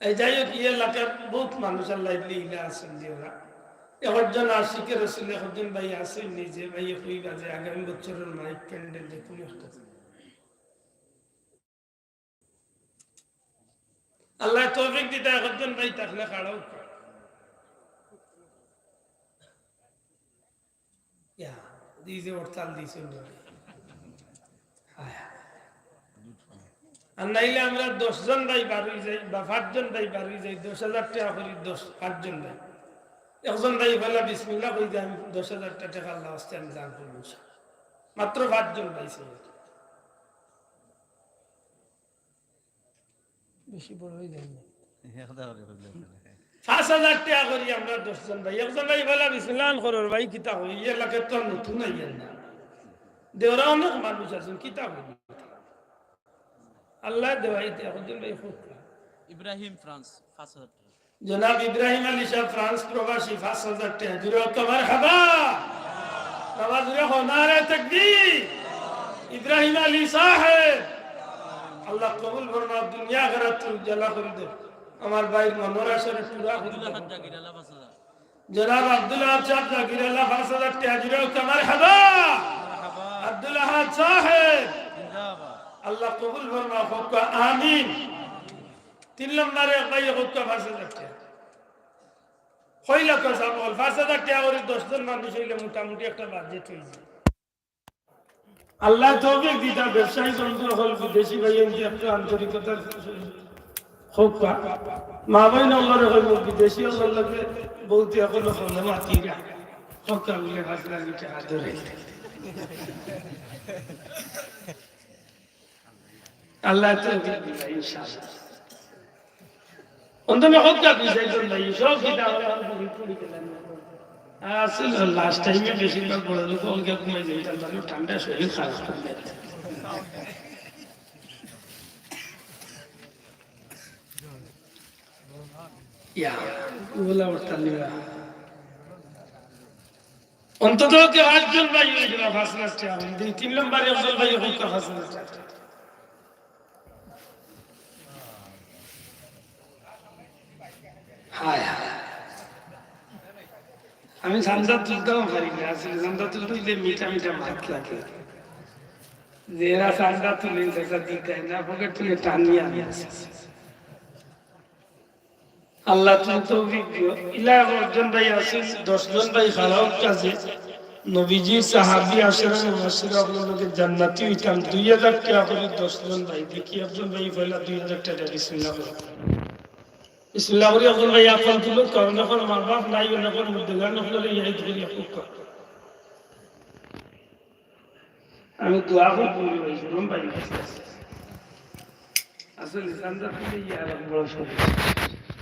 এই যাই হোক, এই এলাকার বহুত মানুষ আল্লাহ ইলা আছেন যে ওরা একজন আশিকে রসুল একজন ভাই আছেন নিজে ভাই কইবা যে আগামী বছরের মাইক প্যান্ডেল যে কোনো একটা আল্লাহ তৌফিক দিতে একজন ভাই থাকলে খাড়াও দিয়েছে হরতাল দিয়েছে। আর নাইলে আমরা 10 জন ভাই বার হয়ে যাই বা 5 জন ভাই বার হয়ে যাই, 10,000 টাকা করি 5 জন ভাই। একজন ভাই বলা বিসমিল্লাহ কই যে আমি 10,000 টাকা আল্লাহ হস্তে আমি দান করবো, মাত্র 5 জন ভাই ছিল। বেশি বড় হয়ে যায় না, 5,000 টাকা করি আমরা 10 জন ভাই। একজন ভাই বলা বিসমিল্লাহ করর ভাই কিতা হই এই এলাকায় তো নতুন আইয়েন না, দেওরা অনেক মানুষ আছেন কিতা হই আল্লাহ দেওয়াইতে। একজন ভাই ইব্রাহিম ফ্রান্স 5,000 টাকা। জনাব ইব্রাহিম আলী শাহ ফ্রান্স প্রবাসী 5,000 টাকা। জুড়ে তোমার হাবা আওয়াজ রে হো নারে তাকবীর। ইব্রাহিম আলী সাহেব আল্লাহ কবুল ফরমা, দুনিয়া আখিরাতুল জালা করে দে। আমার ভাই মনোরা শরীফ পুরা করে দে। জনাব আব্দুল্লাহ সাহেব জাকিরুল্লাহ 5,000 টাকা। জুড়ে তোমার হাবা আব্দুল্লাহ সাহেব জিন্দাবাদ। আল্লাহ কবুল ফরমা হোক আমিন। 3 নম্বরে ভাই হোক 5,000 টাকা। হইলা কথা বল 5,000 টাকা করে 10 জন মানুষ হইলে মোটামুটি একটা বাজেট হয়ে যায়। আল্লাহ তৌফিক দিতা ব্যবসায়ী বন্ধু হল বিদেশি ভাই এমনি একটা আন্তরিকতার হোক মা ভাই নগর হইল বিদেশি হল লাগে বলতে এখনো হলে মাতিরা হোক বলে হাজরা লিখে হাতে রেখে আল্লাহ তৌফিক দিবে ইনশাআল্লাহ অন্তত হোক না বুঝাই তো নাই সব কি দাওয়া পড়ি গেলেন আসলে লাস্ট টাইমে বেশিরভাগ বড় লোক অলগা ঘুমাই যায় তার ঠান্ডা শরীর খারাপ হয়ে যায় ইয়া ওলা ওরতালিরা অন্তত কে আটজন ভাই হয়ে গেল ফাসনাস্টে আমি দুই তিন নম্বরে একজন ভাই হোক ফাসনাস্টে হায় হায় আমি সান্দা তুলতেও পারি না আসলে সান্দা তুলতে মিঠা মিঠা মাছ লাগে যেরা সান্দা তুলে সেটা দিতে না পকেট তুলে টান নিয়ে আমি আসি আল্লাহ তুমি তৌফিক দিও ইলা 11 জন ভাই আছেন 10 জন ভাই খারাপ কাজে নবীজি সাহাবী আশরা মুবাশশিরা আপনাদের জান্নাতি হইতাম 2000 টাকা করে 10 জন ভাই দেখি একজন ভাই পয়লা 2000 টাকা বিসমিল্লাহ বিসমিল্লাহ করে একজন ভাই আপন তুলো করোনা কোন মা বাপ নাই না কোন মুদ্দাগান হলে এই ধরে হুক আমি দোয়া করি ভাই শুনুন ভাই আসলে সান্দা তুলে ইয়া বড় সমস্যা